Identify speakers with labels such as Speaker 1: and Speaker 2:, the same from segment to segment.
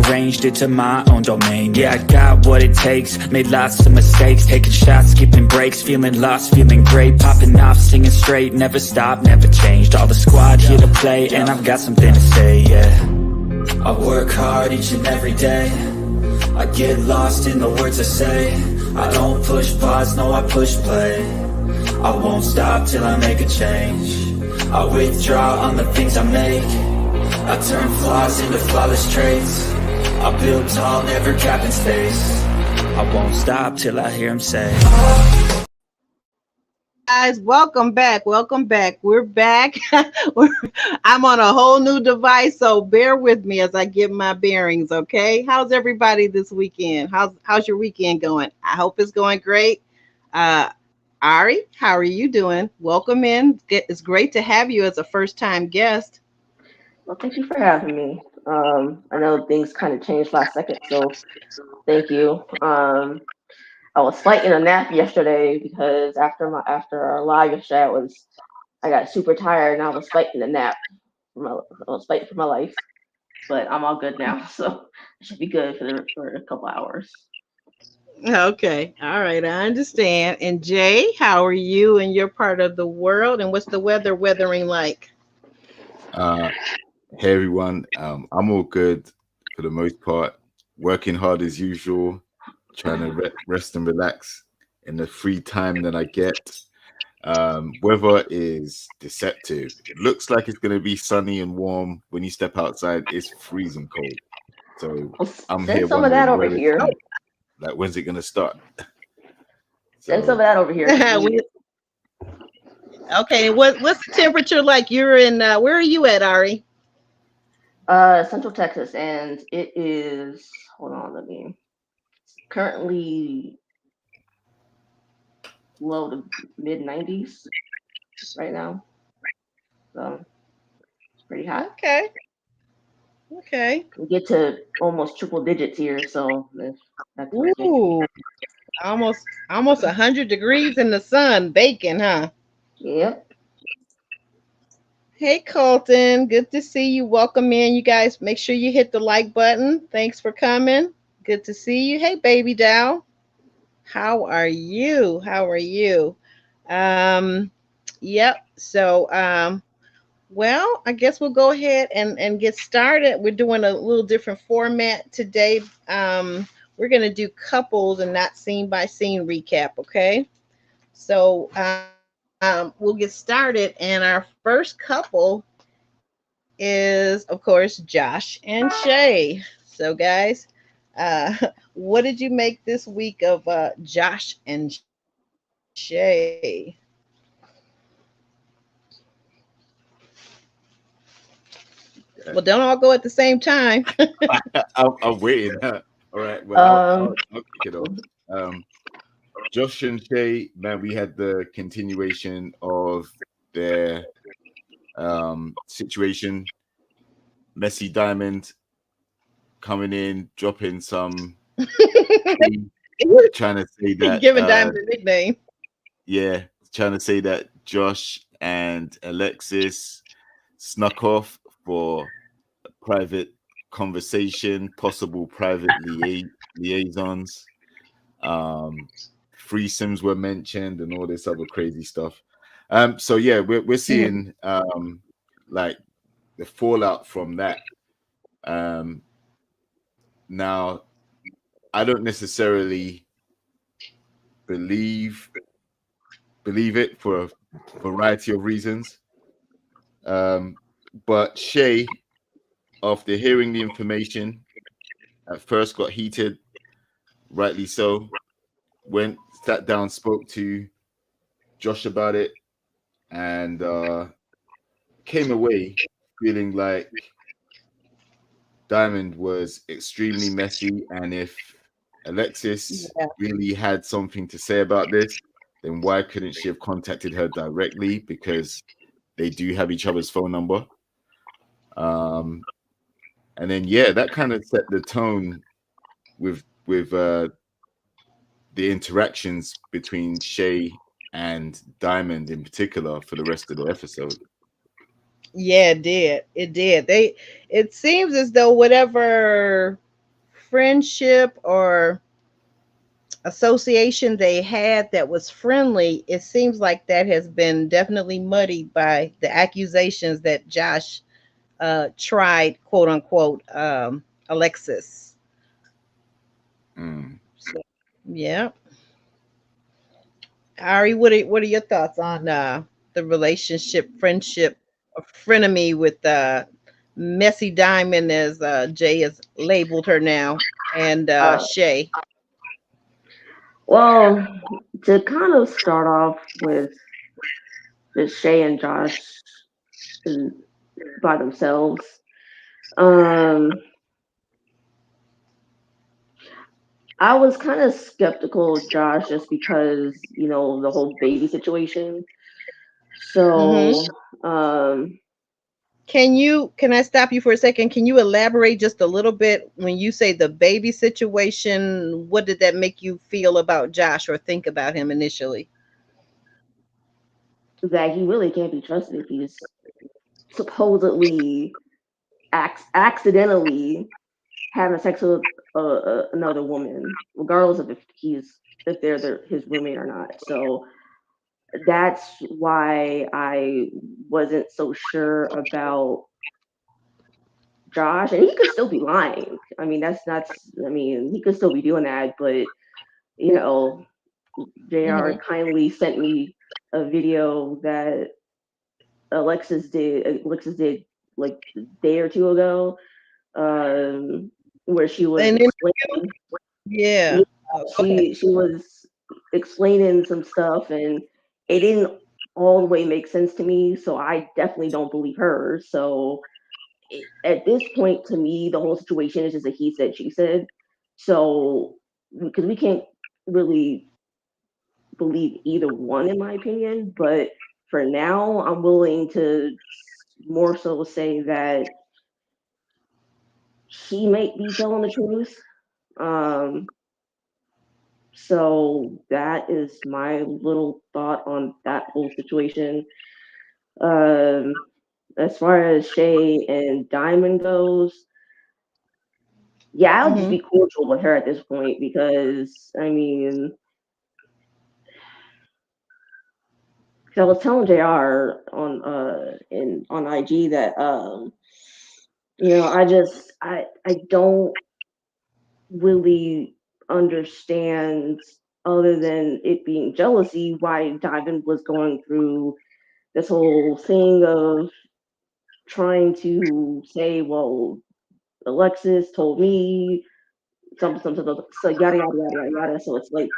Speaker 1: rearranged it to my own domain. Yeah, I got what it takes, made lots of mistakes, taking shots, skipping breaks, feeling lost, feeling great, popping off, singing straight, never stopped, never changed. All the squad here to play, and I've got something to say, yeah. I work hard each and every day, I get lost in the words I say. I don't push pause, no, I push play. I won't stop till I make a change. I withdraw on the things I make. I turn flaws into flawless traits. I build tall, never capped in space. I won't stop till I hear him say,
Speaker 2: guys, welcome back. Welcome back. We're back. I'm on a whole new device, so bear with me as I get my bearings, okay? How's everybody this weekend? How's your weekend going? I hope it's going great. Ari, how are you doing? Welcome in. It's great to have you as a first-time guest.
Speaker 3: Well, thank you for having me. I know things kind of changed last second, so thank you. I was fighting a nap yesterday because after our live yesterday, I got super tired and I was fighting a nap. I was fighting for my life, but I'm all good now, so I should be good for a couple hours.
Speaker 2: Okay. All right. I understand. And Jay, how are you in your part of the world? And what's the weathering like?
Speaker 4: Uh, hey everyone, I'm all good for the most part. Working hard as usual, trying to rest and relax in the free time that I get. Weather is deceptive. It looks like it's going to be sunny and warm. When you step outside, it's freezing cold. So I'm
Speaker 3: Send
Speaker 4: here
Speaker 3: some of that over here.
Speaker 4: Like, when's it going to start?
Speaker 3: Send some of that over here.
Speaker 2: Okay, what's the temperature like? You're in where are you at, Ari?
Speaker 3: Central Texas, and it is, hold on, currently low to mid 90s right now. So it's pretty hot.
Speaker 2: Okay.
Speaker 3: We get to almost triple digits here, so that's
Speaker 2: Ooh, almost 100 degrees in the sun, baking, huh?
Speaker 3: Yep.
Speaker 2: Hey Colton, good to see you. Welcome in, you guys. Make sure you hit the like button. Thanks for coming. Good to see you. Hey baby doll, how are you? Yep. So well, I guess we'll go ahead and get started. We're doing a little different format today. We're gonna do couples and not scene by scene recap. Okay. So we'll get started, and our first couple is, of course, Josh and Shay. So, guys, what did you make this week of Josh and Shay? Well, don't all go at the same time.
Speaker 4: I'm waiting. All right. Well, I'll kick it off. Josh and Shay, man, we had the continuation of their situation. Messi Diamond coming in, dropping some, trying to say that
Speaker 2: giving Diamond a nickname.
Speaker 4: Yeah, trying to say that Josh and Alexis snuck off for a private conversation, possible private liaisons. Threesomes were mentioned and all this other crazy stuff. So yeah, we're seeing like the fallout from that. Now, I don't necessarily believe it for a variety of reasons. But Shay, after hearing the information, at first got heated, rightly so. Went, sat down, spoke to Josh about it, and came away feeling like Diamond was extremely messy, and if Alexis really had something to say about this, then why couldn't she have contacted her directly? Because they do have each other's phone number. And then that kind of set the tone with the interactions between Shay and Diamond in particular for the rest of the episode.
Speaker 2: Yeah, it did. It seems as though whatever friendship or association they had that was friendly, it seems like that has been definitely muddied by the accusations that Josh tried, quote unquote, Alexis.
Speaker 4: Mm.
Speaker 2: So, yeah. Ari, what are your thoughts on the relationship, friendship, or frenemy with Messy Diamond, as Jay has labeled her now, and
Speaker 3: Uh,
Speaker 2: Shay?
Speaker 3: well, to kind of start off with just Shay and Josh in- by themselves. Um, I was kind of skeptical of Josh just because, the whole baby situation.
Speaker 2: Hmm.
Speaker 3: So, um,
Speaker 2: Can I stop you for a second? Can you elaborate just a little bit when you say the baby situation? What did that make you feel about Josh or think about him initially?
Speaker 3: that he really can't be trusted if he's supposedly accidentally having sex with another woman, regardless of if they're his roommate or not. So that's why I wasn't so sure about Josh, and he could still be lying. I mean, he could still be doing that, but you know, JR
Speaker 2: Hmm.
Speaker 3: kindly sent me a video that Alexis did like a day or two ago, where she was
Speaker 2: And then,
Speaker 3: explaining.
Speaker 2: yeah.
Speaker 3: Yeah,
Speaker 2: Go ahead.
Speaker 3: she was explaining some stuff, and it didn't all the way make sense to me. So I definitely don't believe her. So at this point, to me, the whole situation is just a he said, she said. So because we can't really believe either one, in my opinion. But for now, I'm willing to more so say that she might be telling the truth. Um, so that is my little thought on that whole situation. Um, as far as Shay and Diamond goes, yeah, I'll just
Speaker 2: Hmm.
Speaker 3: be cordial with her at this point because I mean, 'cause I was telling JR on IG that I don't really understand, other than it being jealousy, why Diamond was going through this whole thing of trying to say, well, Alexis told me something, so yada yada yada yada yada. So it's like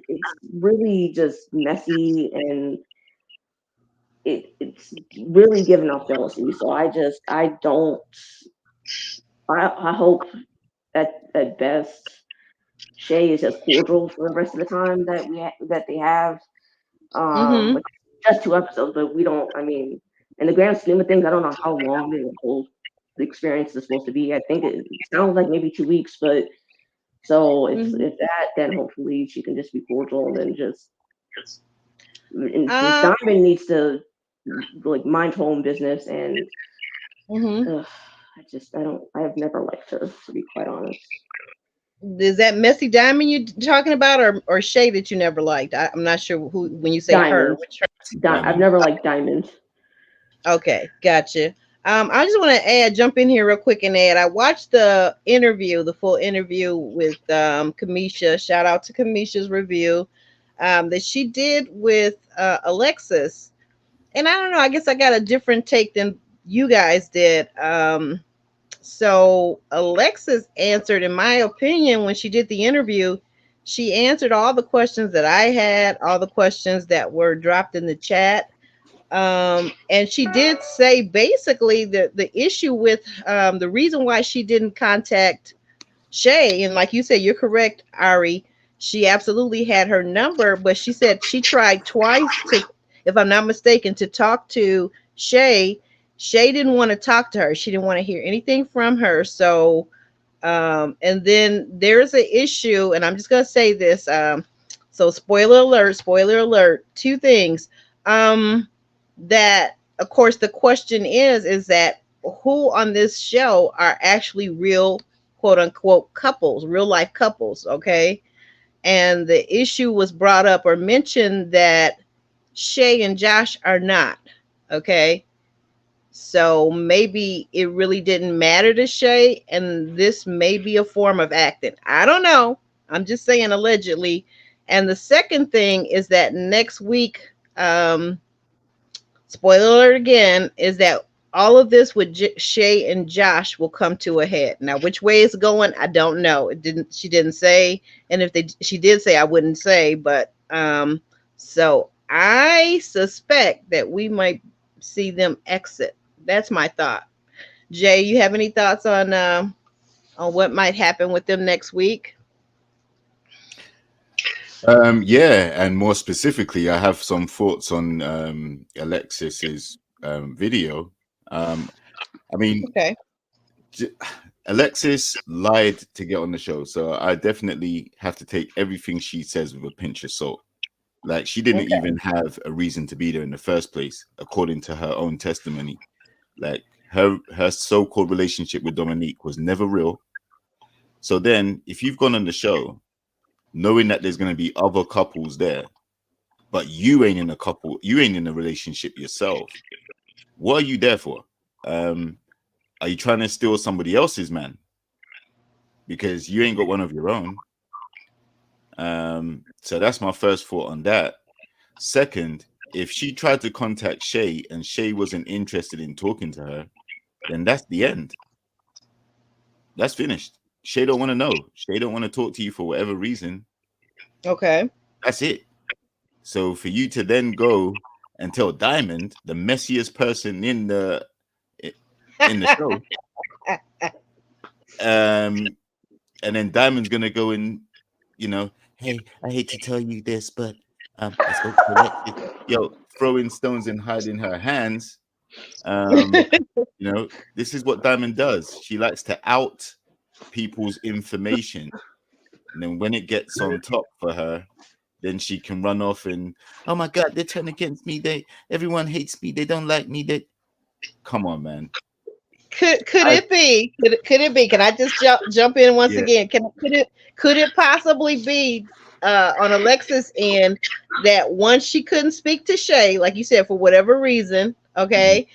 Speaker 3: it's really just messy, and it's really giving off jealousy. So I don't I hope at best Shay is just cordial for the rest of the time that they have.
Speaker 2: Hmm.
Speaker 3: But just 2 episodes, but we don't. I mean, in the grand scheme of things, I don't know how long the whole experience is supposed to be. I think it sounds like maybe 2 weeks, but so
Speaker 2: Hmm.
Speaker 3: if that, then hopefully she can just be cordial and then just and
Speaker 2: Um,
Speaker 3: Diamond needs to like mind her own business. And
Speaker 2: mhm.
Speaker 3: ugh, I have never liked her, to be quite honest.
Speaker 2: Is that Messy Diamond you talking about, or Shay that you never liked? I'm not sure who when you say her.
Speaker 3: Diamond,
Speaker 2: Which her?
Speaker 3: I've
Speaker 4: Diamond.
Speaker 3: never liked Diamond.
Speaker 2: Okay, gotcha. I just want to jump in here real quick and add. I watched the interview, the full interview with Kamisha. Shout out to Kamisha's review that she did with Alexis. And I don't know. I guess I got a different take than you guys did. So Alexis answered, in my opinion, when she did the interview, she answered all the questions that I had, all the questions that were dropped in the chat. And she did say basically the issue with the reason why she didn't contact Shay, and like you said, you're correct, Ari. She absolutely had her number, but she said she tried twice to, if I'm not mistaken, to talk to Shay. Shay didn't want to talk to her. She didn't want to hear anything from her. So, and then there's an issue, and I'm just gonna say this. So spoiler alert, two things. That of course the question is that who on this show are actually real quote unquote couples, real life couples, okay? And the issue was brought up or mentioned that Shay and Josh are not, okay? So maybe it really didn't matter to Shay, and this may be a form of acting. I don't know. I'm just saying allegedly. And the second thing is that next week, spoiler alert again, is that all of this with Shay and Josh will come to a head. Now, which way it's going, I don't know. She didn't say, and if she did say, I wouldn't say. But so I suspect that we might see them exit. That's my thought. Jay, you have any thoughts on what might happen with them next week?
Speaker 4: Yeah, and more specifically, I have some thoughts on Alexis's video. I mean,
Speaker 2: okay.
Speaker 4: Alexis lied to get on the show, so I definitely have to take everything she says with a pinch of salt. Like, she didn't even have a reason to be there in the first place, according to her own testimony. Like, her so-called relationship with Dominique was never real. So then, if you've gone on the show knowing that there's going to be other couples there, but you ain't in a couple, you ain't in a relationship yourself, what are you there for? Are you trying to steal somebody else's man? Because you ain't got one of your own. So that's my first thought on that. Second, if she tried to contact Shay and Shay wasn't interested in talking to her, then that's the end. That's finished. Shay don't want to know. Shay don't want to talk to you for whatever reason.
Speaker 2: Okay.
Speaker 4: That's it. So for you to then go and tell Diamond, the messiest person in the show, and then Diamond's gonna go and, you know, hey, I hate to tell you this, but I spoke to Alexis. Yo, throwing stones and hiding her hands. You know, this is what Diamond does. She likes to out people's information, and then when it gets on top for her, then she can run off and, oh my God, they're turning against me. Everyone hates me. They don't like me. Come on, man.
Speaker 2: Could it be? Can I just jump in once again? Could it possibly be on Alexis' end that once she couldn't speak to Shay, like you said, for whatever reason, okay,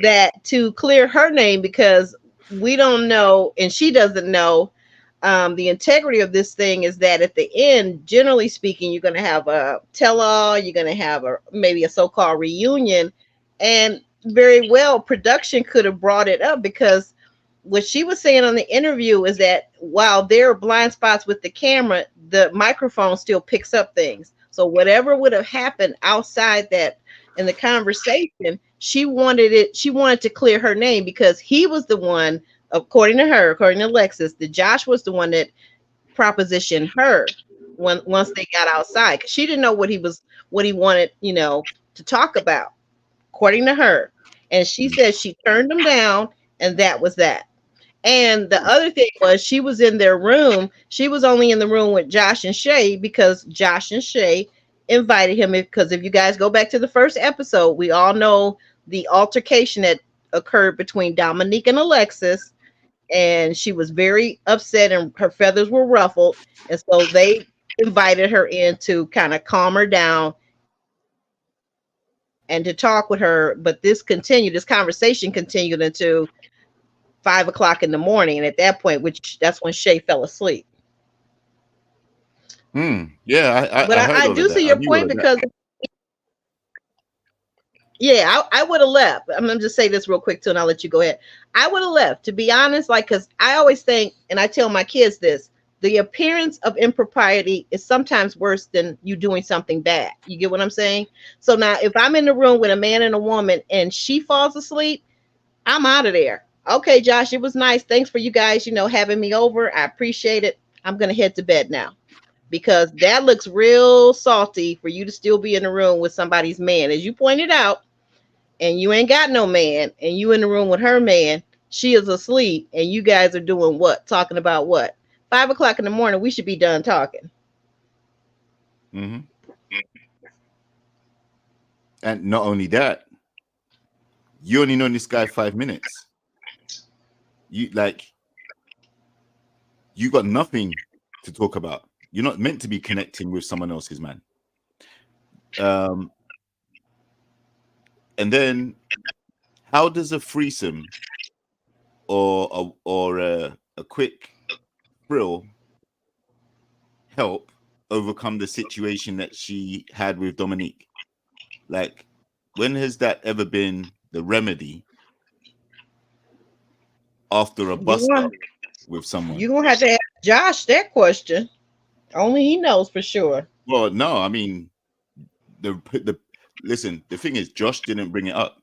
Speaker 2: that to clear her name, because we don't know and she doesn't know the integrity of this thing, is that at the end, generally speaking, you're going to have a tell-all, you're going to have maybe a so-called reunion, and very well production could have brought it up, because what she was saying on the interview is that while there are blind spots with the camera, the microphone still picks up things. So whatever would have happened outside that in the conversation, she wanted to clear her name, because he was the one, according to Alexis, that Josh was the one that propositioned her once they got outside, because she didn't know what he wanted, to talk about, according to her. And she said she turned him down, and that was that. And the other thing was, she was in their room. She was only in the room with Josh and Shay because Josh and Shay invited him. Because if you guys go back to the first episode, we all know the altercation that occurred between Dominique and Alexis, and she was very upset and her feathers were ruffled. And so they invited her in to kind of calm her down and to talk with her. But this conversation continued into 5 o'clock in the morning. And at that point, that's when Shay fell asleep.
Speaker 4: Yeah.
Speaker 2: I do see your point, because I would have left. I'm gonna just say this real quick too, and I'll let you go ahead. I would have left, to be honest, because I always think, and I tell my kids this, the appearance of impropriety is sometimes worse than you doing something bad. You get what I'm saying? So now if I'm in the room with a man and a woman and she falls asleep, I'm out of there. Okay, Josh, it was nice. Thanks for you guys, having me over. I appreciate it. I'm going to head to bed now, because that looks real salty for you to still be in the room with somebody's man, as you pointed out, and you ain't got no man, and you in the room with her man. She is asleep, and you guys are doing what? Talking about what? 5 o'clock in the morning, we should be done talking.
Speaker 4: And not only that, you only know this guy 5 minutes. you got nothing to talk about. You're not meant to be connecting with someone else's man. And then how does a threesome or a quick thrill help overcome the situation that she had with Dominique? Like, when has that ever been the remedy after a bust up with someone?
Speaker 2: You're gonna have to ask Josh that question. Only he knows for sure.
Speaker 4: Well, no, I mean, listen, the thing is, Josh didn't bring it up.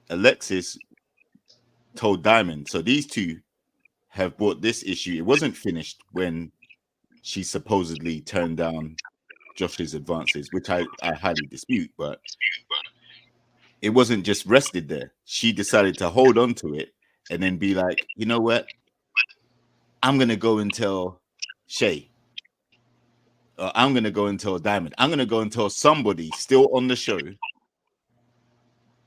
Speaker 4: Alexis told Diamond. So these two have brought this issue. It wasn't finished when she supposedly turned down Josh's advances, which I highly dispute, but it wasn't just rested there. She decided to hold on to it and then be like, you know what? I'm going to go and tell Shay. Or I'm going to go and tell Diamond. I'm going to go and tell somebody still on the show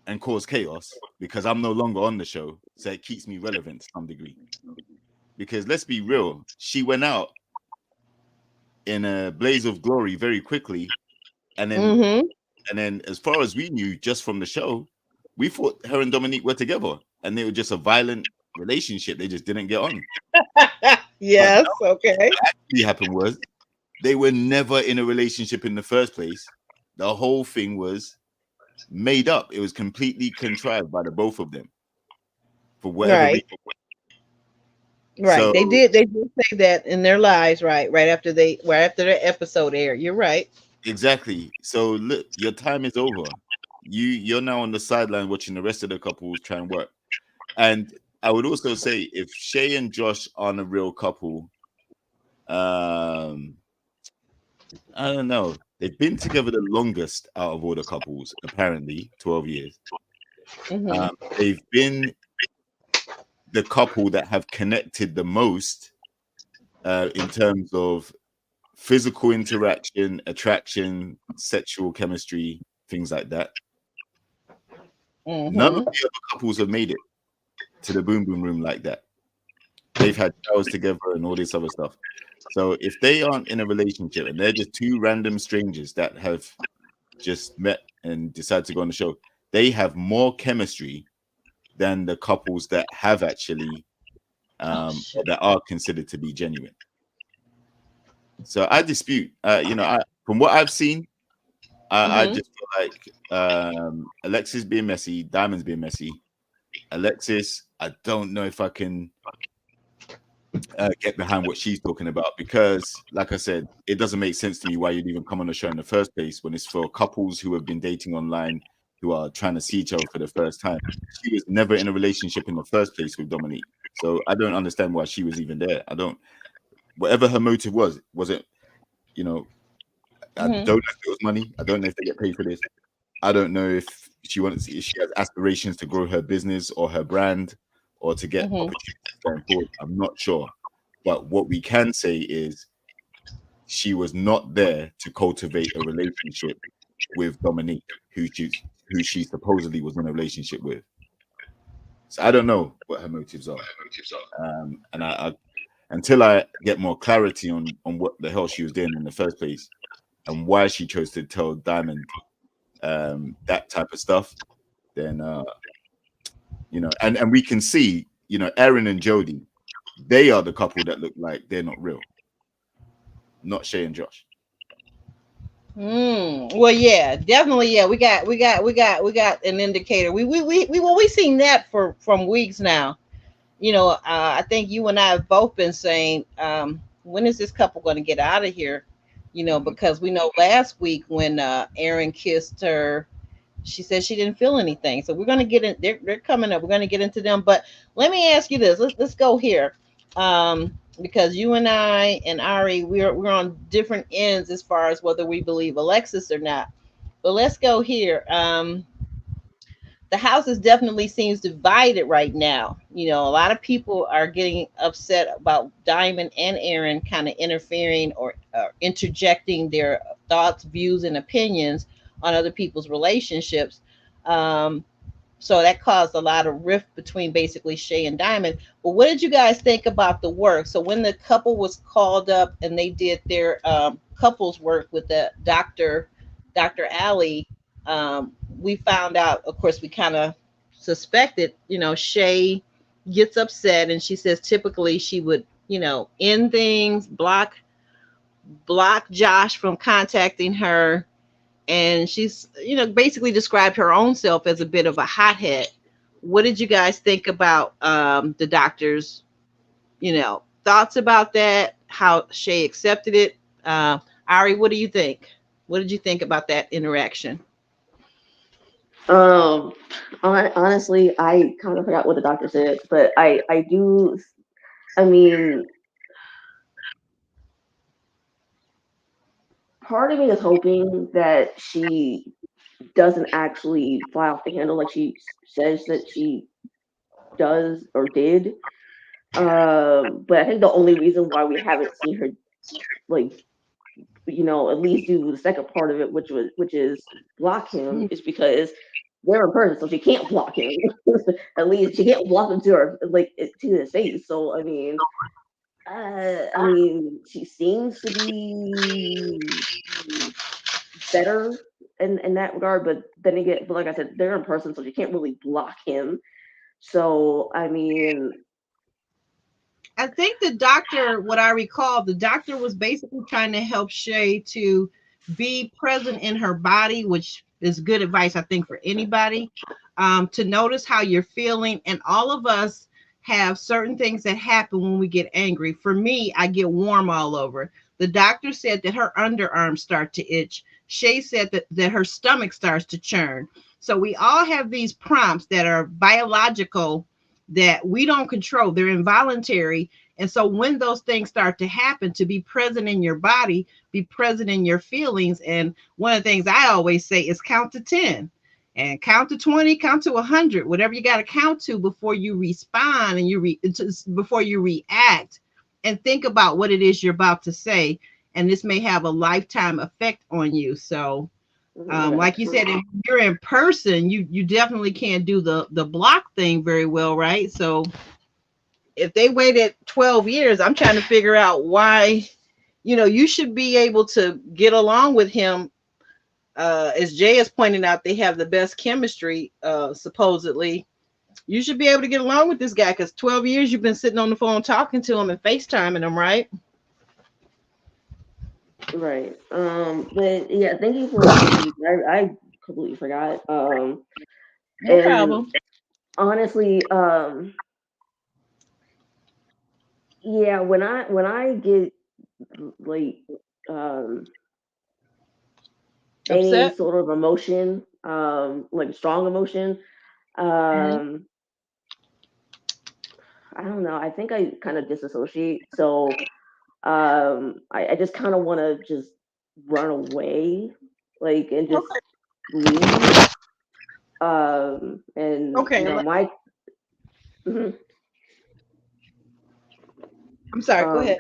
Speaker 4: and cause chaos because I'm no longer on the show. So it keeps me relevant to some degree. Because let's be real, she went out in a blaze of glory very quickly. And then as far as we knew just from the show, we thought her and Dominique were together and they were just a violent relationship. They just didn't get on.
Speaker 2: Yes, okay.
Speaker 4: What actually happened was they were never in a relationship in the first place. The whole thing was made up. It was completely contrived by the both of them for whatever reason.
Speaker 2: Right.
Speaker 4: So,
Speaker 2: they did say that in their lives, right after the episode aired. You're right.
Speaker 4: Exactly. So look, your time is over. You're now on the sideline watching the rest of the couples try and work. And I would also say if Shay and Josh aren't a real couple, I don't know. They've been together the longest out of all the couples, apparently, 12 years. They've been the couple that have connected the most in terms of physical interaction, attraction, sexual chemistry, things like that. None of the other couples have made it to the boom boom room like that. They've had showers together and all this other stuff. So if they aren't in a relationship and they're just two random strangers that have just met and decided to go on the show, they have more chemistry than the couples that have actually that are considered to be genuine. So I dispute. From what I've seen, I just feel like Alexis being messy, Diamond's being messy. Alexis, I don't know if I can get behind what she's talking about because, like I said, it doesn't make sense to me why you'd even come on the show in the first place when it's for couples who have been dating online who are trying to see each other for the first time. She was never in a relationship in the first place with Dominique. So I don't understand why she was even there. Whatever her motive was it, I don't know if it was money. I don't know if they get paid for this. I don't know if she has aspirations to grow her business or her brand or to get opportunities going forward. I'm not sure. But what we can say is she was not there to cultivate a relationship with Dominique, who she supposedly was in a relationship with. So I don't know what her motives are. And I until I get more clarity on what the hell she was doing in the first place and why she chose to tell Diamond that type of stuff, then and we can see, Aaron and Jody, they are the couple that look like they're not real, not Shay and Josh.
Speaker 2: Well, yeah, definitely. Yeah, we got an indicator. We've seen that from weeks now. I think you and I have both been saying, when is this couple going to get out of here? Because we know last week when Aaron kissed her, she said she didn't feel anything. So we're going to get in. They're coming up. We're going to get into them. But let me ask you this. Let's go here. Because you and I and Ari, we're on different ends as far as whether we believe Alexis or not. But let's go here. The house is definitely seems divided right now. A lot of people are getting upset about Diamond and Aaron kind of interfering or interjecting their thoughts, views, and opinions on other people's relationships. So that caused a lot of rift between basically Shay and Diamond. But what did you guys think about the work? So when the couple was called up and they did their couples work with the Dr. Alley, we found out, of course, we kind of suspected, Shay gets upset and she says typically she would, end things, block Josh from contacting her, and she's basically described her own self as a bit of a hothead. What did you guys think about the doctor's thoughts about that, how Shay accepted it? Ari, what do you think? What did you think about that interaction?
Speaker 3: Honestly, I kind of forgot what the doctor said, but I do. I mean, part of me is hoping that she doesn't actually fly off the handle like she says that she does or did. But I think the only reason why we haven't seen her, like, at least do the second part of it, which is block him, is because they're in person, so she can't block him. At least she can't block him to his face. So I mean, she seems to be better in that regard, but then again, but like I said, they're in person, so she can't really block him. So I mean,
Speaker 2: I think the doctor, what I recall, the doctor was basically trying to help Shay to be present in her body, which is good advice, I think, for anybody, to notice how you're feeling. And all of us have certain things that happen when we get angry. For me, I get warm all over. The doctor said that her underarms start to itch. Shay said that her stomach starts to churn. So we all have these prompts that are biological that we don't control. They're involuntary. And so when those things start to happen, to be present in your body, be present in your feelings. And one of the things I always say is count to 10 and count to 20, count to 100, whatever you got to count to before you respond and before you react, and think about what it is you're about to say. And this may have a lifetime effect on you. So like you said, if you're in person, you definitely can't do the block thing very well, right? So if they waited 12 years, I'm trying to figure out why, you should be able to get along with him. As Jay is pointing out, they have the best chemistry, supposedly. You should be able to get along with this guy because 12 years you've been sitting on the phone talking to him and FaceTiming him, right?
Speaker 3: Right. But yeah, thank you for I completely forgot.
Speaker 2: No
Speaker 3: And
Speaker 2: problem.
Speaker 3: honestly, yeah, when I get like any
Speaker 2: Upset?
Speaker 3: sort of emotion, like strong emotion,
Speaker 2: Mhm.
Speaker 3: um, I don't know. I think I kind of disassociate. So I just kind of want to just run away, like, and just
Speaker 2: Okay.
Speaker 3: leave. And
Speaker 2: Okay.
Speaker 3: my mhm.
Speaker 2: I'm sorry. Go
Speaker 3: um
Speaker 2: ahead.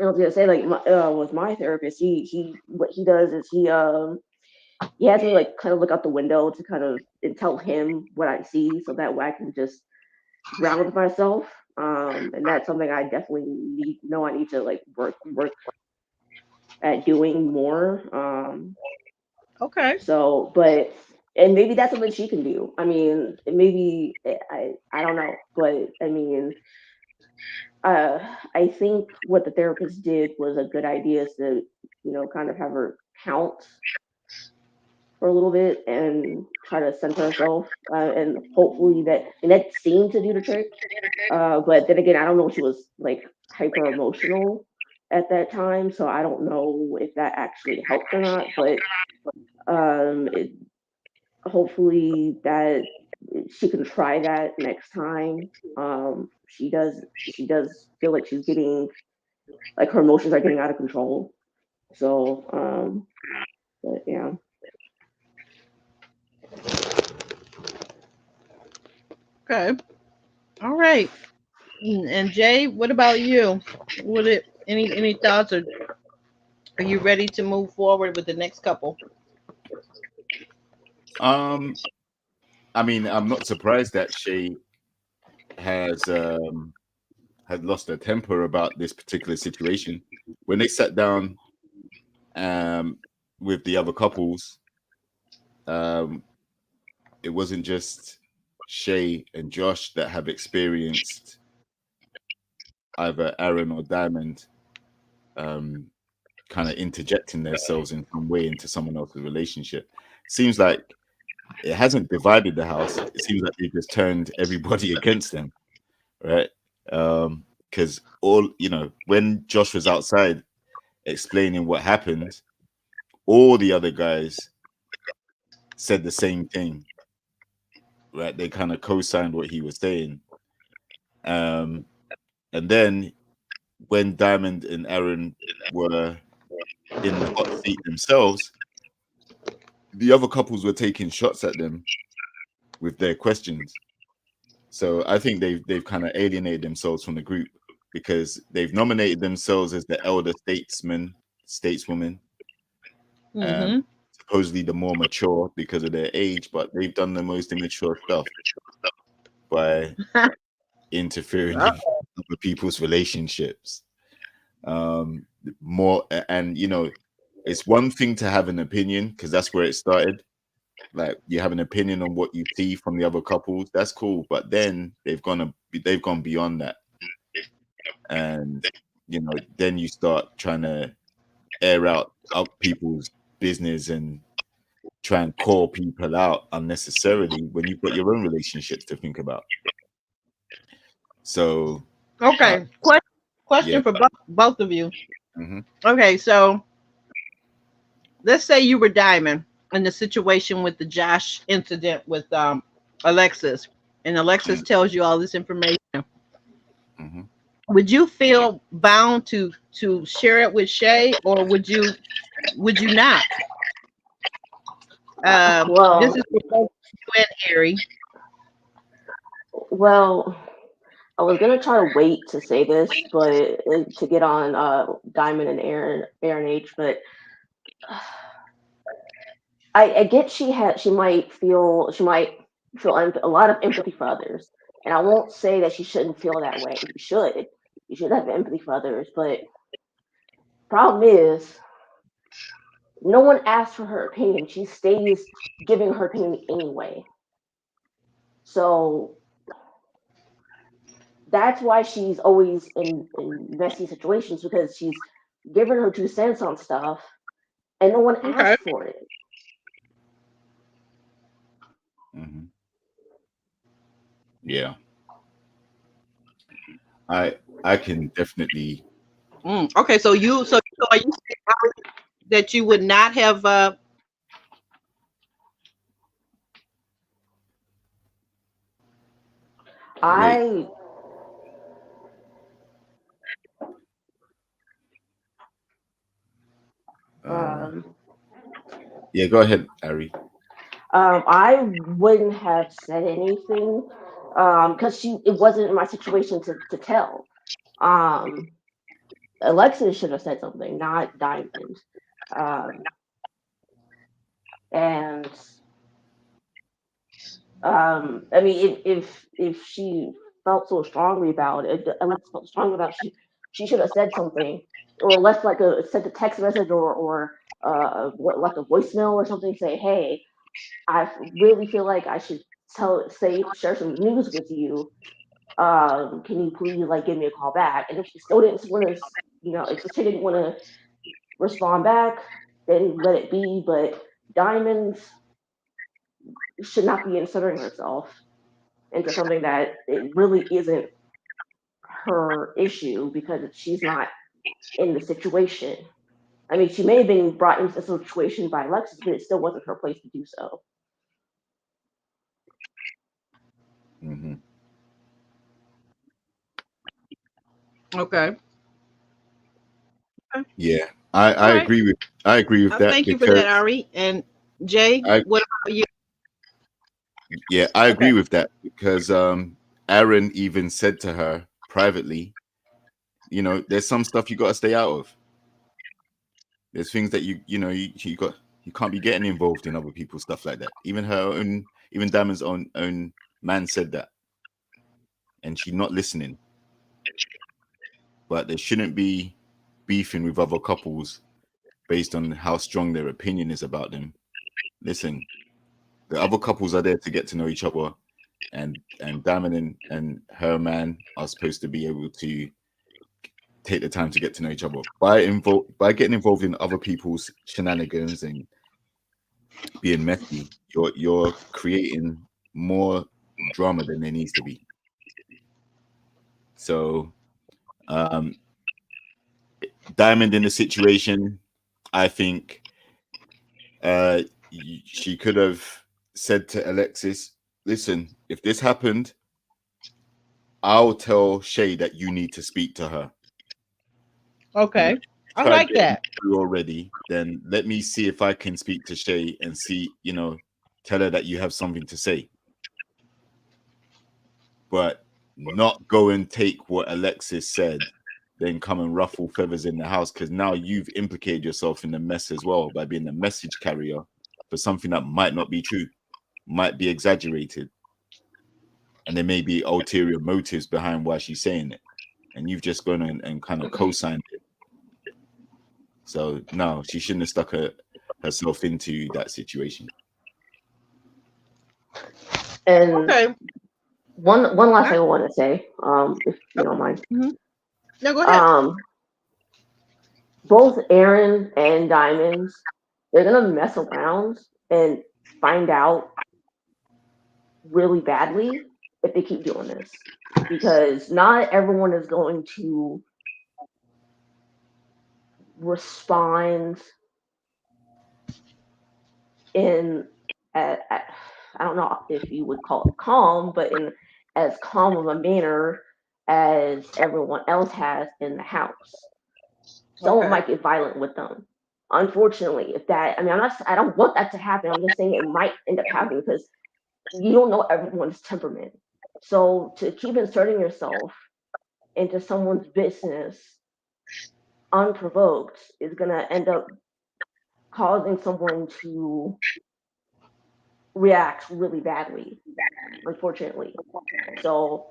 Speaker 3: I was gonna say, like, with my therapist, he what he does is he has me like kind of look out the window to kind of and tell him what I see, so that way I can just ground myself. And that's something I definitely I need to like work at doing more.
Speaker 2: Okay.
Speaker 3: So, but and maybe that's something she can do. I mean, maybe I don't know, but I mean, I think what the therapist did was a good idea, is to kind of have her count for a little bit and try to center herself, and hopefully that seemed to do the trick. But then again, I don't know if she was like hyper emotional at that time, so I don't know if that actually helped or not. But it, hopefully that she can try that next time. She does feel like she's getting, like, her emotions are getting out of control. So but yeah.
Speaker 2: Okay. All right. And Jay, what about you? Would it any thoughts, or are you ready to move forward with the next couple?
Speaker 4: Um, I mean, I'm not surprised that Shay has had lost her temper about this particular situation. When they sat down with the other couples, it wasn't just Shay and Josh that have experienced either Aaron or Diamond kind of interjecting themselves in some way into someone else's relationship. Seems like it hasn't divided the house. It seems like they just turned everybody against them, right? Because when Josh was outside explaining what happened, all the other guys said the same thing, right? They kind of co-signed what he was saying. And then when Diamond and Aaron were in the hot seat themselves, the other couples were taking shots at them with their questions. So I think they've kind of alienated themselves from the group because they've nominated themselves as the elder stateswoman, supposedly the more mature because of their age, but they've done the most immature stuff by interfering in other people's relationships. It's one thing to have an opinion because that's where it started. Like you have an opinion on what you see from the other couples, that's cool. But then they've gone beyond that, and then you start trying to air out people's business and try and call people out unnecessarily when you've got your own relationships to think about. So,
Speaker 2: okay, question for both of you.
Speaker 4: Mm-hmm.
Speaker 2: Okay, so let's say you were Diamond in the situation with the Josh incident with Alexis, and Alexis tells you all this information.
Speaker 4: Mm-hmm.
Speaker 2: Would you feel bound to share it with Shay, or would you not?
Speaker 3: Well,
Speaker 2: this is for both you and Harry.
Speaker 3: Well, I was gonna try to wait to say this, but to get on Diamond and Aaron H. But I get she might feel a lot of empathy for others, and I won't say that she shouldn't feel that way. You should have empathy for others, but problem is, no one asked for her opinion. She stays giving her opinion anyway. So that's why she's always in messy situations, because she's giving her 2 cents on stuff, and no one asked for it.
Speaker 4: Mm-hmm. Yeah, I can definitely.
Speaker 2: Okay, so are you saying that you would not have?
Speaker 4: Yeah, go ahead, Ari.
Speaker 3: I wouldn't have said anything because it wasn't my situation to tell. Alexis should have said something, not Diamond. And I mean, if she felt so strongly about it, Alexis felt strongly about it, she should have said something, or left sent a text message or like a voicemail or something. Say, hey, I really feel like I should share some news with you. Can you please give me a call back? And if she still didn't want to, if she didn't want to respond back, then let it be. But Diamond should not be inserting herself into something that it really isn't her issue, because she's not in the situation. I mean, she may have been brought into the situation by Alexis, but it still wasn't her place to do so.
Speaker 4: Mm-hmm.
Speaker 2: Okay.
Speaker 4: Yeah, I agree with that.
Speaker 2: Thank you for that, Ari. And Jay, what about you?
Speaker 4: Yeah, I agree with that, because Aaron even said to her privately, there's some stuff you got to stay out of. There's things that you got You can't be getting involved in other people's stuff like that. Even Diamond's own man said that, and she's not listening. But there shouldn't be beefing with other couples based on how strong their opinion is about them. Listen, the other couples are there to get to know each other, and Diamond and her man are supposed to be able to take the time to get to know each other. By getting involved in other people's shenanigans and being messy, you're creating more drama than there needs to be. So Diamond in the situation, I think she could have said to Alexis, listen, if this happened, I'll tell Shay that you need to speak to her.
Speaker 2: Okay. I like that.
Speaker 4: Already, then let me see if I can speak to Shay and see, tell her that you have something to say. But not go and take what Alexis said, then come and ruffle feathers in the house, because now you've implicated yourself in the mess as well by being the message carrier for something that might not be true, might be exaggerated. And there may be ulterior motives behind why she's saying it. And you've just gone and kind of co-signed it. So no, she shouldn't have stuck herself into that situation.
Speaker 3: And
Speaker 2: okay.
Speaker 3: One last thing I want to say, if you don't mind.
Speaker 2: Mm-hmm. No, go ahead.
Speaker 3: Both Aaron and Diamonds, they're gonna mess around and find out really badly if they keep doing this, because not everyone is going to respond in I don't know if you would call it calm, but in as calm of a manner as everyone else has in the house. Someone might get violent with them. Unfortunately, I don't want that to happen. I'm just saying it might end up happening because you don't know everyone's temperament. So to keep inserting yourself into someone's business unprovoked is going to end up causing someone to react really badly, unfortunately. So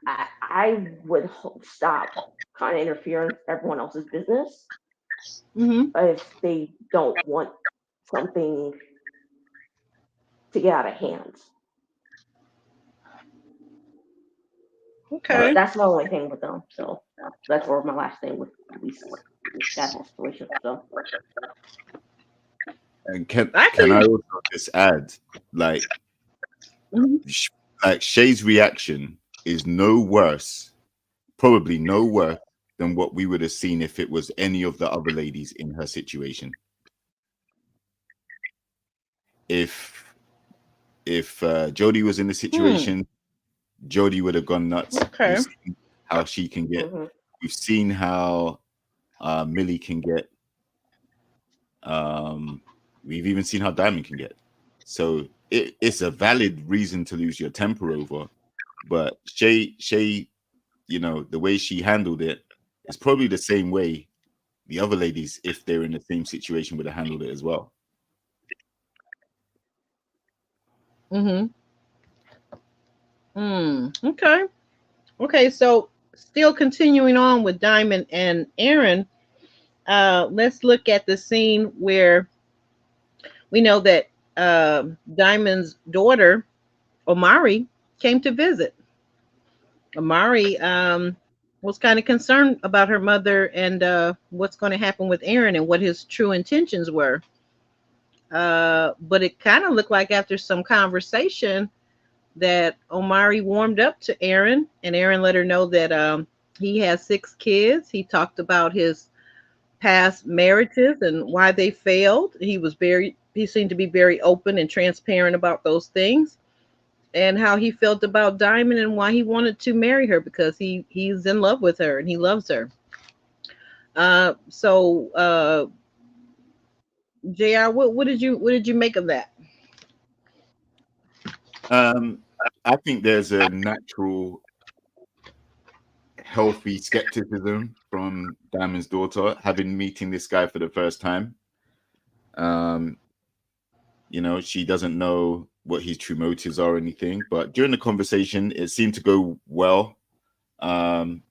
Speaker 3: I would stop trying to interfere in everyone else's business if they don't want something to get out of hand.
Speaker 2: Okay.
Speaker 3: But that's my only thing with them. So that's where my last thing with at least that whole situation. So.
Speaker 4: And can I also just add, like Shay's reaction is probably no worse than what we would have seen if it was any of the other ladies in her situation. If Jody was in the situation, Jody would have gone nuts.
Speaker 2: Okay.
Speaker 4: We've seen how she can get. We've seen how Millie can get. We've even seen how Diamond can get. So it's a valid reason to lose your temper over. But Shay, the way she handled it is probably the same way the other ladies, if they're in the same situation, would have handled it as well.
Speaker 2: Okay, so still continuing on with Diamond and Aaron, let's look at the scene where we know that Diamond's daughter, Omari, came to visit. Omari was kind of concerned about her mother and what's going to happen with Aaron and what his true intentions were. But it kind of looked like after some conversation that Omari warmed up to Aaron, and Aaron let her know that he has 6 kids. He talked about his past marriages and why they failed. He seemed to be very open and transparent about those things, and how he felt about Diamond and why he wanted to marry her, because he's in love with her and he loves her. So JR, what did you make of that?
Speaker 4: I think there's a natural, healthy skepticism from Diamond's daughter, meeting this guy for the first time. You know, she doesn't know what his true motives are or anything. But during the conversation, it seemed to go well. And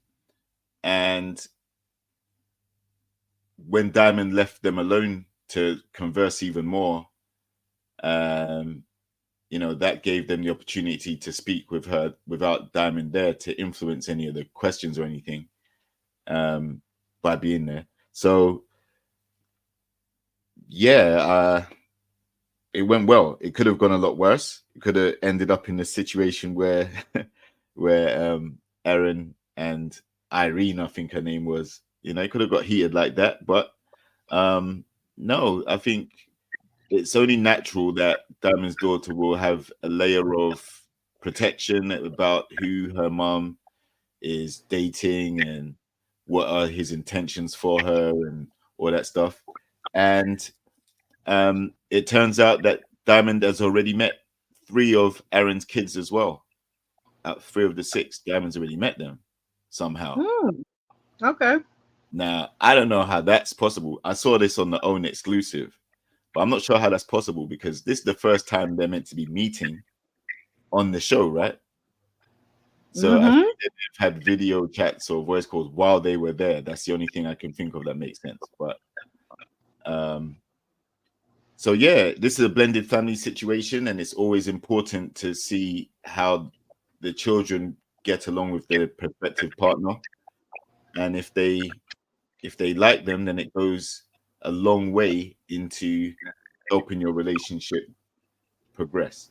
Speaker 4: when Diamond left them alone to converse even more, you know, that gave them the opportunity to speak with her without Diamond there to influence any of the questions or anything, by being there. So yeah, it went well. It could have gone a lot worse. It could have ended up in a situation where where Erin and Irene, I think her name was, you know, it could have got heated like that. But no, I think it's only natural that Diamond's daughter will have a layer of protection about who her mom is dating and what are his intentions for her and all that stuff. And it turns out that Diamond has already met 3 of Erin's kids as well. 3 of the 6, Diamond's already met them somehow.
Speaker 2: Okay.
Speaker 4: Now, I don't know how that's possible. I saw this on the OWN exclusive, but I'm not sure how that's possible because this is the first time they're meant to be meeting on the show, right? So I think they've had video chats or voice calls while they were there. That's the only thing I can think of that makes sense. But so yeah, this is a blended family situation, and it's always important to see how the children get along with their prospective partner. And if they like them, then it goes a long way into helping your relationship progress.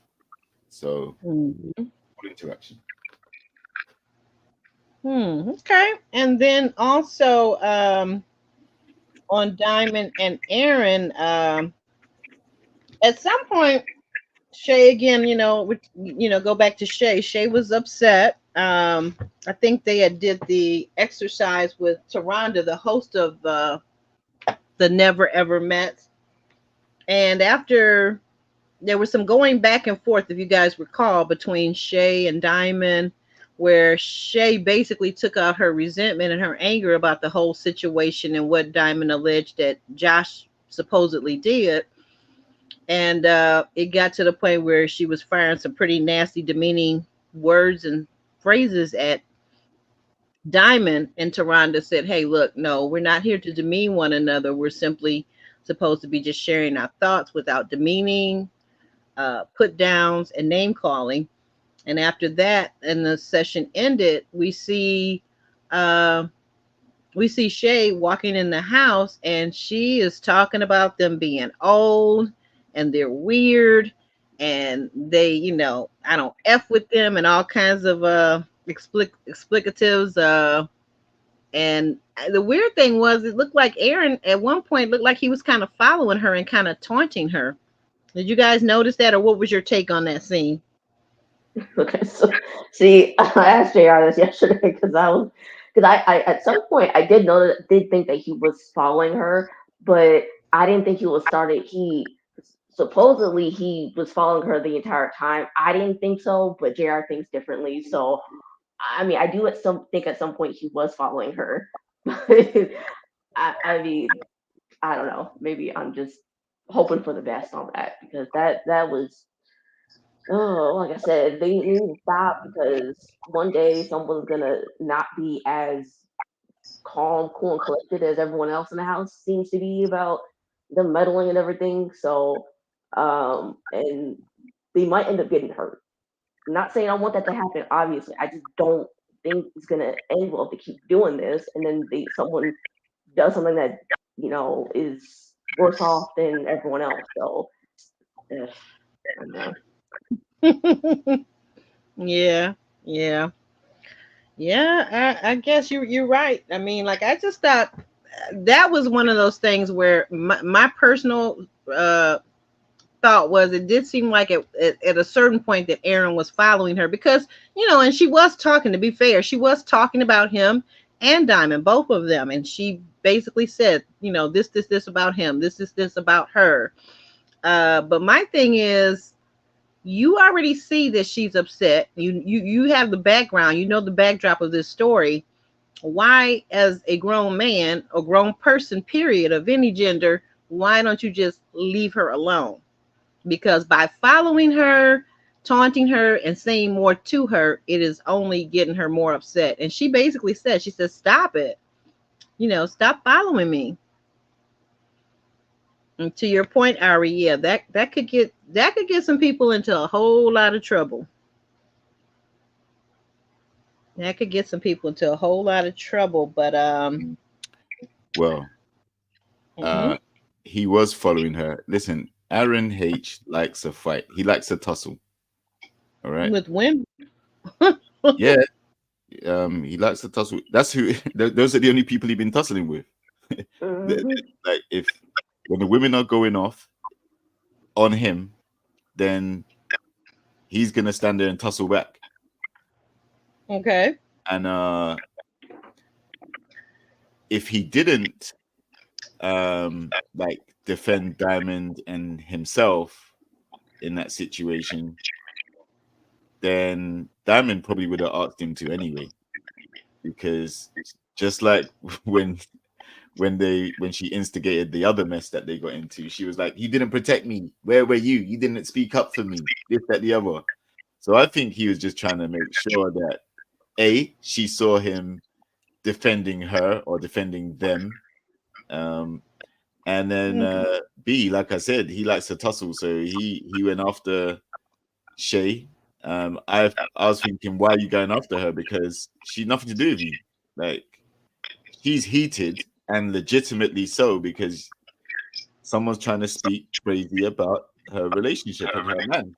Speaker 4: So interaction.
Speaker 2: Okay. And then also on Diamond and Erin, at some point, Shay again, go back to Shay. Shay was upset. I think they had did the exercise with Taronda, the host of the Never Ever Met. And after there was some going back and forth, if you guys recall, between Shay and Diamond, where Shay basically took out her resentment and her anger about the whole situation and what Diamond alleged that Josh supposedly did. And it got to the point where she was firing some pretty nasty, demeaning words and phrases at Diamond. And Taronda said, hey, look, no, we're not here to demean one another. We're simply supposed to be just sharing our thoughts without demeaning, put downs, and name calling. And after that, and the session ended, we see Shay walking in the house, and she is talking about them being old and they're weird and they, I don't F with them and all kinds of explicatives. And the weird thing was, it looked like Erin at one point looked like he was kind of following her and kind of taunting her. Did you guys notice that, or what was your take on that scene?
Speaker 3: Okay, so see, I asked JR this yesterday because I at some point I did think that he was following her, but I didn't think he was started. Supposedly he was following her the entire time. I didn't think so, but JR thinks differently. So I mean, I do think at some point he was following her. I mean, I don't know. Maybe I'm just hoping for the best on that, because that was, like I said, they need to stop, because one day someone's gonna not be as calm, cool, and collected as everyone else in the house seems to be about them meddling and everything. So, and they might end up getting hurt. I'm not saying I want that to happen, obviously. I just don't think it's gonna end well if they keep doing this, and then someone does something that is worse off than everyone else. So, I don't know.
Speaker 2: Yeah. I guess you're right. I mean, like, I just thought that was one of those things where my personal thought was, it did seem like at a certain point that Erin was following her, because and she was talking, to be fair, she was talking about him and Diamond, both of them, and she basically said, this about him, this about her. But my thing is, you already see that she's upset. You have the background, the backdrop of this story. Why, as a grown man or grown person, period, of any gender, why don't you just leave her alone? because by following her, taunting her, and saying more to her, it is only getting her more upset. And she basically said, she said, stop it. Stop following me. And to your point, Ari, yeah, that could get some people into a whole lot of trouble. That could get some people into a whole lot of trouble. But
Speaker 4: Well,
Speaker 2: mhm.
Speaker 4: he was following her. Listen, Aaron H likes a fight. He likes a tussle. All right.
Speaker 2: With women.
Speaker 4: Yeah. He likes to tussle. That's who. Those are the only people he's been tussling with. Like, if when the women are going off on him, then he's gonna stand there and tussle back.
Speaker 2: Okay.
Speaker 4: And if he didn't like defend Diamond and himself in that situation, then Diamond probably would have asked him to anyway, because just like when she instigated the other mess that they got into, she was like, "You didn't protect me. Where were you? You didn't speak up for me. This, that, the other." So I think he was just trying to make sure that A, she saw him defending her or defending them, and then B, like I said, he likes to tussle, so he went after Shay. I was thinking, why are you going after her? Because she's nothing to do with you. Like, she's heated, and legitimately so, because someone's trying to speak crazy about her relationship with her man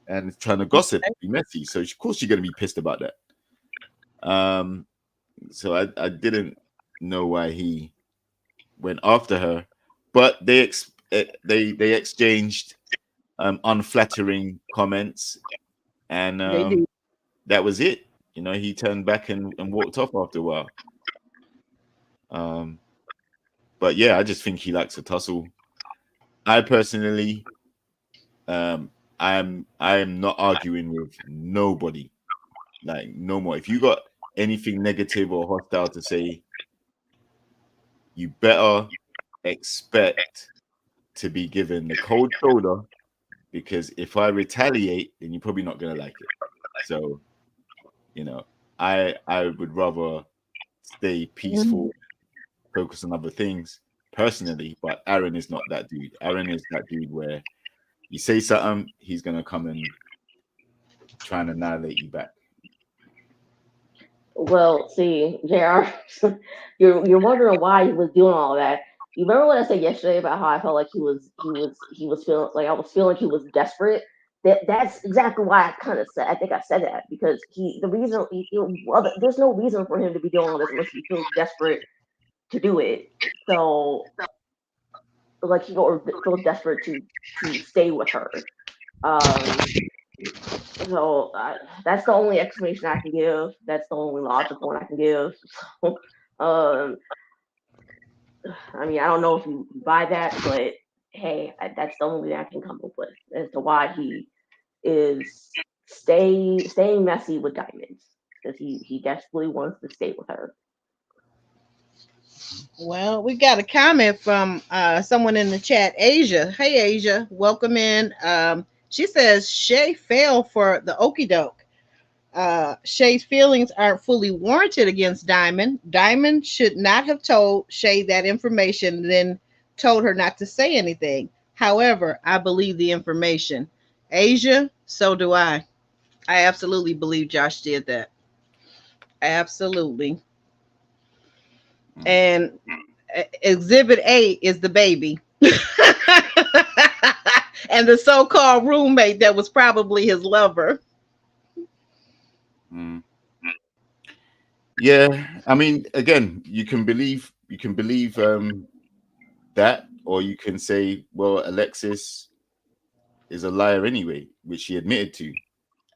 Speaker 4: and trying to gossip, be messy. So of course you're going to be pissed about that. So I didn't know why he went after her, but they exchanged unflattering comments, and that was it. He turned back and walked off after a while. But yeah, I just think he likes a tussle. I personally, I am not arguing with nobody. Like, no more. If you got anything negative or hostile to say, you better expect to be given the cold shoulder, because if I retaliate, then you're probably not gonna like it. So, I would rather stay peaceful, focus on other things personally. But Aaron is not that dude. Aaron is that dude where you say something, he's gonna come and try and annihilate you back.
Speaker 3: Well, see, JR, you're wondering why he was doing all that. You remember what I said yesterday about how I felt like he was feeling like I was feeling he was desperate. That's exactly why I kind of said, I think I said that, because there's no reason for him to be doing all this unless he feels desperate to do it. So, like, he feels desperate to stay with her. So that's the only explanation I can give. That's the only logical one I can give. So, I mean, I don't know if you buy that, but hey, that's the only thing I can come up with as to why he is staying messy with Diamond, because he desperately wants to stay with her.
Speaker 2: Well, we got a comment from someone in the chat, Asia. Hey, Asia, welcome in. She says Shay fell for the okie doke. Shay's feelings aren't fully warranted against Diamond. Diamond should not have told Shay that information, then told her not to say anything. However, I believe the information. Asia, so do I. I absolutely believe Josh did that. Absolutely. And Exhibit A is the baby. And the so-called roommate that was probably his lover.
Speaker 4: Yeah, I mean, again, you can believe that, or you can say, well, Alexis is a liar anyway, which she admitted to.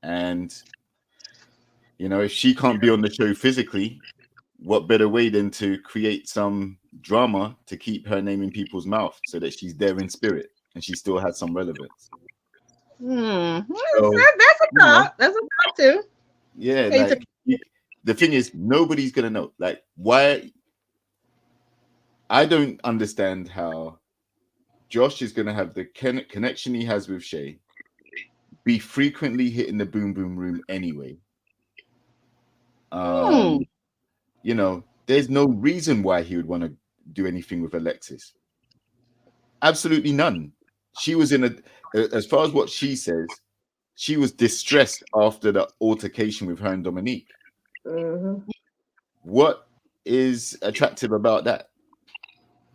Speaker 4: And if she can't be on the show physically, what better way than to create some drama to keep her name in people's mouth so that she's there in spirit and she still has some relevance.
Speaker 2: So, that's a thought. That's a thought too.
Speaker 4: Yeah, like, the thing is, nobody's gonna know. Like, why? I don't understand how Josh is going to have the connection he has with Shay, be frequently hitting the boom boom room anyway. You know, there's no reason why he would want to do anything with Alexis. Absolutely none. She was as far as what she says, she was distressed after the altercation with her and Dominique.
Speaker 3: Mm-hmm.
Speaker 4: What is attractive about that?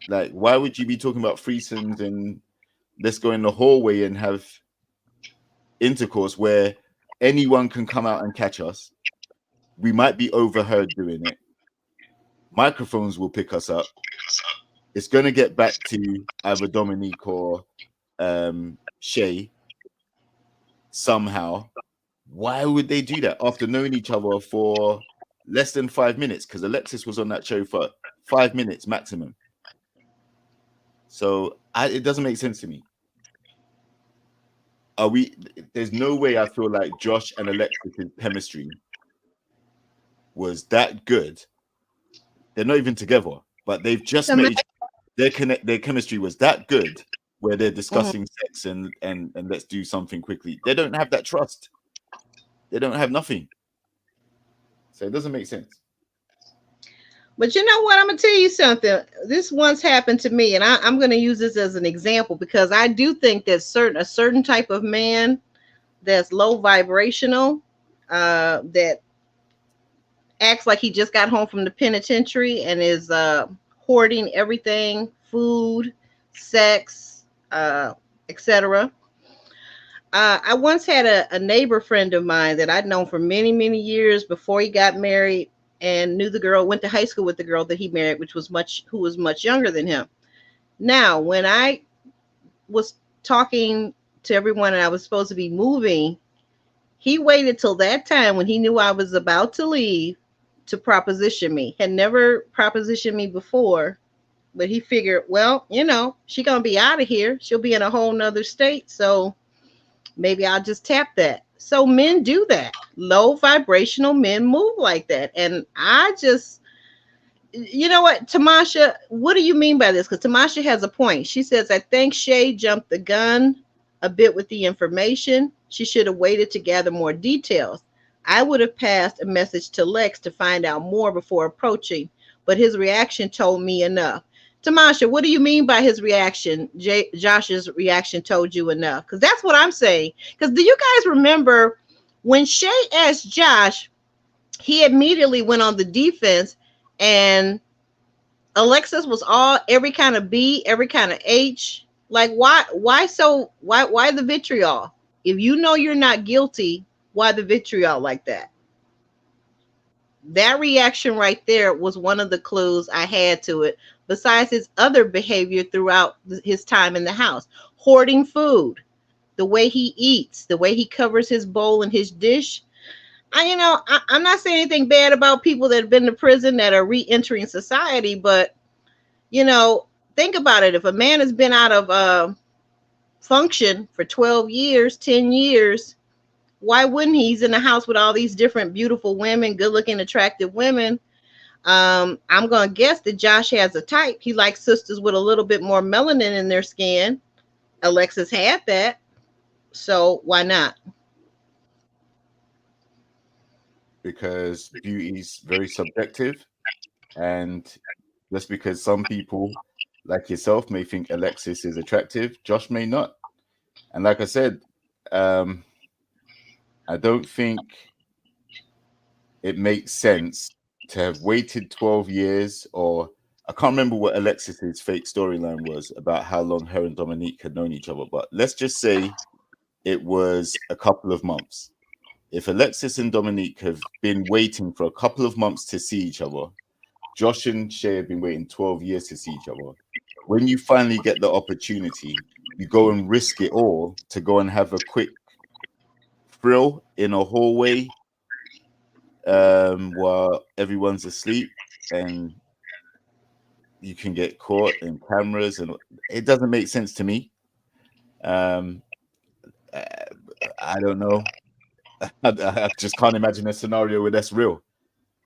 Speaker 4: Like, why would you be talking about threesomes and let's go in the hallway and have intercourse where anyone can come out and catch us? We might be overheard doing it. Microphones will pick us up. It's going to get back to either Dominique or Shay somehow. Why would they do that after knowing each other for less than 5 minutes? Because Alexis was on that show for 5 minutes maximum. So it doesn't make sense to me. There's no way I feel like Josh and Alexis' chemistry was that good. They're not even together, but they've just made their chemistry was that good where they're discussing sex and let's do something quickly. They don't have that trust. They don't have nothing. So it doesn't make sense.
Speaker 2: But you know what? I'm going to tell you something. This once happened to me, and I'm going to use this as an example because I do think that a certain type of man that's low vibrational, that acts like he just got home from the penitentiary and is hoarding everything, food, sex, etc. I once had a neighbor friend of mine that I'd known for many, many years before he got married, and knew the girl, went to high school with the girl that he married, who was much younger than him. Now, when I was talking to everyone and I was supposed to be moving, he waited till that time when he knew I was about to leave to proposition me. Had never propositioned me before, but he figured, well, you know, she's going to be out of here. She'll be in a whole nother state. So maybe I'll just tap that. So men do that. Low vibrational men move like that. And I just, you know what, Tamasha, what do you mean by this? Because Tamasha has a point. She says, I think Shay jumped the gun a bit with the information. She should have waited to gather more details. I would have passed a message to Lex to find out more before approaching, but his reaction told me enough. Tamasha, what do you mean by his reaction? Josh's reaction told you enough? Because that's what I'm saying. Because do you guys remember when Shay asked Josh, he immediately went on the defense, and Alexis was every kind of B, every kind of H. Like, why the vitriol? If you know you're not guilty, why the vitriol like that? That reaction right there was one of the clues I had to it, besides his other behavior throughout his time in the house. Hoarding food, the way he eats, the way he covers his bowl and his dish. I'm not saying anything bad about people that have been to prison that are re-entering society, but, think about it. If a man has been out of function for 12 years, 10 years, why wouldn't he? He's in the house with all these different beautiful women, good-looking, attractive women. I'm going to guess that Josh has a type. He likes sisters with a little bit more melanin in their skin. Alexis had that. So why not?
Speaker 4: Because beauty is very subjective. And just because some people like yourself may think Alexis is attractive, Josh may not. And like I said, I don't think it makes sense to have waited 12 years, or I can't remember what Alexis's fake storyline was about how long her and Dominique had known each other, but let's just say it was a couple of months. If Alexis and Dominique have been waiting for a couple of months to see each other, Josh and Shay have been waiting 12 years to see each other. When you finally get the opportunity, you go and risk it all to go and have a quick thrill in a hallway while everyone's asleep, and you can get caught in cameras, and it doesn't make sense to me. I don't know. I just can't imagine a scenario where that's real.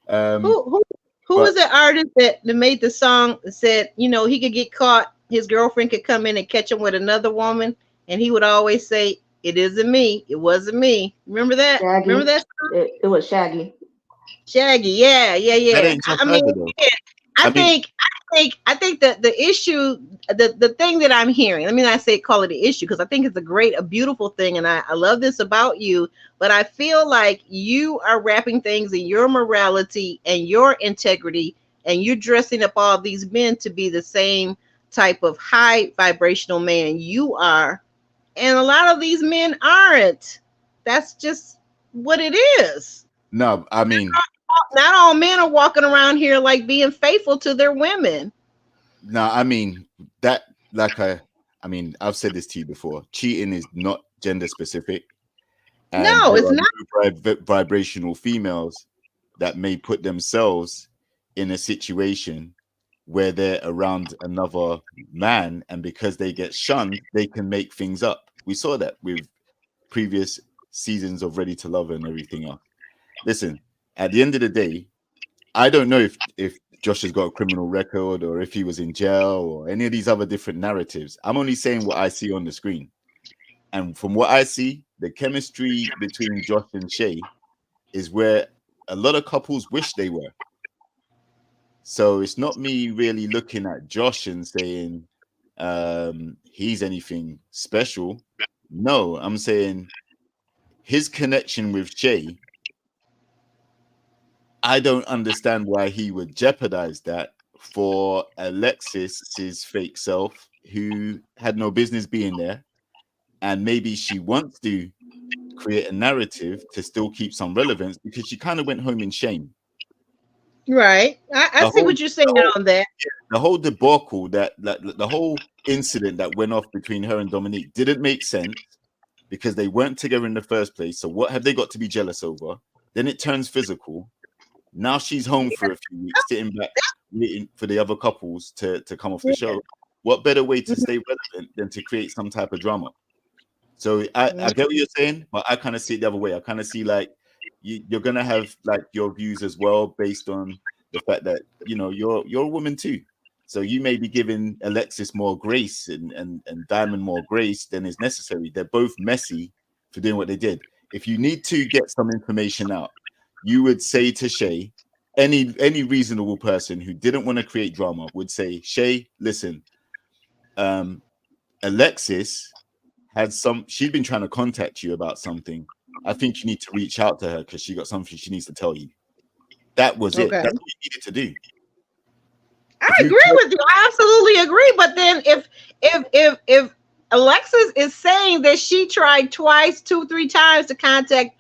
Speaker 2: Who was the artist that made the song that said, he could get caught his girlfriend could come in and catch him with another woman, and he would always say, "It isn't me. It wasn't me." Remember that?
Speaker 3: Shaggy.
Speaker 2: Remember that?
Speaker 3: It was Shaggy.
Speaker 2: Shaggy. Yeah, yeah,
Speaker 4: That
Speaker 2: yeah.
Speaker 4: ain't just
Speaker 2: I mean,
Speaker 4: either, though.
Speaker 2: yeah, I
Speaker 4: I mean,
Speaker 2: think that the issue, the thing that I'm hearing, let me not say call it an issue, because I think it's a beautiful thing, and I love this about you, but I feel like you are wrapping things in your morality and your integrity, and you're dressing up all these men to be the same type of high vibrational man you are, and a lot of these men aren't. That's just what it is.
Speaker 4: no, I mean,
Speaker 2: Not all men are walking around here like being faithful to their women.
Speaker 4: no, I mean that. Like I've said this to you before. Cheating is not gender specific, and
Speaker 2: No,
Speaker 4: there
Speaker 2: it's
Speaker 4: are
Speaker 2: not.
Speaker 4: low vibrational females that may put themselves in a situation where they're around another man, and because they get shunned, they can make things up. We saw that with previous seasons of Ready to Love and everything else. Listen, at the end of the day, I don't know if Josh has got a criminal record or if he was in jail or any of these other different narratives. I'm only saying what I see on the screen. And from what I see, the chemistry between Josh and Shay is where a lot of couples wish they were. So it's not me really looking at Josh and saying he's anything special. No, I'm saying his connection with Shay, I don't understand why he would jeopardize that for Alexis's fake self, who had no business being there. And maybe she wants to create a narrative to still keep some relevance because she kind of went home in shame.
Speaker 2: Right. I see what you're saying on that.
Speaker 4: The whole debacle, that the whole incident that went off between her and Dominique didn't make sense because they weren't together in the first place. So what have they got to be jealous over? Then it turns physical. Now she's home for a few weeks, sitting back, waiting for the other couples to come off the show. What better way to stay relevant than to create some type of drama? So I get what you're saying, but I kind of see it the other way. I kind of see like you're gonna have like your views as well based on the fact that you're a woman too. So you may be giving Alexis more grace and Diamond more grace than is necessary. They're both messy for doing what they did. If you need to get some information out, you would say to Shay, any reasonable person who didn't want to create drama would say, Shay, listen, Alexis she's been trying to contact you about something. I think you need to reach out to her because she got something she needs to tell you. That was it. That's what you needed to do.
Speaker 2: I agree with you. I absolutely agree. But then if Alexis is saying that she tried twice, 2-3 times to contact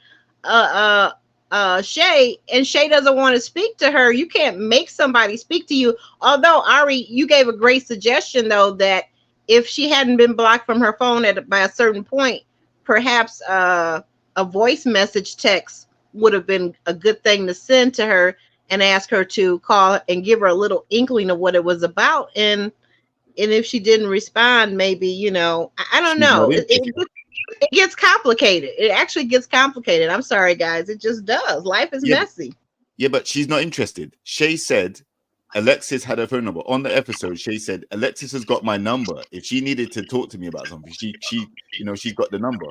Speaker 2: Shay, and Shay doesn't want to speak to her, you can't make somebody speak to you. Although Ari, you gave a great suggestion though, that if she hadn't been blocked from her phone by a certain point, perhaps a voice message text would have been a good thing to send to her and ask her to call and give her a little inkling of what it was about. And if she didn't respond, maybe, I don't know. It gets complicated. It actually gets complicated. I'm sorry, guys. It just does. Life is messy.
Speaker 4: Yeah, but she's not interested. Shay said Alexis had her phone number. On the episode, Shay said, Alexis has got my number. If she needed to talk to me about something, she's got the number.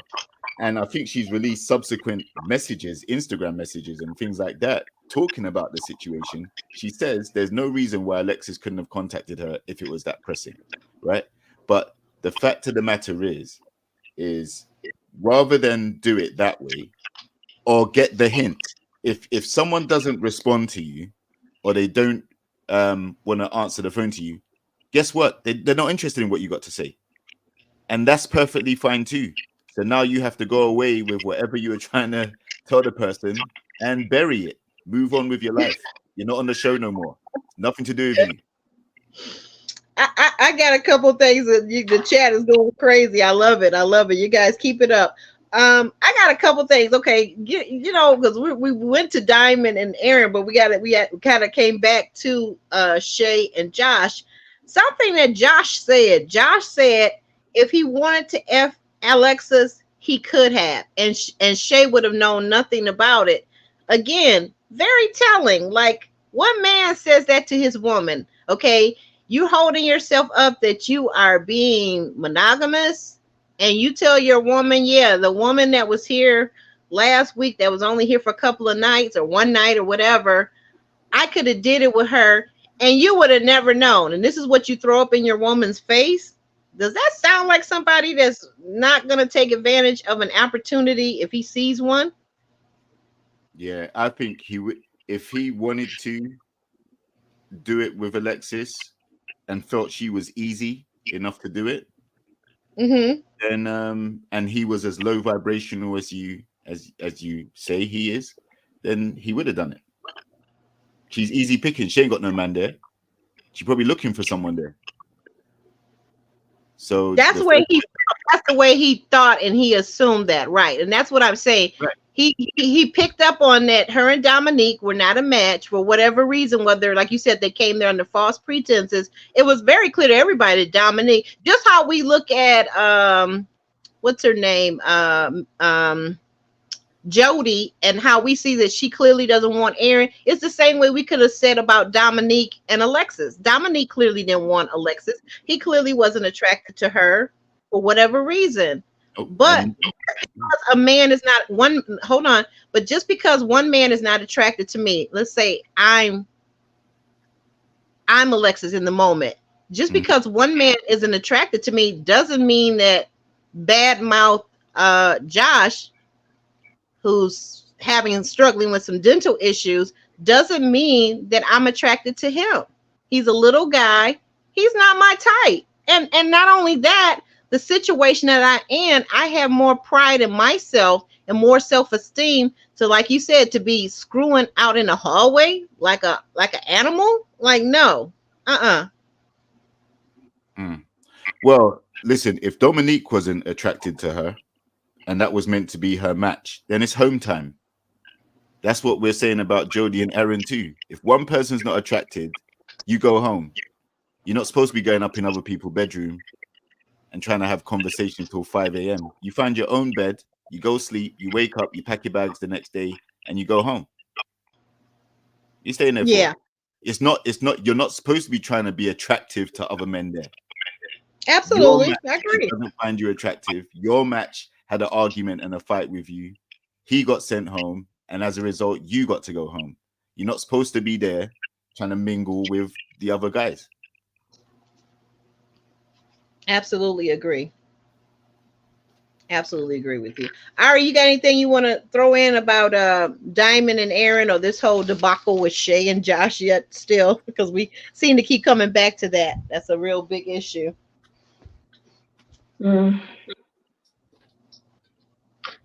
Speaker 4: And I think she's released subsequent messages, Instagram messages and things like that, talking about the situation. She says there's no reason why Alexis couldn't have contacted her if it was that pressing, right? But the fact of the matter is rather than do it that way or get the hint, if someone doesn't respond to you or they don't want to answer the phone to you, guess what? They're not interested in what you got to say. And that's perfectly fine too. So now you have to go away with whatever you were trying to tell the person and bury it. Move on with your life. You're not on the show no more. Nothing to do with you.
Speaker 2: I got a couple things that the chat is going crazy. I love it. You guys keep it up. I got a couple things. Okay, because we went to Diamond and Aaron, but we kind of came back to Shay and Josh. Something that Josh said. Josh said if he wanted to F Alexis, he could have, and Shay would have known nothing about it. Again, very telling. Like, what man says that to his woman? Okay, you holding yourself up that you are being monogamous, and you tell your woman, yeah, the woman that was here last week that was only here for a couple of nights or one night or whatever, I could have did it with her and you would have never known. And this is what you throw up in your woman's face. Does that sound like somebody that's not going to take advantage of an opportunity if he sees one?
Speaker 4: Yeah, I think he would, if he wanted to do it with Alexis and felt she was easy enough to do it, then and he was as low vibrational as you say he is, then he would have done it. She's easy picking. She ain't got no man there. She's probably looking for someone there. So
Speaker 2: that's the way he thought, and he assumed that, right? And that's what I'm saying.
Speaker 4: Right.
Speaker 2: He picked up on that her and Dominique were not a match for whatever reason, whether, like you said, they came there under false pretenses. It was very clear to everybody that Dominique, just how we look at what's her name? Jody, and how we see that she clearly doesn't want Aaron. It's the same way we could have said about Dominique and Alexis. Dominique clearly didn't want Alexis. He clearly wasn't attracted to her for whatever reason. But because a man is not one, hold on. But just because one man is not attracted to me, let's say I'm Alexis in the moment. Just because one man isn't attracted to me doesn't mean that bad mouth Josh, who's struggling with some dental issues, doesn't mean that I'm attracted to him. He's a little guy. He's not my type. And not only that, the situation that I am, I have more pride in myself and more self-esteem to, like you said, to be screwing out in the hallway like an animal. Like, no.
Speaker 4: Well, listen, if Dominique wasn't attracted to her and that was meant to be her match, then it's home time. That's what we're saying about Jody and Aaron too. If one person's not attracted, you go home. You're not supposed to be going up in other people's bedroom and trying to have conversations till 5 a.m. You find your own bed, you go sleep, you wake up, you pack your bags the next day, and you go home. You stay in there.
Speaker 2: Yeah.
Speaker 4: It's not, you're not supposed to be trying to be attractive to other men there.
Speaker 2: Absolutely. I agree.
Speaker 4: Doesn't find you attractive. Your match had an argument and a fight with you. He got sent home, and as a result, you got to go home. You're not supposed to be there trying to mingle with the other guys.
Speaker 2: Absolutely agree. Absolutely agree with you. Ari, you got anything you want to throw in about Diamond and Aaron, or this whole debacle with Shay and Josh yet still? Because we seem to keep coming back to that. That's a real big issue.
Speaker 3: No,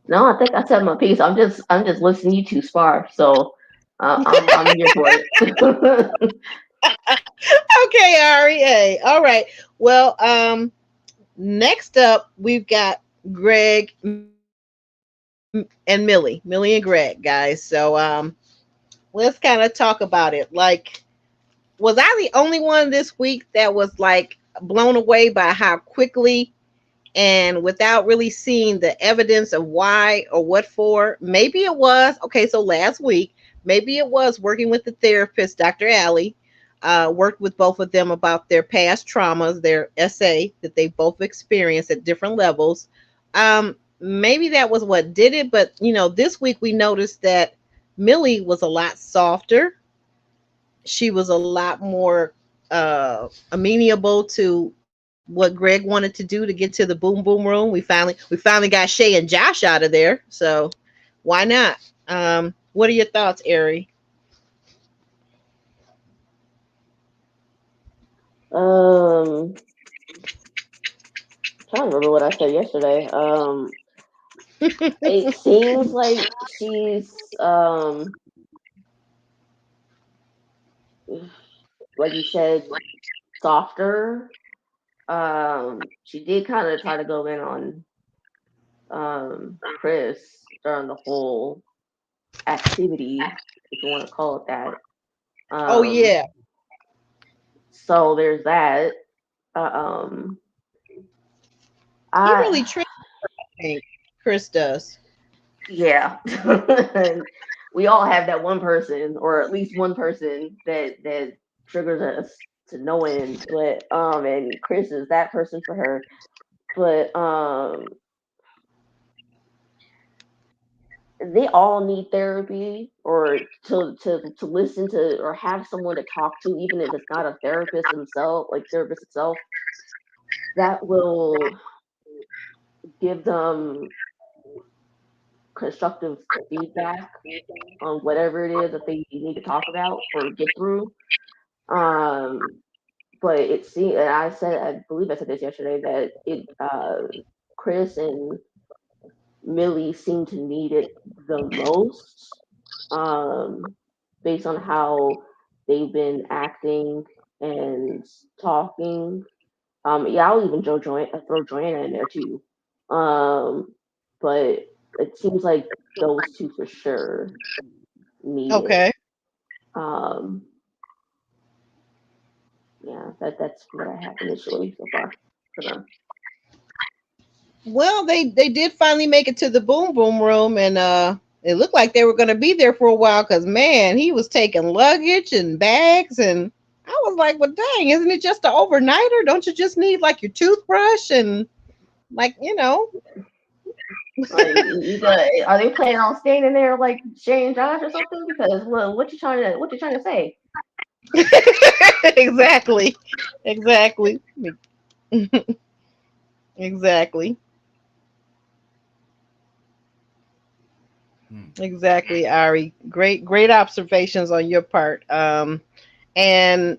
Speaker 3: I think I said my piece. I'm just listening to you two spar. So I'm here for it.
Speaker 2: Okay, Ari. Hey, all right. Well, next up we've got Greg and Millie and Greg, guys. So let's kind of talk about it. Like, was I the only one this week that was like blown away by how quickly and without really seeing the evidence of why or what for? Maybe it was, okay, so last week, maybe it was working with the therapist, Dr. Alley, worked with both of them about their past traumas, their SA that they both experienced at different levels. Maybe that was what did it. But, you know, this week we noticed that Millie was a lot softer. She was a lot more amenable to what Greg wanted to do to get to the boom boom room. We finally got Shay and Josh out of there. So why not? What are your thoughts, Ari?
Speaker 3: Trying to remember what I said yesterday. It seems like she's like you said, softer. She did kind of try to go in on Chris during the whole activity, if you want to call it that.
Speaker 2: Oh yeah.
Speaker 3: So there's that.
Speaker 2: He really tricked her, I think. Chris does.
Speaker 3: Yeah. We all have that one person, or at least one person that triggers us to no end. But and Chris is that person for her. But they all need therapy or to listen to or have someone to talk to, even if it's not a therapist themselves, like therapist itself, that will give them constructive feedback on whatever it is that they need to talk about or get through. But it seemed, and I believe I said this yesterday, that Chris and Millie seem to need it the most, based on how they've been acting and talking. Yeah, I'll even throw Joanna in there too. But it seems like those two for sure need it.
Speaker 2: Okay.
Speaker 3: Yeah, that's what I have initially so far for them.
Speaker 2: Well, they did finally make it to the boom boom room, and it looked like they were going to be there for a while because man, he was taking luggage and bags, and I was like, well, dang, isn't it just an overnighter? Don't you just need like your toothbrush and like
Speaker 3: Like, are they planning on staying in there like Shay and Josh or something? Because well, what you trying to say?
Speaker 2: exactly, exactly, exactly. Exactly, Ari. Great observations on your part. And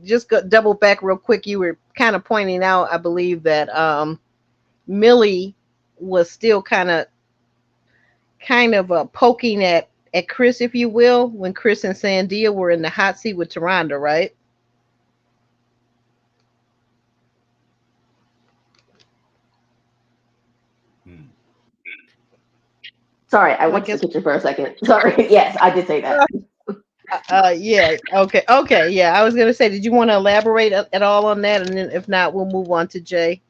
Speaker 2: just double back real quick. You were kind of pointing out, I believe, that Millie was still kind of poking at Chris, if you will, when Chris and Sandia were in the hot seat with Taronda, right?
Speaker 3: Sorry, I
Speaker 2: So I
Speaker 3: went to the
Speaker 2: guess.
Speaker 3: kitchen for a second. Sorry. Yes, I did say that.
Speaker 2: Yeah. Okay. Yeah. I was gonna say, did you want to elaborate at all on that? And then if not, we'll move on to Jay.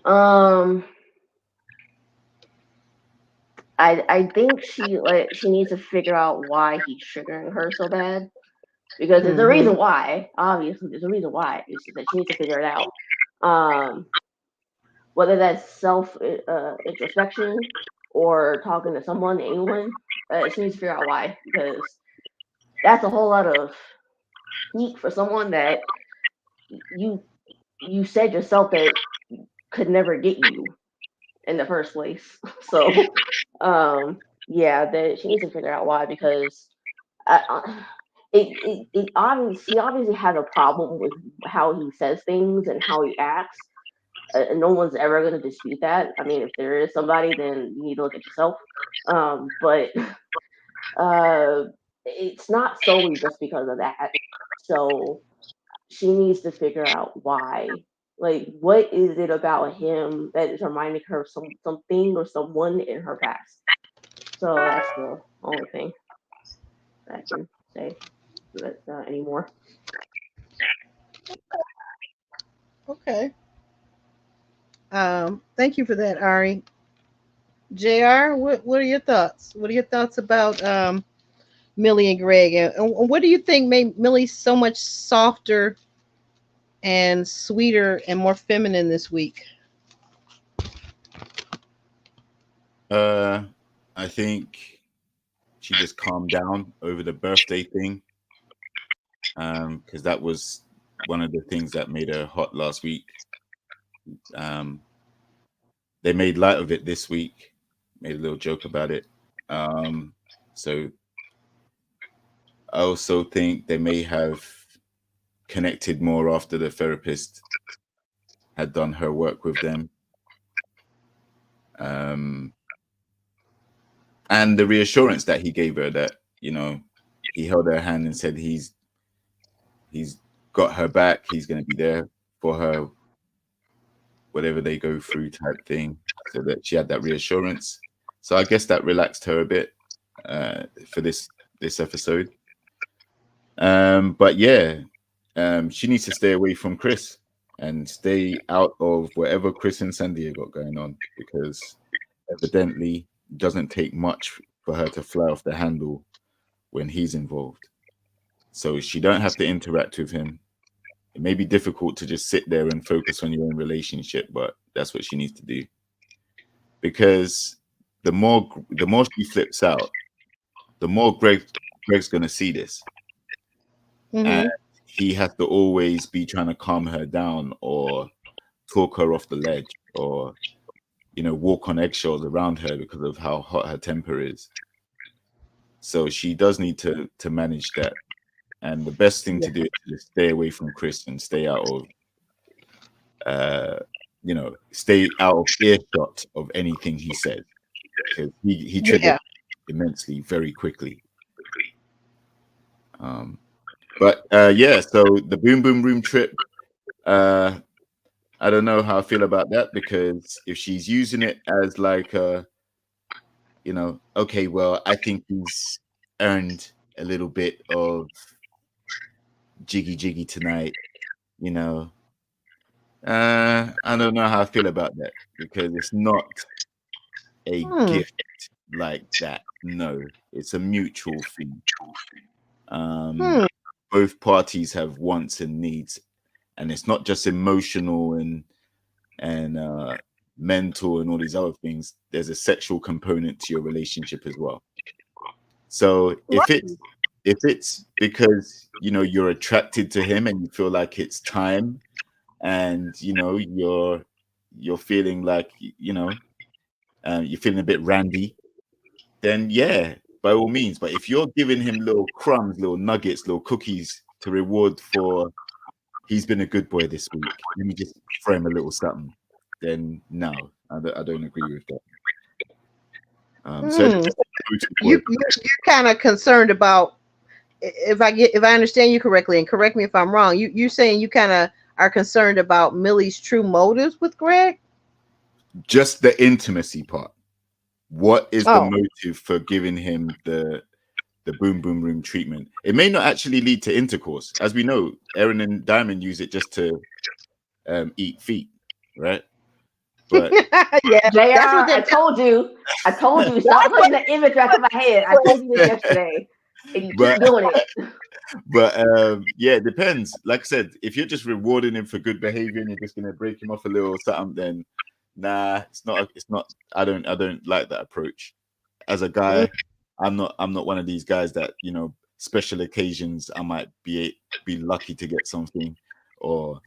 Speaker 3: I think she needs to figure out why he's triggering her so bad, because there's a reason why. Obviously, there's a reason why. It's just that she needs to figure it out. Whether that's self introspection or talking to someone, anyone, she needs to figure out why, because that's a whole lot of heat for someone that you said yourself that could never get you in the first place. So, yeah, that she needs to figure out why, because it obviously, he obviously has a problem with how he says things and how he acts. And no one's ever going to dispute that. I mean, if there is somebody, then you need to look at yourself. But it's not solely just because of that. So she needs to figure out why. Like, what is it about him that is reminding her of something or someone in her past? So that's the only thing I can say anymore.
Speaker 2: Okay. Thank you for that, Ari. Jr. What are your thoughts? What are your thoughts about Millie and Greg, and what do you think made Millie so much softer and sweeter and more feminine this week?
Speaker 4: I think she just calmed down over the birthday thing, because that was one of the things that made her hot last week. They made light of it this week, made a little joke about it. So I also think they may have connected more after the therapist had done her work with them. And the reassurance that he gave her, that, he held her hand and said he's got her back, he's going to be there for her, whatever they go through, type thing, so that she had that reassurance. So I guess that relaxed her a bit for this episode. But yeah, she needs to stay away from Chris and stay out of whatever Chris and Sandia got going on, because evidently it doesn't take much for her to fly off the handle when he's involved. so she don't have to interact with him. It may be difficult to just sit there and focus on your own relationship, but that's what she needs to do. Because the more she flips out, the more Greg's gonna see this, and he has to always be trying to calm her down or talk her off the ledge, or walk on eggshells around her because of how hot her temper is. So she does need to manage that, and the best thing to do is to stay away from Chris and stay out of stay out of earshot of anything he said, because he triggered immensely very quickly. So the Boom Boom Room trip, I don't know how I feel about that, because if she's using it as like okay, well, I think he's earned a little bit of jiggy tonight, I don't know how I feel about that, because it's not a gift like that. No, it's a mutual thing. Both parties have wants and needs, and it's not just emotional and mental and all these other things. There's a sexual component to your relationship as well. So if it's because you're attracted to him and you feel like it's time, and you're feeling like you're feeling a bit randy, then yeah, by all means. But if you're giving him little crumbs, little nuggets, little cookies to reward for he's been a good boy this week, let me just throw him a little something, then no, I don't agree with that. So
Speaker 2: you're kind of concerned about, if I understand you correctly, and correct me if I'm wrong, you're saying you kind of are concerned about Millie's true motives with Greg?
Speaker 4: Just the intimacy part. What is the motive for giving him the Boom Boom Room treatment? It may not actually lead to intercourse. As we know, Aaron and Diamond use it just to eat feet, right? But
Speaker 3: yeah, that's what I told you. Stop putting the image back in my head. I told you this yesterday, and you keep doing it.
Speaker 4: But it depends. Like I said, if you're just rewarding him for good behavior and you're just gonna break him off a little something, then nah, it's not. I don't like that approach. As a guy, I'm not one of these guys that special occasions I might be lucky to get something, or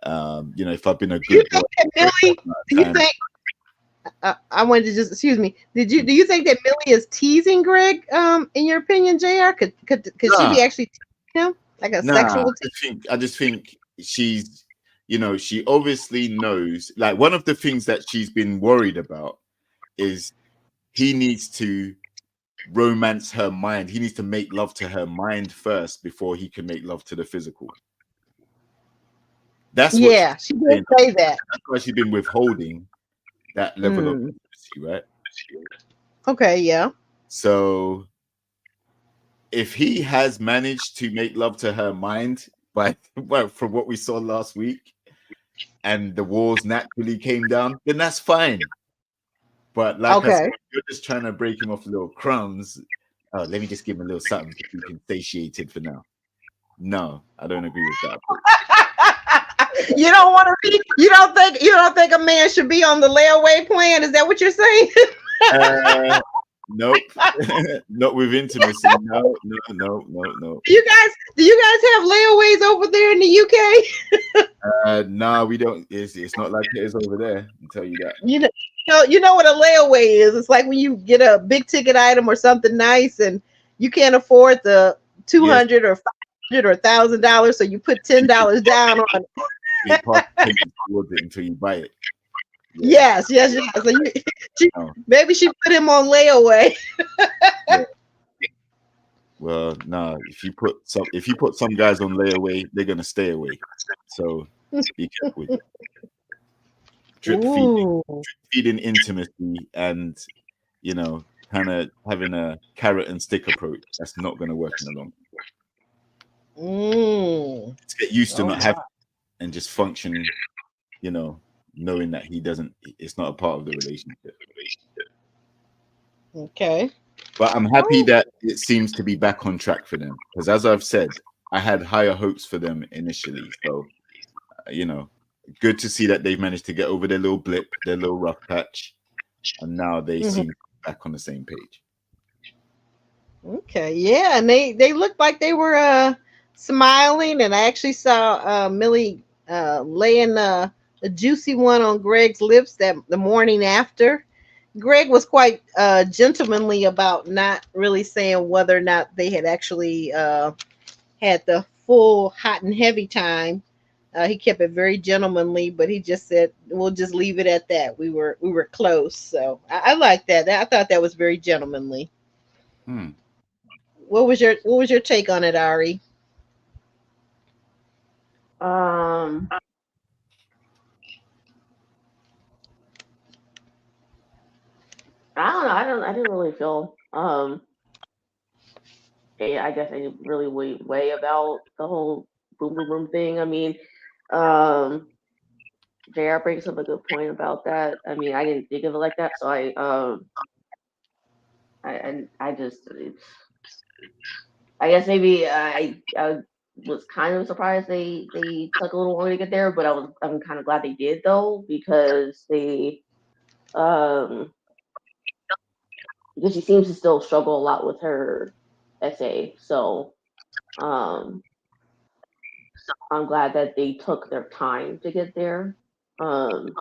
Speaker 4: if I've been a good boy.
Speaker 2: Millie, do you think? I wanted to just, excuse me. Do you think that Millie is teasing Greg? In your opinion, JR, could she be actually teasing him like a sexual?
Speaker 4: I just think she's, she obviously knows. Like, one of the things that she's been worried about is he needs to romance her mind. He needs to make love to her mind first before he can make love to the physical. That's she did say that. That's why she's been withholding that level of intimacy, right?
Speaker 2: Okay, yeah.
Speaker 4: So if he has managed to make love to her mind from what we saw last week, and the walls naturally came down, then that's fine. But like I said, you're just trying to break him off little crumbs. Oh, let me just give him a little something to keep him satiated for now. No, I don't agree with that.
Speaker 2: You don't want to be. You don't think a man should be on the layaway plan? Is that what you're saying?
Speaker 4: Nope. Not with intimacy. No.
Speaker 2: Do you guys have layaways over there in the UK?
Speaker 4: No, we don't. It's not like it is over there. I'll tell you that.
Speaker 2: You know what a layaway is? It's like when you get a big ticket item or something nice, and you can't afford the $200 or $500 or $1,000, so you put $10 down on it.
Speaker 4: You park towards it until you buy it.
Speaker 2: Yeah. Yes. So maybe she put him on layaway.
Speaker 4: Yeah. Well, no. If you put some guys on layaway, they're gonna stay away. So be careful with it. Drip feeding intimacy, and kind of having a carrot and stick approach. That's not gonna work in the long run. Let's get used to not having and just function, knowing that it's not a part of the relationship.
Speaker 2: Okay.
Speaker 4: But I'm happy that it seems to be back on track for them, because as I've said, I had higher hopes for them initially. So, good to see that they've managed to get over their little blip, their little rough patch, and now they seem back on the same page.
Speaker 2: Okay, yeah, and they looked like they were smiling, and I actually saw Millie laying a juicy one on Greg's lips that the morning after. Greg was quite gentlemanly about not really saying whether or not they had actually had the full hot and heavy time. He kept it very gentlemanly, but he just said, "We'll just leave it at that. We were close." So I like that. I thought that was very gentlemanly. What was your take on it, Ari?
Speaker 3: I don't know. I didn't really feel I guess any really way about the whole boom boom boom thing. I mean, JR brings up a good point about that. I mean, I didn't think of it like that, so I just I guess maybe I was kind of surprised they took a little longer to get there, but I'm kind of glad they did though, because because she seems to still struggle a lot with her essay. So I'm glad that they took their time to get there. But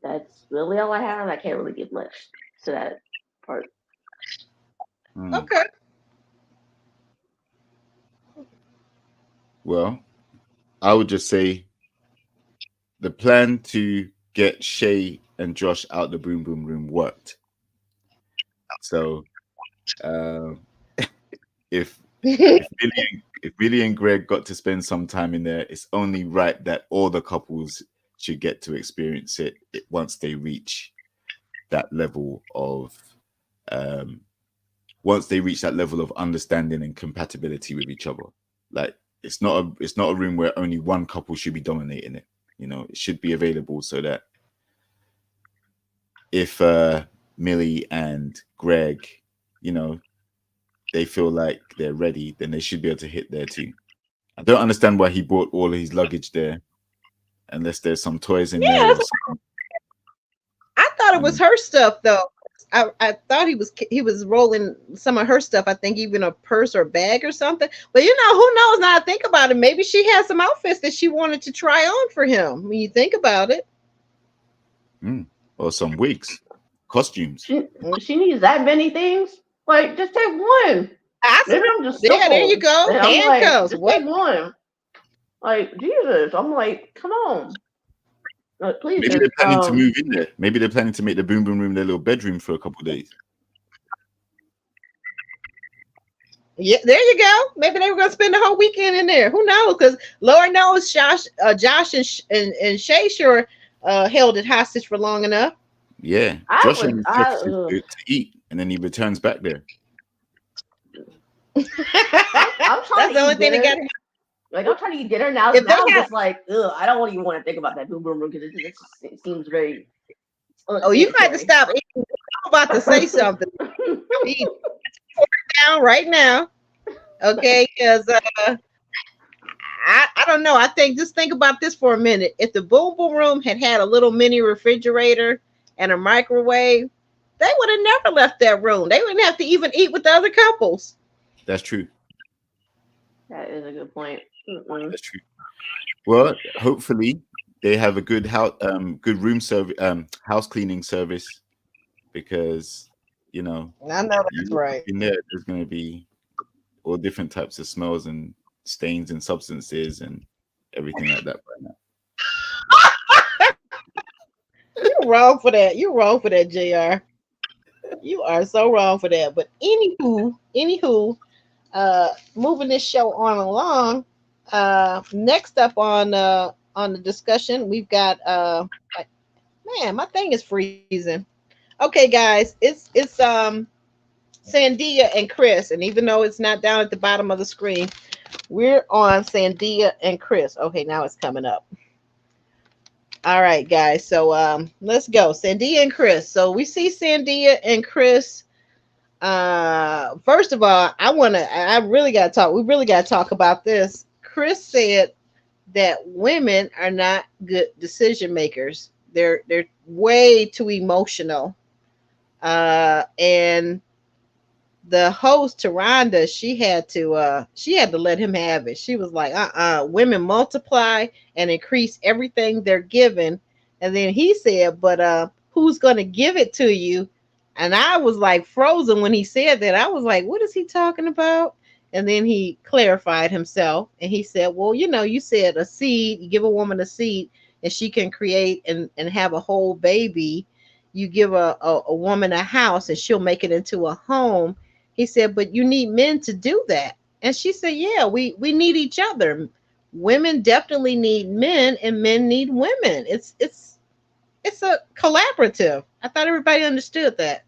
Speaker 3: that's really all I have. I can't really give much to that part.
Speaker 2: Okay.
Speaker 4: Well, I would just say the plan to get Shay and Josh out the boom boom room worked. So if Billy and Greg got to spend some time in there, it's only right that all the couples should get to experience it once they reach that level of understanding and compatibility with each other. Like, it's not a room where only one couple should be dominating it. It should be available so that if Millie and Greg, they feel like they're ready, then they should be able to hit there too. I don't understand why he brought all of his luggage there, unless there's some toys in there.
Speaker 2: I thought it was her stuff though. I thought he was rolling some of her stuff. I think even a purse or bag or something. But who knows? Now I think about it, maybe she had some outfits that she wanted to try on for him. When you think about it,
Speaker 4: or some wigs, costumes.
Speaker 3: She needs that many things. Like, just take one. Maybe I'm just
Speaker 2: there you go. Handcuffs.
Speaker 3: Like, take one. Like, Jesus, I'm like, come on. Please.
Speaker 4: Maybe they're planning to move in there. Maybe they're planning to make the boom boom room their little bedroom for a couple of days.
Speaker 2: Yeah, there you go. Maybe they were going to spend the whole weekend in there. Who knows? Because Lord knows Josh and Shay sure held it hostage for long enough.
Speaker 4: Yeah, Josh to eat, and then he returns back there.
Speaker 3: I'm
Speaker 2: That's the only thing that got.
Speaker 3: Like, I'm trying to eat dinner now. I'm just like, ugh, I don't even want to think about that boom boom room because it seems very.
Speaker 2: Oh, you might have to stop eating. I'm about to say something. Down right now, okay? Because I don't know. I think just think about this for a minute. If the boom boom room had a little mini refrigerator and a microwave, they would have never left that room. They wouldn't have to even eat with the other couples.
Speaker 4: That's true.
Speaker 3: That is a good point.
Speaker 4: That's true. Well, hopefully they have a good room service, house cleaning service, because I know that's right. In there's going to be all different types of smells and stains and substances and everything like that right now.
Speaker 2: You're wrong for that. You're wrong for that, JR. You are so wrong for that. But anywho, moving this show on along. Next up on the discussion, we've got man, my thing is freezing. Okay, guys, it's Sandia and Chris, and even though it's not down at the bottom of the screen, we're on Sandia and Chris. Okay, now it's coming up. All right, guys. So let's go. Sandia and Chris. So we see Sandia and Chris First of all, I really got to talk. We really got to talk about this. Chris said that women are not good decision makers. They're way too emotional. And the host Taronda, she had to let him have it. She was like, women multiply and increase everything they're given. And then he said, but who's gonna give it to you? And I was like frozen when he said that. I was like, what is he talking about? And then he clarified himself and he said, well, you said a seed, you give a woman a seed and she can create and have a whole baby. You give a woman a house and she'll make it into a home. He said, but you need men to do that. And she said, yeah, we need each other. Women definitely need men and men need women. It's a collaborative. I thought everybody understood that.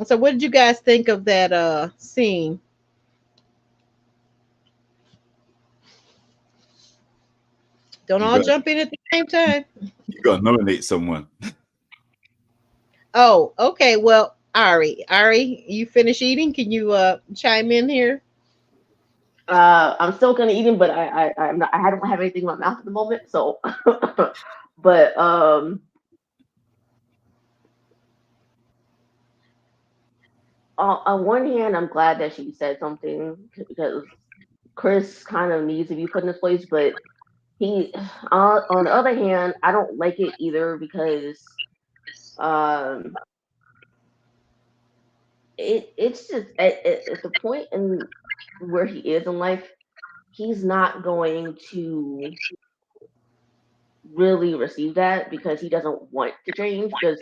Speaker 2: So what did you guys think of that scene? Don't
Speaker 4: You
Speaker 2: all
Speaker 4: got
Speaker 2: jump in at the same time.
Speaker 4: you got to nominate someone.
Speaker 2: Oh, okay. Well, Ari, you finish eating? Can you chime in here?
Speaker 3: I'm still gonna eat him, but I'm not. I don't have anything in my mouth at the moment. So, but on one hand, I'm glad that she said something because Chris kind of needs to be put in his place. But he, on the other hand, I don't like it either because um, it's just at the point in where he is in life, he's not going to really receive that because he doesn't want to change. Because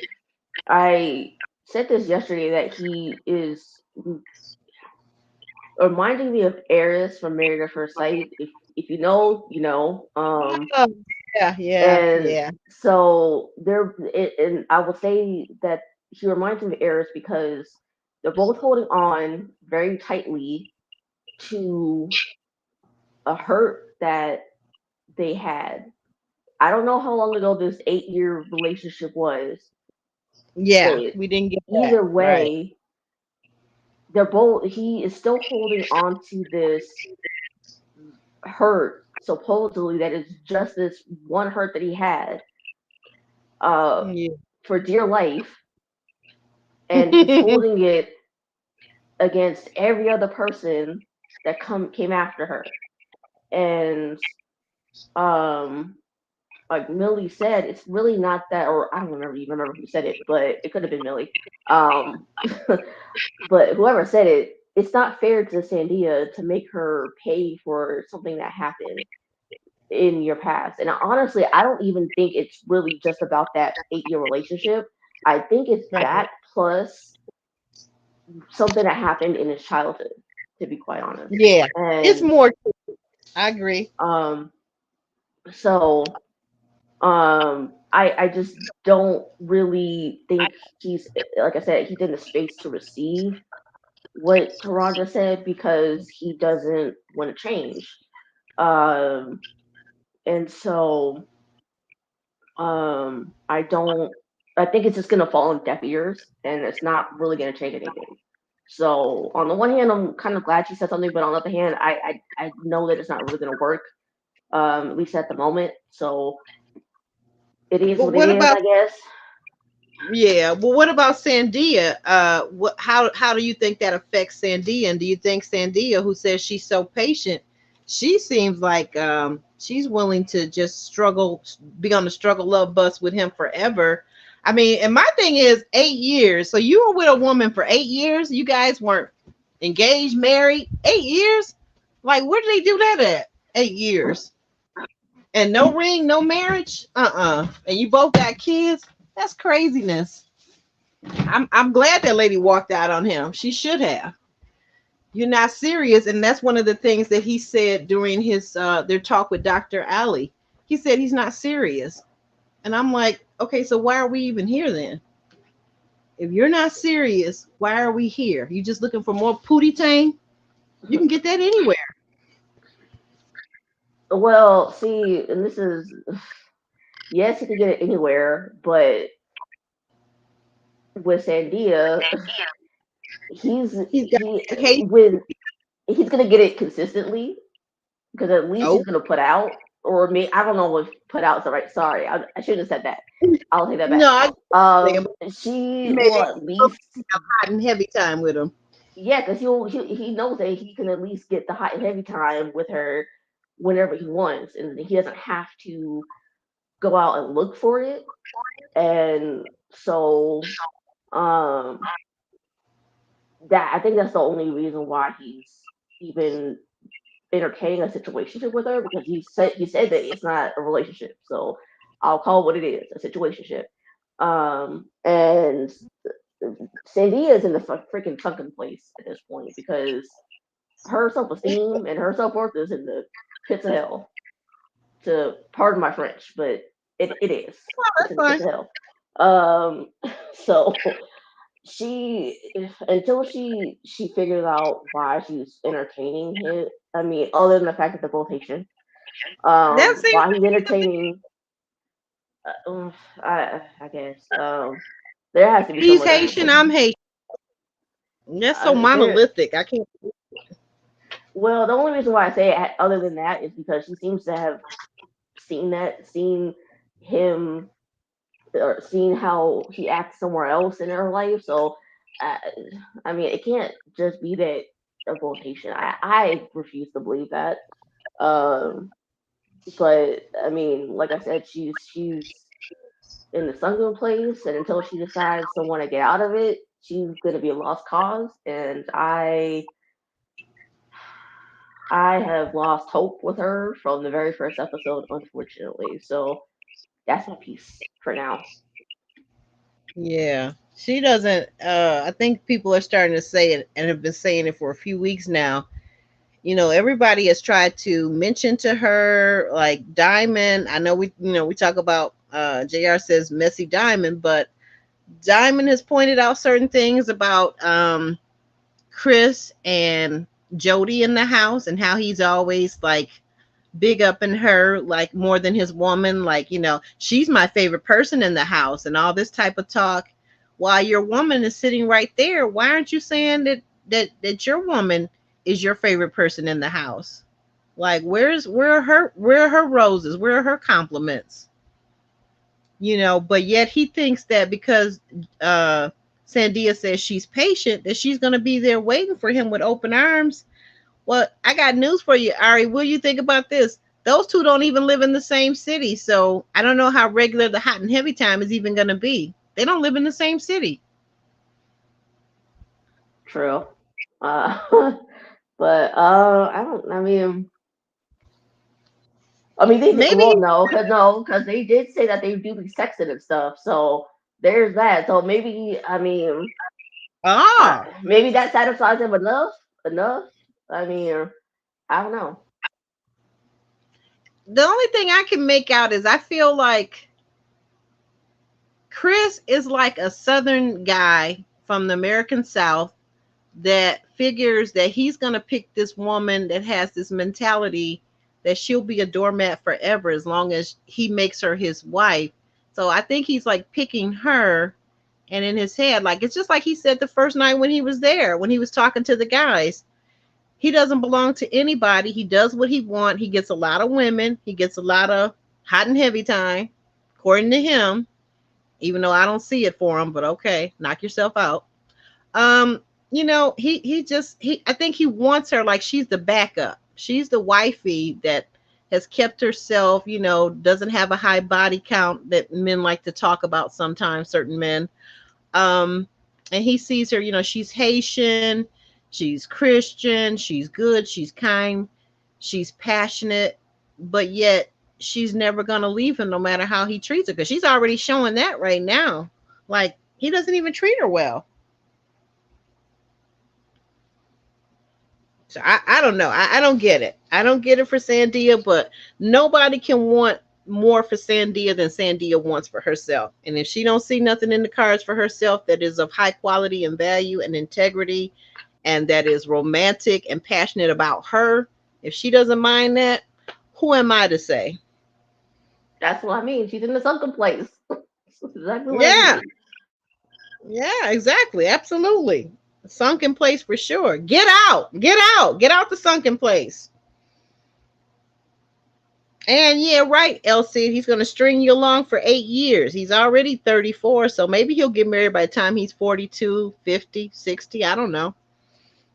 Speaker 3: I said this yesterday that he is reminding me of Eris from Married at First Sight. If you know, you know.
Speaker 2: Oh,
Speaker 3: And
Speaker 2: yeah.
Speaker 3: so and I will say that he reminds me of Eris because they're both holding on very tightly to a hurt that they had. I don't know how long ago this 8-year relationship was,
Speaker 2: Yeah,
Speaker 3: but
Speaker 2: we didn't get that.
Speaker 3: either
Speaker 2: Right.
Speaker 3: way, they're both he is still holding on to this hurt supposedly that is just this one hurt that he had uh
Speaker 2: Yeah.
Speaker 3: for dear life, and he's holding it against every other person that came after her. And um like Millie said, it's really not that, or I don't even remember who said it, but it could have been Millie. Um, but whoever said it, it's not fair to Sandia to make her pay for something that happened in your past. And honestly, I don't even think it's really just about that 8-year relationship. I think it's
Speaker 2: Right.
Speaker 3: that plus something that happened in his childhood, to be quite honest.
Speaker 2: Yeah. It's
Speaker 3: And
Speaker 2: more. I agree.
Speaker 3: so I just don't really think he's, like I said, he's in the space to receive what Taronja said because he doesn't want to change. Um and so I think it's just gonna fall on deaf ears and it's not really gonna change anything. So on the one hand, I'm kind of glad she said something, but on the other hand, I know that it's not really gonna work, at least at the moment. So it is
Speaker 2: But
Speaker 3: what it
Speaker 2: what
Speaker 3: is,
Speaker 2: about
Speaker 3: I guess.
Speaker 2: Yeah, well, what about Sandia? How do you think that affects Sandia? And do you think Sandia, who says she's so patient, she seems like she's willing to just be on the struggle love bus with him forever? I mean, and my thing is 8 years. So you were with a woman for 8 years. You guys weren't engaged, married, 8 years. Like, where do they do that at? 8 years and no ring, no marriage. And you both got kids. That's craziness. I'm glad that lady walked out on him. She should have. You're not serious, and that's one of the things that he said during his their talk with Dr. Ali. He said he's not serious, and I'm like, okay, so why are we even here then? If you're not serious, why are we here? You just looking for more pootie tang? You can get that anywhere.
Speaker 3: Well, see, and this is, yes, you can get it anywhere, but with Sandia, he's
Speaker 2: He's got
Speaker 3: he
Speaker 2: hate.
Speaker 3: with he's gonna get it consistently because at least
Speaker 2: Oh
Speaker 3: he's gonna put out, or me. I don't know if put out is the right. Sorry, I shouldn't have said that. I'll take that back.
Speaker 2: no, I
Speaker 3: She
Speaker 2: maybe
Speaker 3: will at least,
Speaker 2: hot and heavy time with him.
Speaker 3: yeah, because he knows that he can at least get the hot and heavy time with her whenever he wants, and he doesn't have to go out and look for it. And so, um, that I think that's the only reason why he's even entertaining a situationship with her, because he said that it's not a relationship. So I'll call it what it is, a situationship. And Sandia is in the freaking sunken place at this point because her self esteem and her self worth is in the pits of hell. To pardon my French, but it is. It's
Speaker 2: That's
Speaker 3: in the pits
Speaker 2: fine.
Speaker 3: of hell. So she, until she figures out why she's entertaining him. I mean, other than the fact that they're both Haitian,
Speaker 2: That seems
Speaker 3: why he's entertaining. I guess there has to be some
Speaker 2: he's
Speaker 3: other
Speaker 2: Haitian,
Speaker 3: reason.
Speaker 2: I'm Haitian. That's so
Speaker 3: There,
Speaker 2: monolithic. I can't.
Speaker 3: well, the only reason why I say it, other than that, is because she seems to have seen him, or seen how he acts somewhere else in her life. So, uh, I mean, it can't just be that they're both Haitian. I refuse to believe that. Um, but I mean, like I said, she's in the sunken place, and until she decides to want to get out of it, she's gonna be a lost cause. And I have lost hope with her from the very first episode, unfortunately. So that's my piece for now.
Speaker 2: Yeah, she doesn't. I think people are starting to say it and have been saying it for a few weeks now. Everybody has tried to mention to her, like Diamond. I know we talk about. Jr. says messy Diamond, but Diamond has pointed out certain things about Chris and Jody in the house, and how he's always like big up in her, like more than his woman, like she's my favorite person in the house, and all this type of talk, while your woman is sitting right there. Why aren't you saying that your woman is your favorite person in the house? Like, where are her roses, where are her compliments? But yet he thinks that because Sandia says she's patient, that she's going to be there waiting for him with open arms. Well, I got news for you, Ari. What do you think about this? Those two don't even live in the same city. So I don't know how regular the hot and heavy time is even going to be. They don't live in the same city.
Speaker 3: True. Uh, but they
Speaker 2: Maybe.
Speaker 3: well, no, because they did say that they do be sexing and stuff. So there's that. So maybe,
Speaker 2: Ah,
Speaker 3: maybe that satisfies him enough. Enough. I mean, I don't know.
Speaker 2: the only thing I can make out is I feel like Chris is like a Southern guy from the American South that figures that he's going to pick this woman that has this mentality that she'll be a doormat forever as long as he makes her his wife. So I think he's like picking her, and in his head, like it's just like he said the first night when he was there, when he was talking to the guys. He doesn't belong to anybody. He does what he wants. He gets a lot of women. He gets a lot of hot and heavy time, according to him, even though I don't see it for him, but okay, knock yourself out. He I think he wants her like she's the backup. She's the wifey that has kept herself, doesn't have a high body count that men like to talk about sometimes, certain men. Um, and he sees her, she's Haitian, she's Christian, she's good, she's kind, she's passionate, but yet she's never gonna leave him no matter how he treats her, because she's already showing that right now. Like, he doesn't even treat her well. So I don't know. I don't get it. I don't get it for Sandia, but nobody can want more for Sandia than Sandia wants for herself. And if she don't see nothing in the cards for herself that is of high quality and value and integrity, and that is romantic and passionate about her, if she doesn't mind that, who am I to say?
Speaker 3: That's what I mean. She's in the sunken place. That's exactly what I
Speaker 2: Yeah,
Speaker 3: mean.
Speaker 2: yeah, exactly. Absolutely. Sunken place for sure. Get out. Get out. Get out the sunken place. And yeah, right, Elsie. He's going to string you along for 8 years. He's already 34, so maybe he'll get married by the time he's 42, 50, 60. I don't know.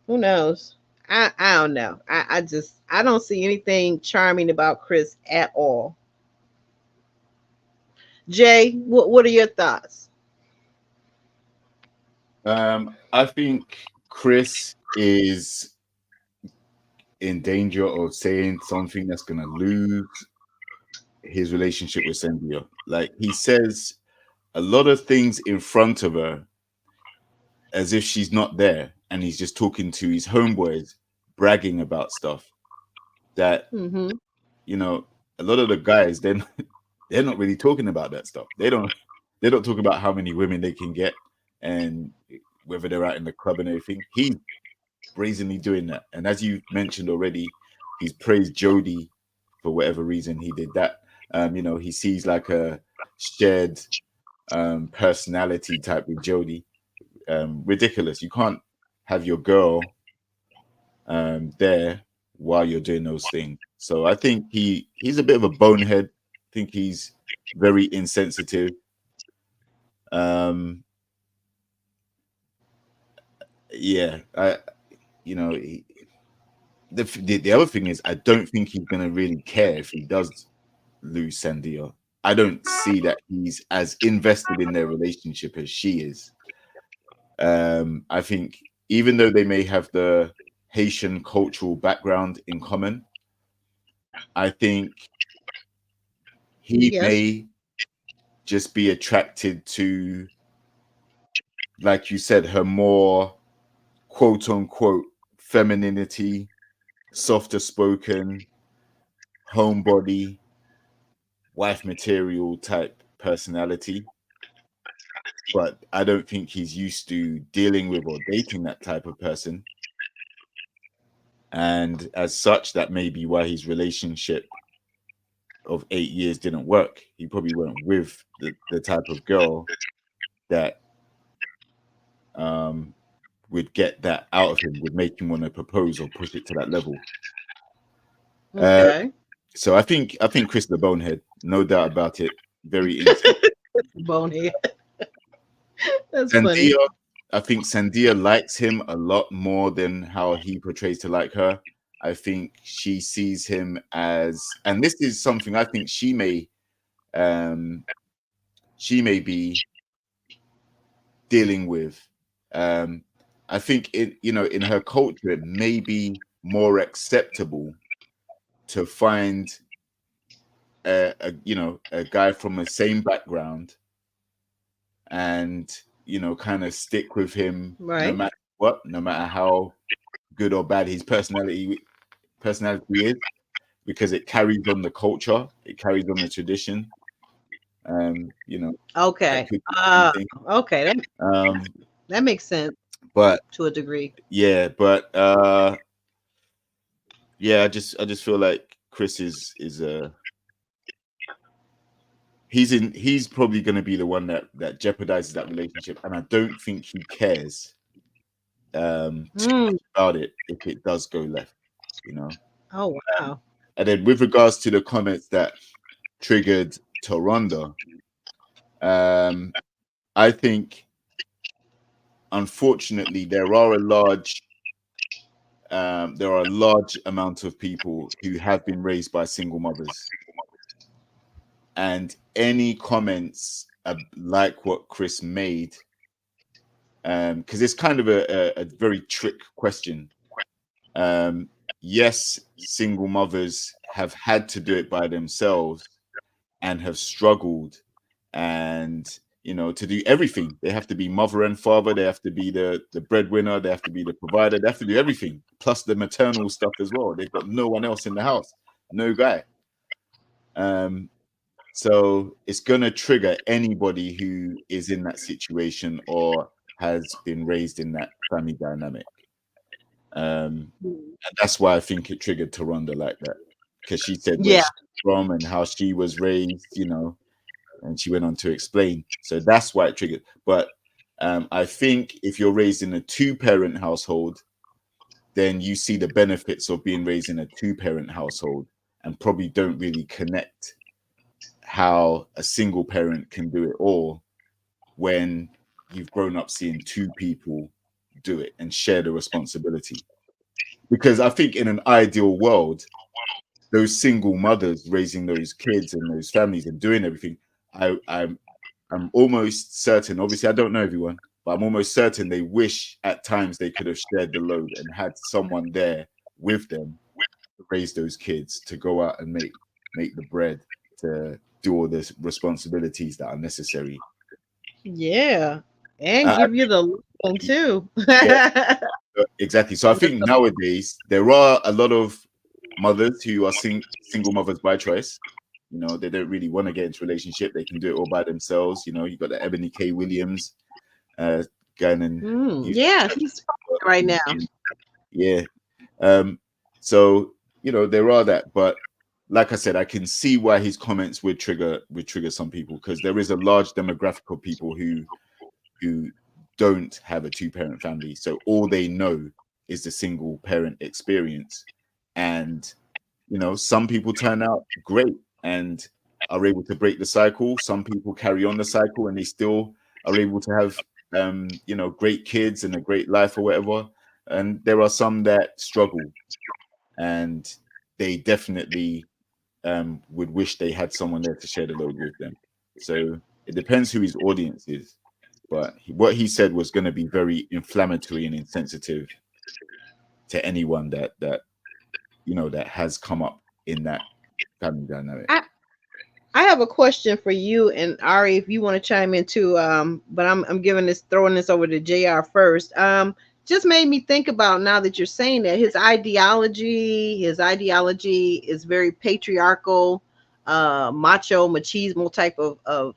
Speaker 2: Who knows? I don't know. I don't see anything charming about Chris at all. Jay, what are your thoughts?
Speaker 4: I think Chris is in danger of saying something that's going to lose his relationship with Cynthia. Like, he says a lot of things in front of her as if she's not there, and he's just talking to his homeboys, bragging about stuff that, you know, a lot of the guys, they're not really talking about that stuff. They don't talk about how many women they can get and whether they're out in the club and everything. He's brazenly doing that. And as you mentioned already, he's praised Jodie for whatever reason he did that. You know, he sees like a shared personality type with Jodie. Ridiculous. You can't have your girl there while you're doing those things. So I think he's a bit of a bonehead. I think he's very insensitive. Yeah, you know, the other thing is, I don't think he's gonna really care if he does lose Sandia. I don't see that he's as invested in their relationship as she is. I think even though they may have the Haitian cultural background in common, I think he may just be attracted to, like you said, her more quote unquote femininity, softer spoken, homebody, wife material type personality. But I don't think he's used to dealing with or dating that type of person. And as such, that may be why his relationship of 8 years didn't work. He probably went with the type of girl that would get that out of him, would make him want to propose or push it to that level.
Speaker 2: Okay.
Speaker 4: So I think Chris the bonehead, no doubt about it. Very
Speaker 2: bonehead. That's
Speaker 4: Sandia,
Speaker 2: funny.
Speaker 4: I think Sandia likes him a lot more than how he portrays to like her. I think she sees him as, and this is something I think she may be dealing with. I think in her culture, it may be more acceptable to find a guy from the same background and kind of stick with him,
Speaker 2: right,
Speaker 4: no matter what, no matter how good or bad his personality is, because it carries on the culture, it carries on the tradition.
Speaker 2: Okay. Okay. That makes sense.
Speaker 4: But
Speaker 2: to a degree.
Speaker 4: Yeah, but I just feel like Chris is he's probably going to be the one that jeopardizes that relationship, and I don't think he cares about it if it does go left,
Speaker 2: Oh wow.
Speaker 4: And then with regards to the comments that triggered Taronda, I think unfortunately there are a large amount of people who have been raised by single mothers, and any comments like what Chris made, because it's kind of a very trick question. Yes, single mothers have had to do it by themselves and have struggled, and to do everything. They have to be mother and father, they have to be the breadwinner, they have to be the provider, they have to do everything, plus the maternal stuff as well. They've got no one else in the house, no guy. So it's going to trigger anybody who is in that situation or has been raised in that family dynamic. And that's why I think it triggered Taronda like that, because she said where she's from and how she was raised, and she went on to explain. So that's why it triggered. But I think if you're raised in a two-parent household, then you see the benefits of being raised in a two-parent household and probably don't really connect how a single parent can do it all when you've grown up seeing two people do it and share the responsibility. Because I think in an ideal world, those single mothers raising those kids and those families and doing everything, I'm almost certain, obviously I don't know everyone, but I'm almost certain they wish at times they could have shared the load and had someone there with them to raise those kids, to go out and make the bread, to do all the responsibilities that are necessary.
Speaker 2: Yeah. And give you the one too.
Speaker 4: Yeah, exactly. So I think nowadays there are a lot of mothers who are single mothers by choice. You know, they don't really want to get into a relationship. They can do it all by themselves. You know, you got the Ebony K. Williams going and
Speaker 2: yeah, she's right now.
Speaker 4: Yeah. So, you know, there are that, but like I said, I can see why his comments would trigger some people, because there is a large demographic of people who don't have a two-parent family. So all they know is the single parent experience. And, you know, some people turn out great and are able to break the cycle. Some people carry on the cycle and they still are able to have, you know, great kids and a great life or whatever. And there are some that struggle and they definitely would wish they had someone there to share the load with them. So it depends who his audience is. But what he said was going to be very inflammatory and insensitive to anyone that you know that has come up in that family dynamic.
Speaker 2: I have a question for you and Ari, if you want to chime in too. But I'm throwing this over to JR first. Just made me think about, now that you're saying that, his ideology is very patriarchal, machismo type of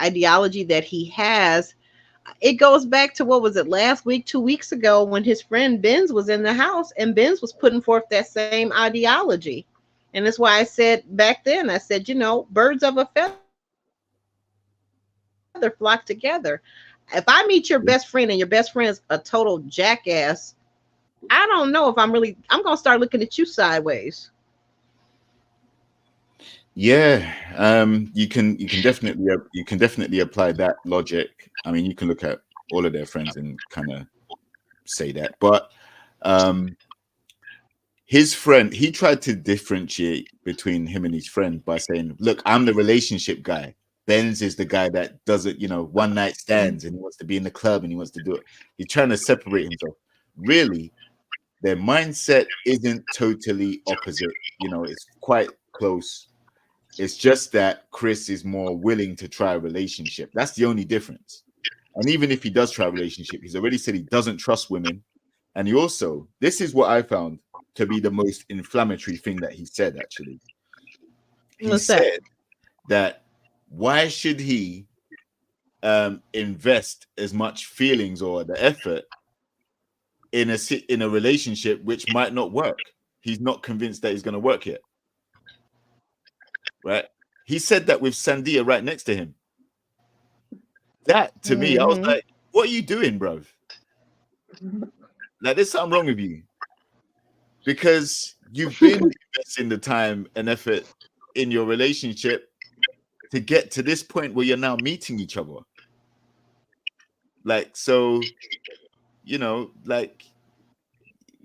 Speaker 2: ideology that he has. It goes back to, what was it, last week, 2 weeks ago, when his friend Benz was in the house and Benz was putting forth that same ideology. And that's why I said back then, I said, you know, birds of a feather flock together. If I meet your best friend and your best friend's a total jackass, I don't know if I'm going to start looking at you sideways.
Speaker 4: Yeah, you can definitely apply that logic. I mean, you can look at all of their friends and kind of say that. But his friend, he tried to differentiate between him and his friend by saying, "Look, I'm the relationship guy. Benz is the guy that doesn't, you know, one night stands and he wants to be in the club and he wants to do it." He's trying to separate himself. Really, their mindset isn't totally opposite. You know, it's quite close. It's just that Chris is more willing to try a relationship. That's the only difference. And even if he does try a relationship, he's already said he doesn't trust women. And he also, this is what I found to be the most inflammatory thing that he said, actually. He said that why should he invest as much feelings or the effort in a relationship which might not work? He's not convinced that he's going to work yet. Right? He said that with Sandia right next to him. That, to me, I was like, what are you doing, bro? Like, there's something wrong with you. Because you've been investing the time and effort in your relationship to get to this point where you're now meeting each other. Like, so, you know, like,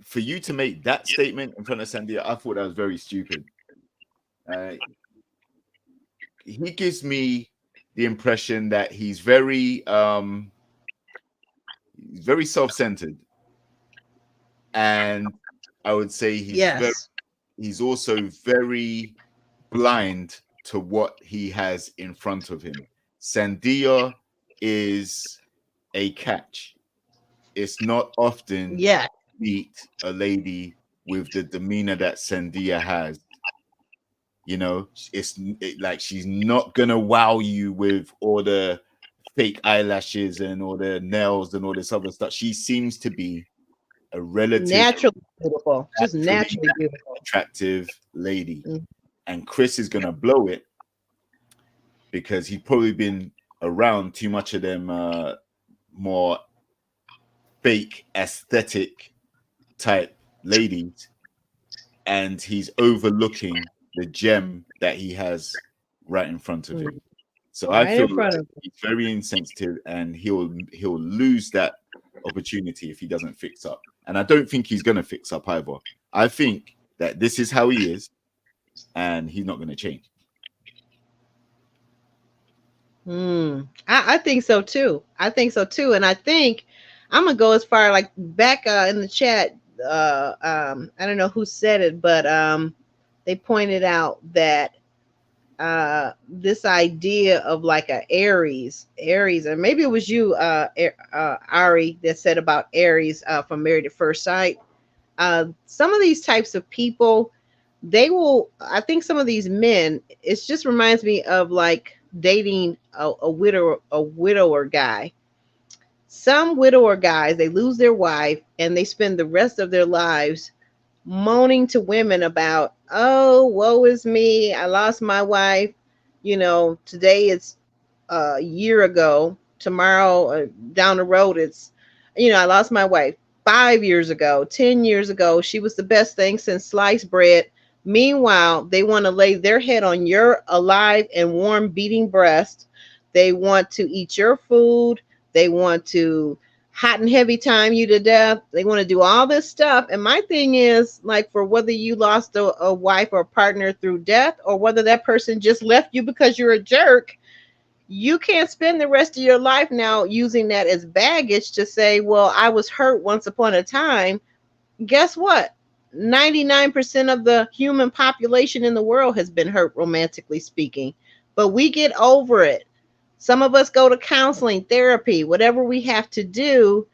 Speaker 4: for you to make that statement in front of Sandia, I thought that was very stupid. He gives me the impression that he's very self-centered, and I would say he's also very blind to what he has in front of him. Sandia is a catch. It's not often you meet a lady with the demeanor that Sandia has. You know, like she's not gonna wow you with all the fake eyelashes and all the nails and all this other stuff. She seems to be a relatively
Speaker 2: naturally beautiful, just naturally beautiful,
Speaker 4: attractive lady. And Chris is gonna blow it because he's probably been around too much of them more fake aesthetic type ladies, and he's overlooking the gem that he has right in front of him. So I
Speaker 2: Right
Speaker 4: feel
Speaker 2: in front
Speaker 4: like
Speaker 2: of
Speaker 4: he's very insensitive, and he'll lose that opportunity if he doesn't fix up. And I don't think he's going to fix up either. I think that this is how he is, and he's not going to change.
Speaker 2: I think so too. I think so too. And I think I'm gonna go as far like back in the chat. I don't know who said it, but they pointed out that this idea of like a Aries, and maybe it was you, Ari, that said about Aries from Married at First Sight. Some of these types of people, they will. I think some of these men, it just reminds me of like dating a widower guy. Some widower guys, they lose their wife and they spend the rest of their lives moaning to women about, oh, woe is me, I lost my wife. You know, today it's a year ago. Tomorrow, down the road, it's, you know, I lost my wife 5 years ago, 10 years ago. She was the best thing since sliced bread. Meanwhile, they want to lay their head on your alive and warm beating breast. They want to eat your food. They want to hot and heavy time you to death. They want to do all this stuff. And my thing is, like, for whether you lost a wife or a partner through death, or whether that person just left you because you're a jerk, you can't spend the rest of your life now using that as baggage to say, well, I was hurt once upon a time. Guess what? 99% of the human population in the world has been hurt, romantically speaking, but we get over it. Some of us go to counseling, therapy, whatever we have to do,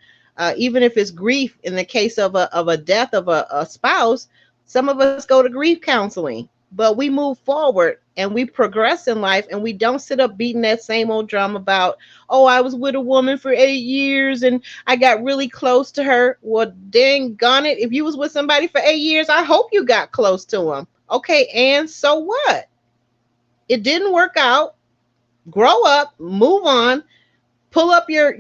Speaker 2: even if it's grief. In the case of a death of a spouse, some of us go to grief counseling, but we move forward and we progress in life, and we don't sit up beating that same old drum about, oh, I was with a woman for 8 years and I got really close to her. Well, dang gone it. If you was with somebody for 8 years, I hope you got close to him. Okay, and so what? It didn't work out. Grow up, move on, pull up your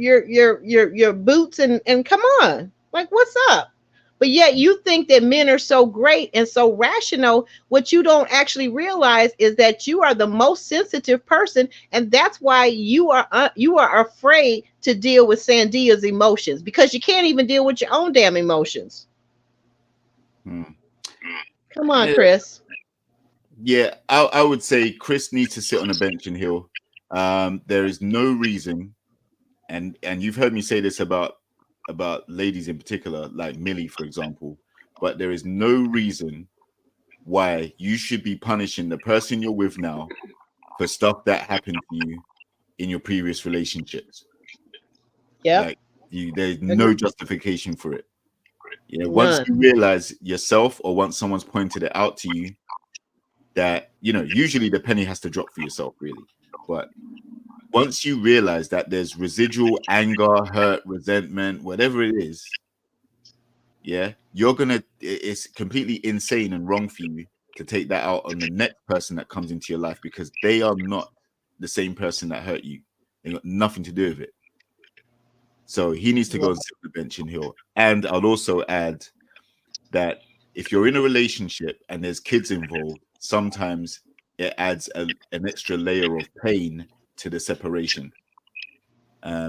Speaker 2: boots and come on. Like, what's up? But yet you think that men are so great and so rational. What you don't actually realize is that you are the most sensitive person, and that's why you are afraid to deal with Sandia's emotions, because you can't even deal with your own damn emotions. Come on, Chris.
Speaker 4: Yeah, I would say Chris needs to sit on a bench in Hill. There is no reason, and you've heard me say this about ladies in particular, like Millie, for example, but there is no reason why you should be punishing the person you're with now for stuff that happened to you in your previous relationships.
Speaker 2: Yeah,
Speaker 4: like there's no justification for it. Yeah, once you realize yourself, or once someone's pointed it out to you, that, you know, usually the penny has to drop for yourself, really. But once you realize that there's residual anger, hurt, resentment, whatever it is, yeah, it's completely insane and wrong for you to take that out on the next person that comes into your life, because they are not the same person that hurt you. They got nothing to do with it. So he needs to go and sit on the bench in Hill. And I'll also add that if you're in a relationship and there's kids involved, sometimes it adds an extra layer of pain to the separation,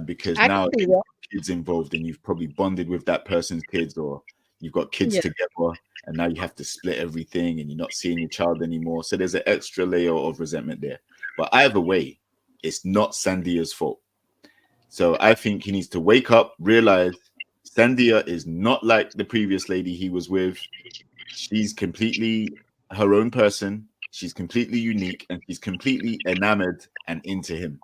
Speaker 4: because now there's kids involved, and you've probably bonded with that person's kids, or you've got kids together, and now you have to split everything, and you're not seeing your child anymore. So there's an extra layer of resentment there. But either way, it's not Sandia's fault. So I think he needs to wake up, realize Sandia is not like the previous lady he was with. She's completely her own person. She's completely unique, and she's completely enamored and into him.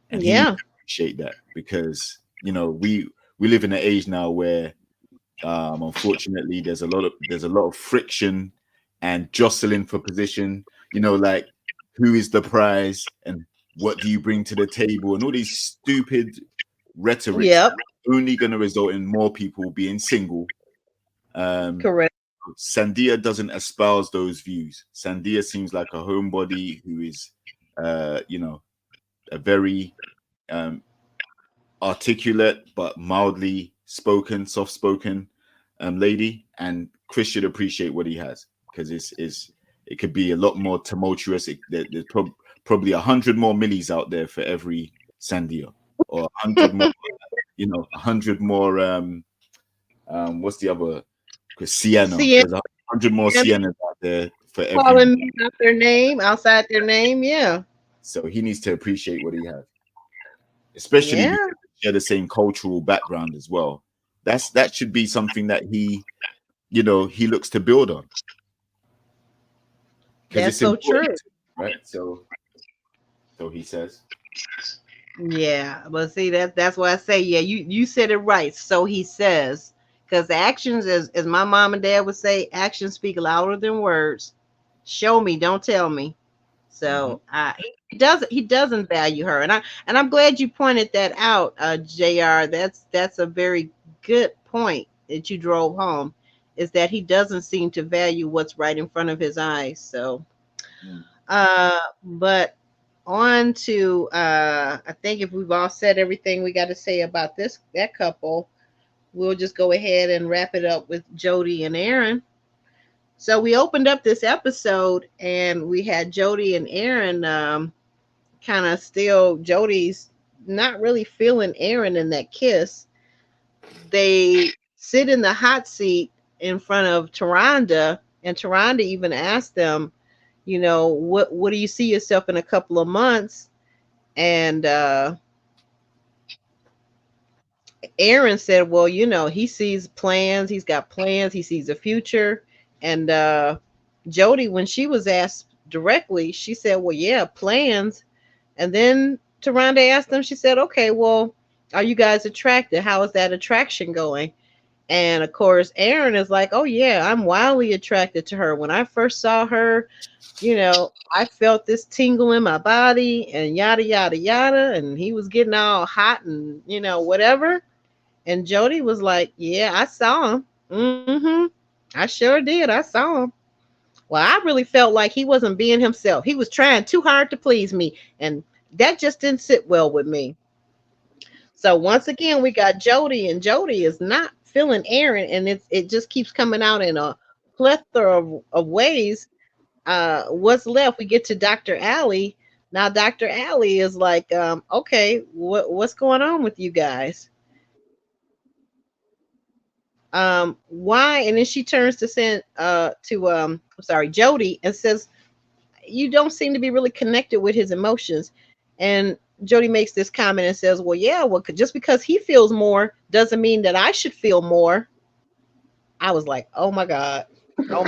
Speaker 4: And he needs to appreciate that, because, you know, we live in an age now where unfortunately there's a lot of friction and jostling for position, you know, like who is the prize and what do you bring to the table, and all these stupid rhetoric only going to result in more people being single.
Speaker 2: Correct.
Speaker 4: Sandia doesn't espouse those views. Sandia seems like a homebody who is, you know, a very articulate but mildly spoken, soft spoken lady, and Chris should appreciate what he has, because it could be a lot more tumultuous. There's probably 100 more Millies out there for every Sandia, or 100 more, 100 more. What's the other? Because Sienna, there's 100 more Siennas out there for every.
Speaker 2: Calling me out their name, outside their name, yeah.
Speaker 4: So he needs to appreciate what he has, especially because they share the same cultural background as well. That should be something that he looks to build on.
Speaker 2: That's so true,
Speaker 4: right? So he says.
Speaker 2: Yeah, but see, that's why I say, yeah, you said it right. So he says, because the actions, as my mom and dad would say, actions speak louder than words. Show me, don't tell me. So he doesn't value her, and I'm glad you pointed that out, Jr. That's a very good point that you drove home, is that he doesn't seem to value what's right in front of his eyes. So, but on to I think if we've all said everything we got to say about that couple, we'll just go ahead and wrap it up with Jody and Aaron. So we opened up this episode and we had Jody and Aaron kind of still, Jody's not really feeling Aaron in that kiss. They sit in the hot seat in front of Tyrande, and Tyrande even asked them, what do you see yourself in a couple of months? And Aaron said, well, he sees plans. He's got plans. He sees a future. And Jody, when she was asked directly, she said, well, yeah, plans. And then Tyrande asked them, she said, okay, well, are you guys attracted? How is that attraction going? And of course, Aaron is like, oh, yeah, I'm wildly attracted to her. When I first saw her, I felt this tingle in my body and yada, yada, yada. And he was getting all hot and, whatever. And Jody was like, yeah, I saw him. I sure did. I saw him. Well, I really felt like he wasn't being himself. He was trying too hard to please me. And that just didn't sit well with me. So once again, we got Jody, and Jody is not feeling Aaron. And it just keeps coming out in a plethora of ways. What's left? We get to Dr. Allie. Now, Dr. Allie is like, okay, what's going on with you guys? Why? And then she turns to Jody, and says, you don't seem to be really connected with his emotions. And Jody makes this comment and says, well, yeah, just because he feels more doesn't mean that I should feel more. I was like, oh my God. So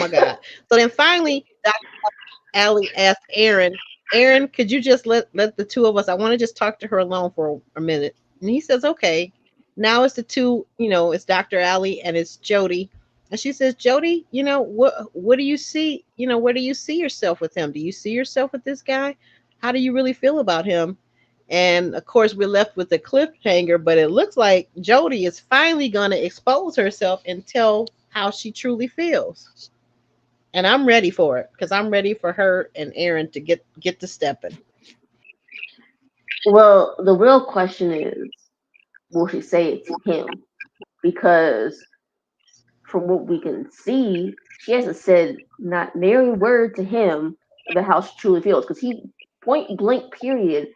Speaker 2: then finally, Dr. Allie asked Aaron, could you just let the two of us, I want to just talk to her alone for a minute. And he says, okay. Now it's the two, it's Dr. Allie and it's Jody. And she says, Jody, what do you see? Where do you see yourself with him? Do you see yourself with this guy? How do you really feel about him? And of course, we're left with the cliffhanger, but it looks like Jody is finally going to expose herself and tell how she truly feels. And I'm ready for it, because I'm ready for her and Aaron to get to stepping.
Speaker 3: Well, the real question is, will she say it to him? Because from what we can see, she hasn't said not nary word to him about how she truly feels. Because he, point blank period,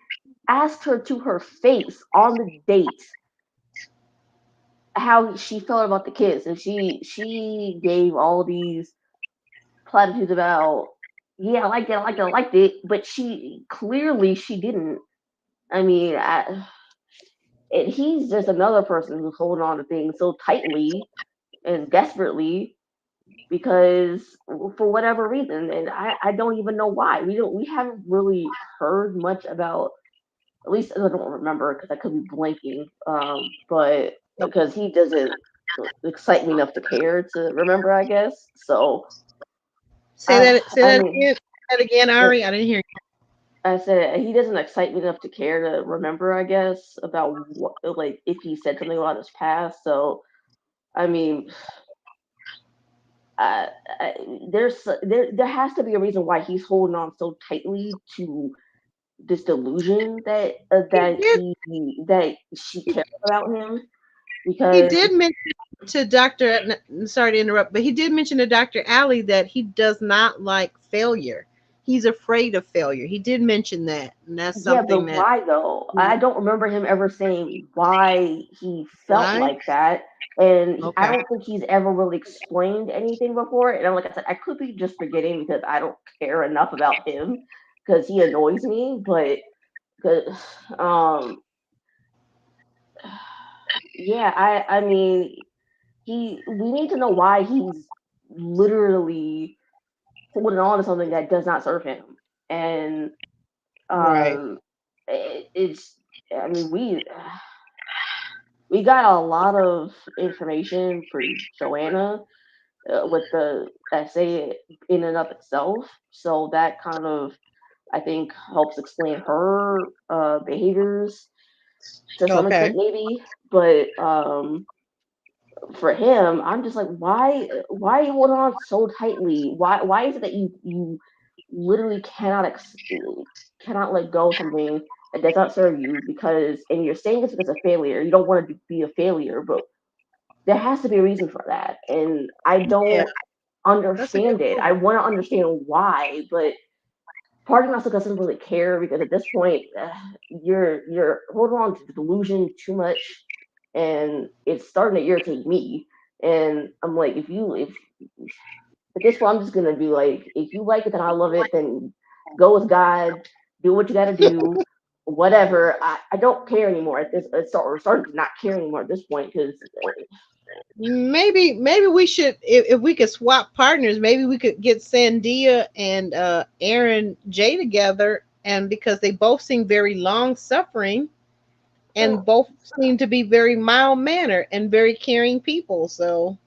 Speaker 3: asked her to her face on the date how she felt about the kiss, and she gave all these platitudes about, yeah, I liked it, but she didn't. I mean, and he's just another person who's holding on to things so tightly and desperately because for whatever reason, and I don't even know why. We haven't really heard much about, at least I don't remember because I could be blanking, but because he doesn't excite me enough to care to remember, I guess. So
Speaker 2: say that again, Ari. I didn't hear you.
Speaker 3: I said he doesn't excite me enough to care to remember, I guess, about what, like, if he said something about his past. So, I mean, there has to be a reason why he's holding on so tightly to this delusion that that she cares about him
Speaker 2: He
Speaker 3: because
Speaker 2: did mention to Dr. Sorry to interrupt, but he did mention to Dr. Alley that he does not like failure. He's afraid of failure. He did mention that, and that's
Speaker 3: yeah,
Speaker 2: something
Speaker 3: but
Speaker 2: that
Speaker 3: why though? I don't remember him ever saying why he felt
Speaker 2: why?
Speaker 3: like that. And I
Speaker 2: Okay.
Speaker 3: don't think he's ever really explained anything before. And like I said, I could be just forgetting because I don't care enough about him because he annoys me. But 'cause, um, yeah, I mean, we need to know why he's literally holding on to something that does not serve him. And
Speaker 2: Right.
Speaker 3: it's, I mean, we got a lot of information for Joanna with the essay in and of itself. So that kind of, I think, helps explain her behaviors to some
Speaker 2: Okay.
Speaker 3: extent, maybe. But for him, I'm just like, why you hold on so tightly? Why is it that you literally cannot let go of something that does not serve you because, and you're saying it's because of failure. You don't want to be a failure, but there has to be a reason for that, and I
Speaker 2: Yeah,
Speaker 3: don't
Speaker 2: that's a good
Speaker 3: understand it.
Speaker 2: point.
Speaker 3: I want to understand why, but part of me also doesn't really care because at this point, you're holding on to the delusion too much, and it's starting to irritate me. And I'm like, if at this point, I'm just gonna be like, if you like it, then I love it. Then go with God, do what you got to do, whatever. I don't care anymore at this. We're starting to not care anymore at this point because
Speaker 2: Maybe we should if we could swap partners, maybe we could get Sandia and Aaron J together, and because they both seem very long suffering and both seem to be very mild mannered and very caring people. So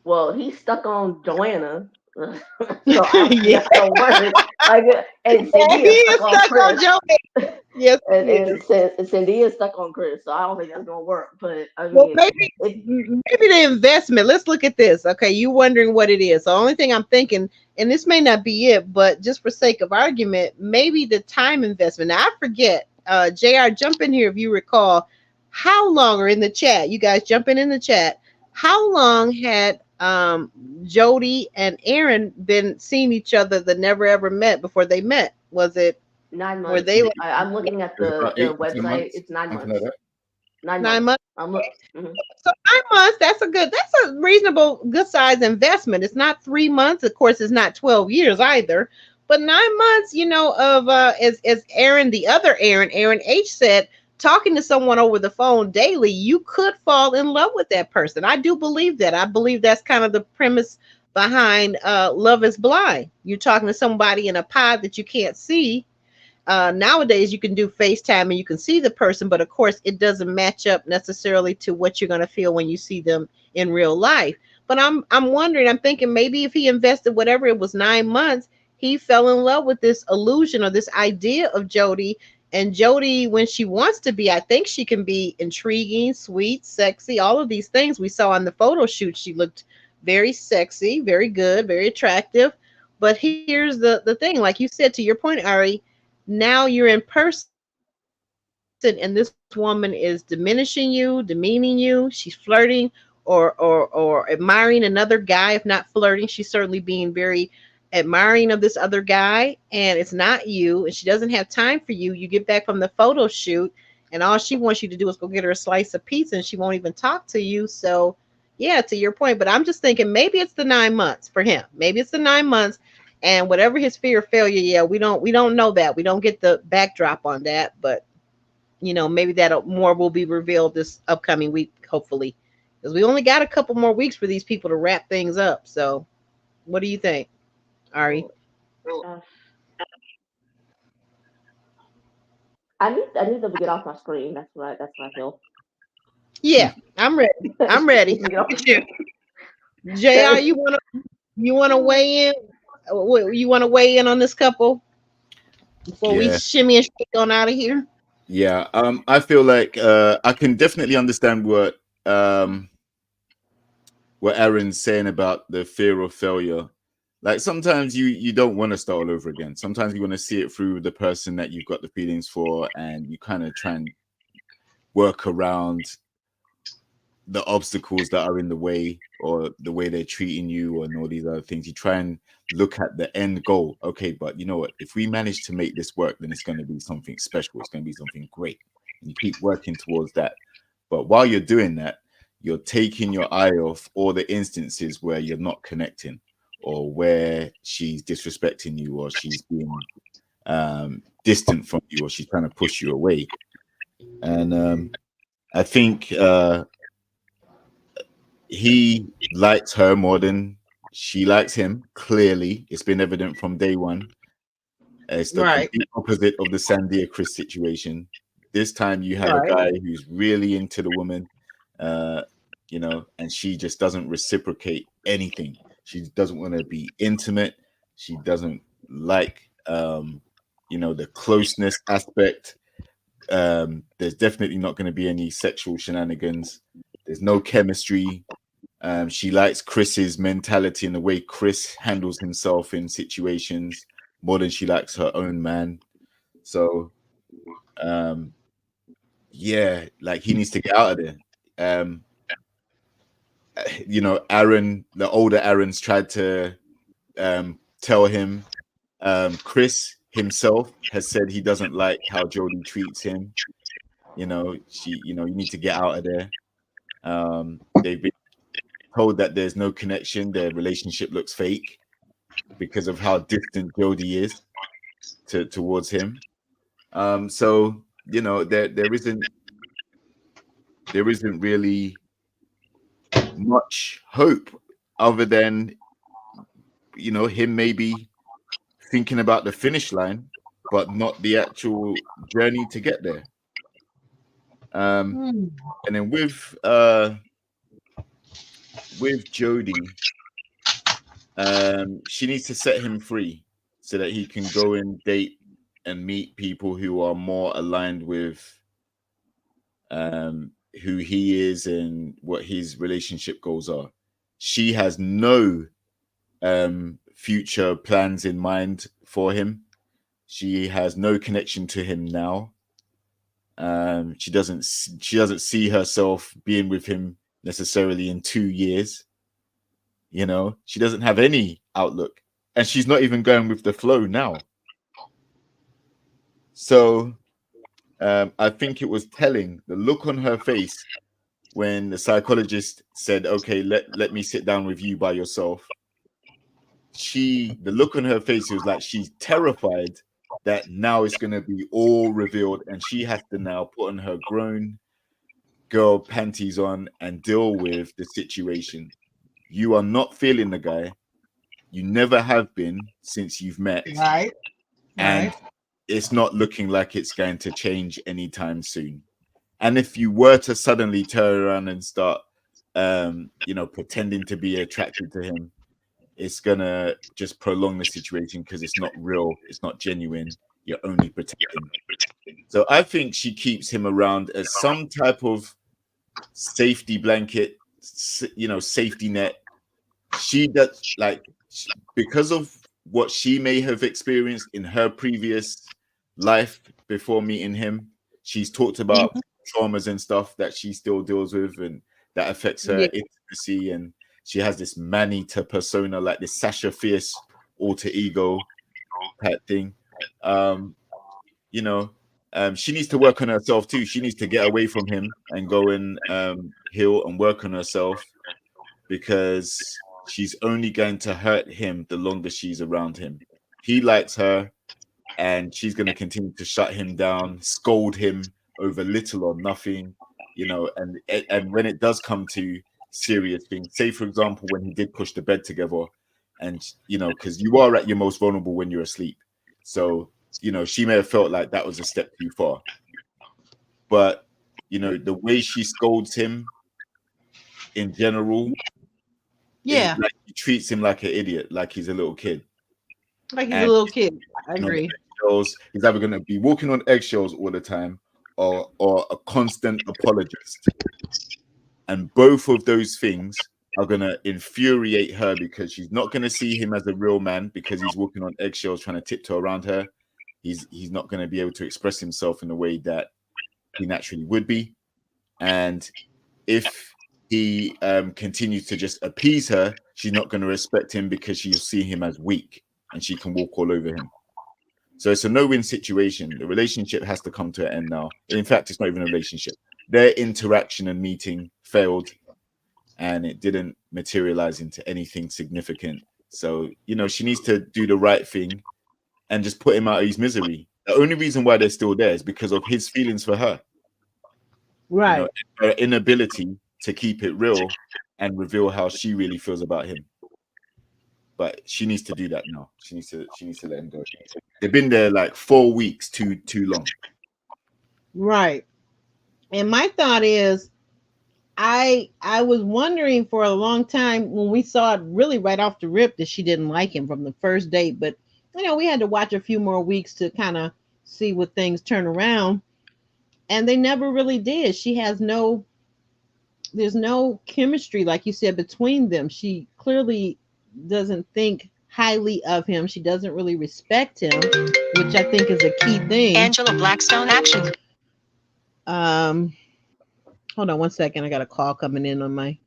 Speaker 3: well, he's stuck on Joanna, so I don't think
Speaker 2: yeah,
Speaker 3: that's gonna work. Like, and
Speaker 2: he
Speaker 3: Sandia's
Speaker 2: is
Speaker 3: stuck on
Speaker 2: stuck on
Speaker 3: Chris,
Speaker 2: Joe. Yes,
Speaker 3: and
Speaker 2: he is.
Speaker 3: Sandia's stuck on Chris, so I don't think that's gonna work. But I
Speaker 2: Well,
Speaker 3: mean, it,
Speaker 2: maybe the investment. Let's look at this. Okay, you wondering what it is. The only thing I'm thinking, and this may not be it, but just for sake of argument, maybe the time investment. Now I forget. Jr. Jump in here if you recall. How long, or in the chat? You guys jump in the chat. How long had Jody and Aaron been seeing each other that never ever met before they met? Was it,
Speaker 3: 9 months.
Speaker 2: were they like
Speaker 3: I'm looking at
Speaker 4: It was about
Speaker 3: the
Speaker 4: 8 to 10 months,
Speaker 3: website. It's nine
Speaker 4: something like
Speaker 3: months.
Speaker 4: that.
Speaker 3: 9 months.
Speaker 2: 9 months?
Speaker 3: Mhm.
Speaker 2: So 9 months, that's a reasonable, good size investment. It's not 3 months. Of course, it's not 12 years either. But 9 months, of as Aaron, the other Aaron H said, talking to someone over the phone daily, you could fall in love with that person. I do believe that. I believe that's kind of the premise behind Love is Blind. You're talking to somebody in a pod that you can't see. Nowadays you can do FaceTime and you can see the person, but of course it doesn't match up necessarily to what you're going to feel when you see them in real life. But I'm wondering, I'm thinking maybe if he invested whatever it was 9 months, he fell in love with this illusion or this idea of Jody. And Jody, when she wants to be, I think she can be intriguing, sweet, sexy, all of these things we saw on the photo shoot. She looked very sexy, very good, very attractive. But here's the thing, like you said, to your point, Ari, now you're in person and this woman is diminishing you, demeaning you, she's flirting or admiring another guy. If not flirting, she's certainly being very admiring of this other guy, and it's not you, and she doesn't have time for you. You get back from the photo shoot and all she wants you to do is go get her a slice of pizza, and she won't even talk to you. So yeah, to your point, but I'm just thinking maybe it's the 9 months for him. Maybe it's the 9 months, and whatever his fear of failure, yeah, we don't know that. We don't get the backdrop on that, but maybe that more will be revealed this upcoming week, hopefully, because we only got a couple more weeks for these people to wrap things up. So what do you think, Ari?
Speaker 3: Uh, I need them to get off my screen. That's what I feel.
Speaker 2: Yeah, I'm ready. I'm ready.
Speaker 3: Get off my
Speaker 2: Jr,
Speaker 3: screen.
Speaker 2: you want to weigh in? You want to weigh in on this couple before we
Speaker 4: Yeah,
Speaker 2: shimmy and shake on out of here?
Speaker 4: yeah. I feel like I can definitely understand what Aaron's saying about the fear of failure. like sometimes you don't want to start all over again. Sometimes you want to see it through the person that you've got the feelings for, and you kind of try and work around the obstacles that are in the way, or the way they're treating you, and all these other things. You try and look at the end goal. Okay, but you know what? If we manage to make this work, then it's going to be something special. It's going to be something great. And you keep working towards that. But while you're doing that, you're taking your eye off all the instances where you're not connecting, or where she's disrespecting you, or she's being distant from you, or she's trying to push you away. And I think he likes her more than she likes him. Clearly, it's been evident from day one. It's the complete opposite of the Sandia Chris situation. This time you have a guy who's really into the woman, you know, and she just doesn't reciprocate anything. She doesn't want to be intimate. She doesn't like, you know, the closeness aspect. There's definitely not going to be any sexual shenanigans. There's no chemistry. She likes Chris's mentality and the way Chris handles himself in situations more than she likes her own man. So, yeah, like he needs to get out of there. You know, Aaron, the older Aaron's tried to tell him. Chris himself has said he doesn't like how Jody treats him. You know, you need to get out of there. They've been told that there's no connection. Their relationship looks fake because of how distant Jody is towards him. So, you know, there isn't really much hope other than, you know, him maybe thinking about the finish line, but not the actual journey to get there. And then with Jody, she needs to set him free so that he can go and date and meet people who are more aligned with who he is and what his relationship goals are. She has no future plans in mind for him. She has no connection to him now. She doesn't see herself being with him necessarily in 2 years. You know, she doesn't have any outlook, and she's not even going with the flow now. So I think it was telling, the look on her face when the psychologist said, okay, let me sit down with you by yourself. The look on her face was like she's terrified that now it's going to be all revealed, and she has to now put on her grown girl panties on and deal with the situation. You are not feeling the guy. You never have been since you've met.
Speaker 2: Right.
Speaker 4: And it's not looking like it's going to change anytime soon. And if you were to suddenly turn around and start, you know, pretending to be attracted to him, it's gonna just prolong the situation because it's not real, it's not genuine. You're only pretending. So I think she keeps him around as some type of safety blanket, you know, safety net. She does, like, because of what she may have experienced in her previous life before meeting him. She's talked about traumas and stuff that she still deals with, and that affects her intimacy. And she has this Manita persona, like this Sasha Fierce alter ego type thing. You know, she needs to work on herself too. She needs to get away from him and go and heal and work on herself, because she's only going to hurt him the longer she's around him. He likes her, and she's going to continue to shut him down, scold him over little or nothing, you know. And when it does come to serious things, say for example when he did push the bed together, and you know, because you are at your most vulnerable when you're asleep, so you know, she may have felt like that was a step too far. But you know, the way she scolds him in general, like he treats him like an idiot, like he's a little kid.
Speaker 2: Like he's a little kid. I agree.
Speaker 4: He's either going to be walking on eggshells all the time, or a constant apologist. And both of those things are going to infuriate her because she's not going to see him as a real man because he's walking on eggshells trying to tiptoe around her. He's not going to be able to express himself in a way that he naturally would be. And if he continues to just appease her, she's not going to respect him because she'll see him as weak and she can walk all over him. So it's a no-win situation. The relationship has to come to an end now. In fact, it's not even a relationship. Their interaction and meeting failed and it didn't materialize into anything significant. So, you know, she needs to do the right thing and just put him out of his misery. The only reason why they're still there is because of his feelings for her.
Speaker 2: Right.
Speaker 4: You know, her inability to keep it real and reveal how she really feels about him. But she needs to do that now. She needs to let him go. They've been there like 4 weeks too long.
Speaker 2: Right. And my thought is, I was wondering for a long time when we saw it really right off the rip that she didn't like him from the first date. But, you know, we had to watch a few more weeks to kind of see what things turn around. And they never really did. There's no chemistry, like you said, between them. She clearly doesn't think highly of him. She doesn't really respect him, which I think is a key thing.
Speaker 5: Angela Blackstone action.
Speaker 2: Hold on one second. I got a call coming in on my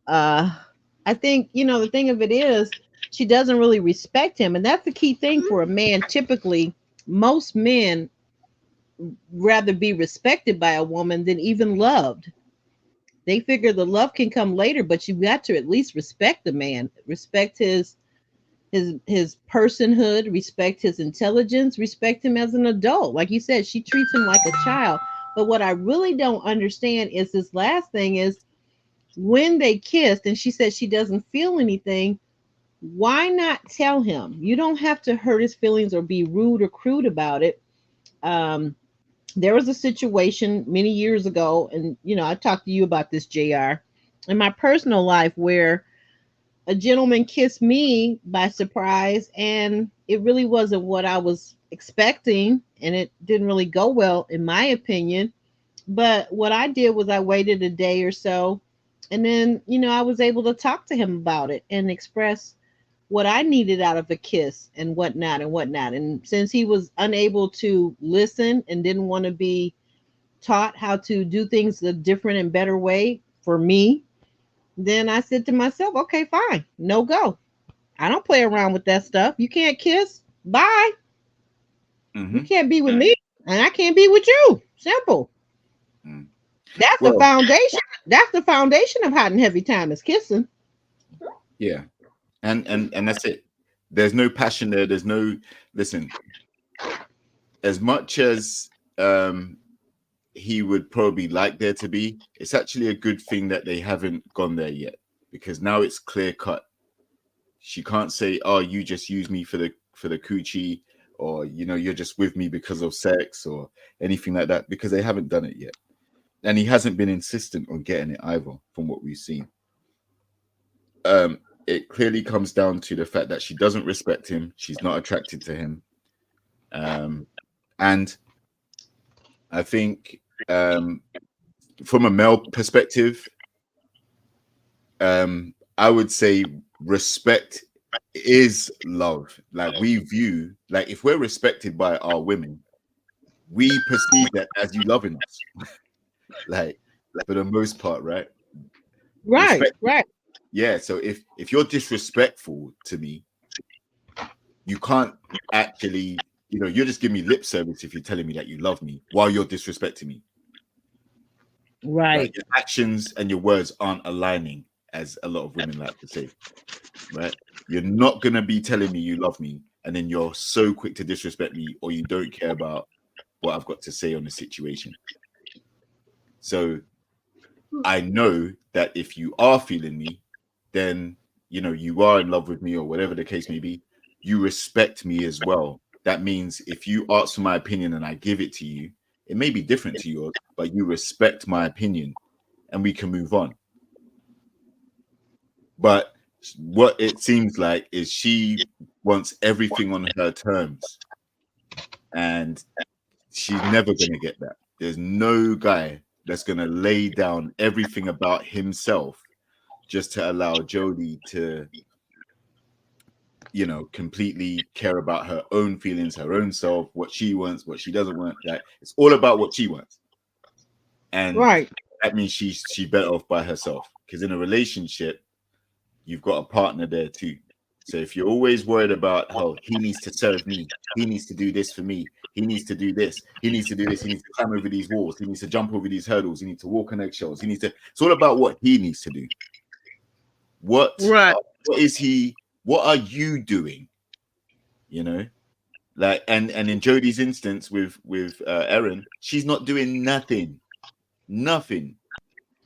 Speaker 2: I think, you know, the thing of it is she doesn't really respect him. And that's the key thing for a man. Typically, most men rather be respected by a woman than even loved. They figure the love can come later, but you've got to at least respect the man, respect his personhood, respect his intelligence, respect him as an adult. Like you said, she treats him like a child. But what I really don't understand is this last thing is when they kissed and she said she doesn't feel anything, why not tell him? You don't have to hurt his feelings or be rude or crude about it. There was a situation many years ago, and, you know, I talked to you about this, JR, in my personal life where a gentleman kissed me by surprise, and it really wasn't what I was expecting, and it didn't really go well, in my opinion. But what I did was I waited a day or so, and then, you know, I was able to talk to him about it and express what I needed out of a kiss and whatnot and whatnot. And since he was unable to listen and didn't want to be taught how to do things a different and better way for me, then I said to myself, okay, fine, no go. I don't play around with that stuff. You can't kiss. Bye.
Speaker 4: Mm-hmm.
Speaker 2: You can't be with me and I can't be with you. Simple.
Speaker 4: Mm.
Speaker 2: That's the foundation. That's the foundation of hot and heavy time is kissing.
Speaker 4: Yeah. And that's it. There's no passion there. There's no, listen, as much as he would probably like there to be, it's actually a good thing that they haven't gone there yet, because now it's clear cut. She can't say, oh, you just use me for the coochie, or, you know, you're just with me because of sex or anything like that, because they haven't done it yet. And he hasn't been insistent on getting it either, from what we've seen. It clearly comes down to the fact that she doesn't respect him. She's not attracted to him. And I think from a male perspective, I would say respect is love. Like, we view, like, if we're respected by our women, we perceive that as you loving us. like, for the most part, right?
Speaker 2: Right,
Speaker 4: Respect.
Speaker 2: right.
Speaker 4: Yeah, so if you're disrespectful to me, you can't actually, you know, you're just giving me lip service if you're telling me that you love me while you're disrespecting me.
Speaker 2: Right.
Speaker 4: Like, your actions and your words aren't aligning, as a lot of women like to say, right? You're not going to be telling me you love me and then you're so quick to disrespect me, or you don't care about what I've got to say on the situation. So I know that if you are feeling me, then, you know, you are in love with me, or whatever the case may be. You respect me as well. That means if you ask for my opinion and I give it to you, it may be different to yours, but you respect my opinion and we can move on. But what it seems like is she wants everything on her terms, and she's never going to get that. There's no guy that's going to lay down everything about himself just to allow Jodie to, you know, completely care about her own feelings, her own self, what she wants, what she doesn't want. Like, it's all about what she wants. And
Speaker 2: Right.
Speaker 4: that means she's better off by herself. Because in a relationship, you've got a partner there too. So if you're always worried about how he needs to serve me, he needs to do this for me, he needs to do this, he needs to do this, he needs to climb over these walls, he needs to jump over these hurdles, he needs to walk on eggshells, he needs to, it's all about what he needs to do. What is he, what are you doing? You know, like, and in Jodie's instance with Erin, she's not doing nothing.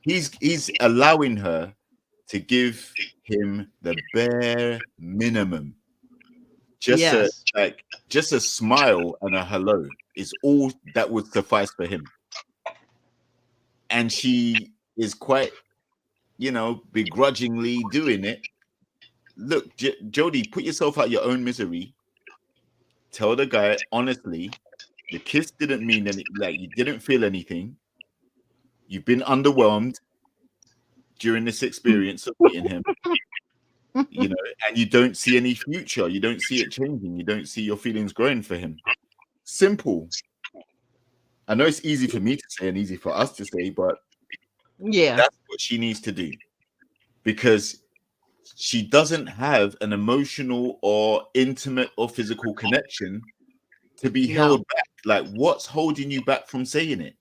Speaker 4: He's allowing her to give him the bare minimum. Just a smile and a hello is all that would suffice for him. And she is quite, you know, begrudgingly doing it. Look, Jodie, put yourself out your own misery. Tell the guy honestly, the kiss didn't mean anything. Like, you didn't feel anything. You've been underwhelmed during this experience of meeting him. You know, and you don't see any future. You don't see it changing. You don't see your feelings growing for him. Simple. I know it's easy for me to say and easy for us to say, but that's what she needs to do, because she doesn't have an emotional or intimate or physical connection to be held back. Like, what's holding you back from saying it?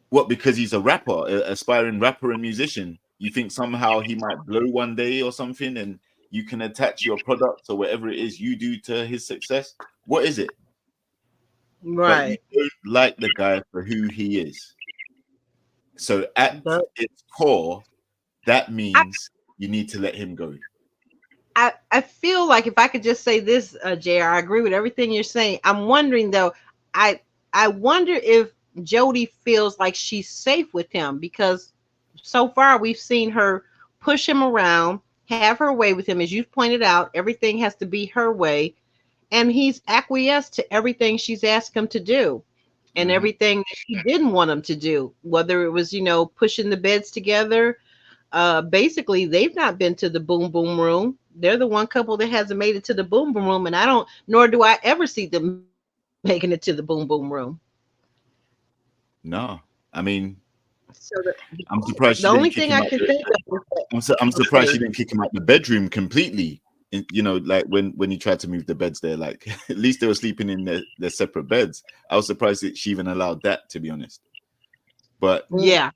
Speaker 4: What, because he's a rapper, an aspiring rapper and musician? You think somehow he might blow one day or something and you can attach your product or whatever it is you do to his success? What is it?
Speaker 2: Right.
Speaker 4: But you don't like the guy for who he is. So at its core, that means you need to let him go.
Speaker 2: I feel like, if I could just say this, JR, I agree with everything you're saying. I'm wondering though, I wonder if Jodie feels like she's safe with him, because so far we've seen her push him around, have her way with him. As you've pointed out, everything has to be her way, and he's acquiesced to everything she's asked him to do, and everything that she didn't want him to do, whether it was, you know, pushing the beds together. Basically, they've not been to the boom boom room. They're the one couple that hasn't made it to the boom boom room, and nor do I ever see them making it to the boom boom room.
Speaker 4: No, I mean,
Speaker 2: so
Speaker 4: I'm surprised.
Speaker 2: The only thing I can think of.
Speaker 4: I'm surprised she didn't kick him out the bedroom completely. You know, like when he tried to move the beds there, like at least they were sleeping in their separate beds. I was surprised that she even allowed that, to be honest. But
Speaker 2: yeah,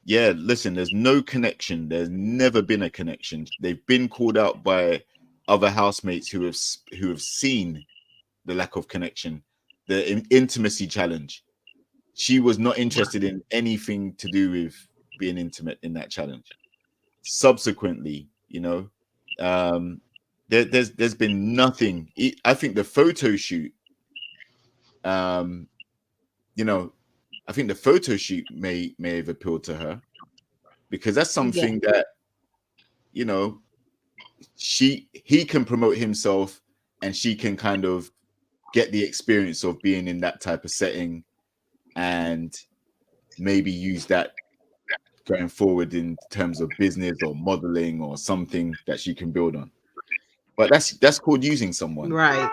Speaker 4: listen, there's no connection. There's never been a connection. They've been called out by other housemates who have seen the lack of connection, the intimacy challenge. She was not interested in anything to do with being intimate in that challenge. Subsequently, you know, there's been nothing. I think the photo shoot, you know, I think the photo shoot may have appealed to her, because that's something that, you know, he can promote himself and she can kind of get the experience of being in that type of setting and maybe use that going forward in terms of business or modeling or something that she can build on. But that's called using someone,
Speaker 2: right?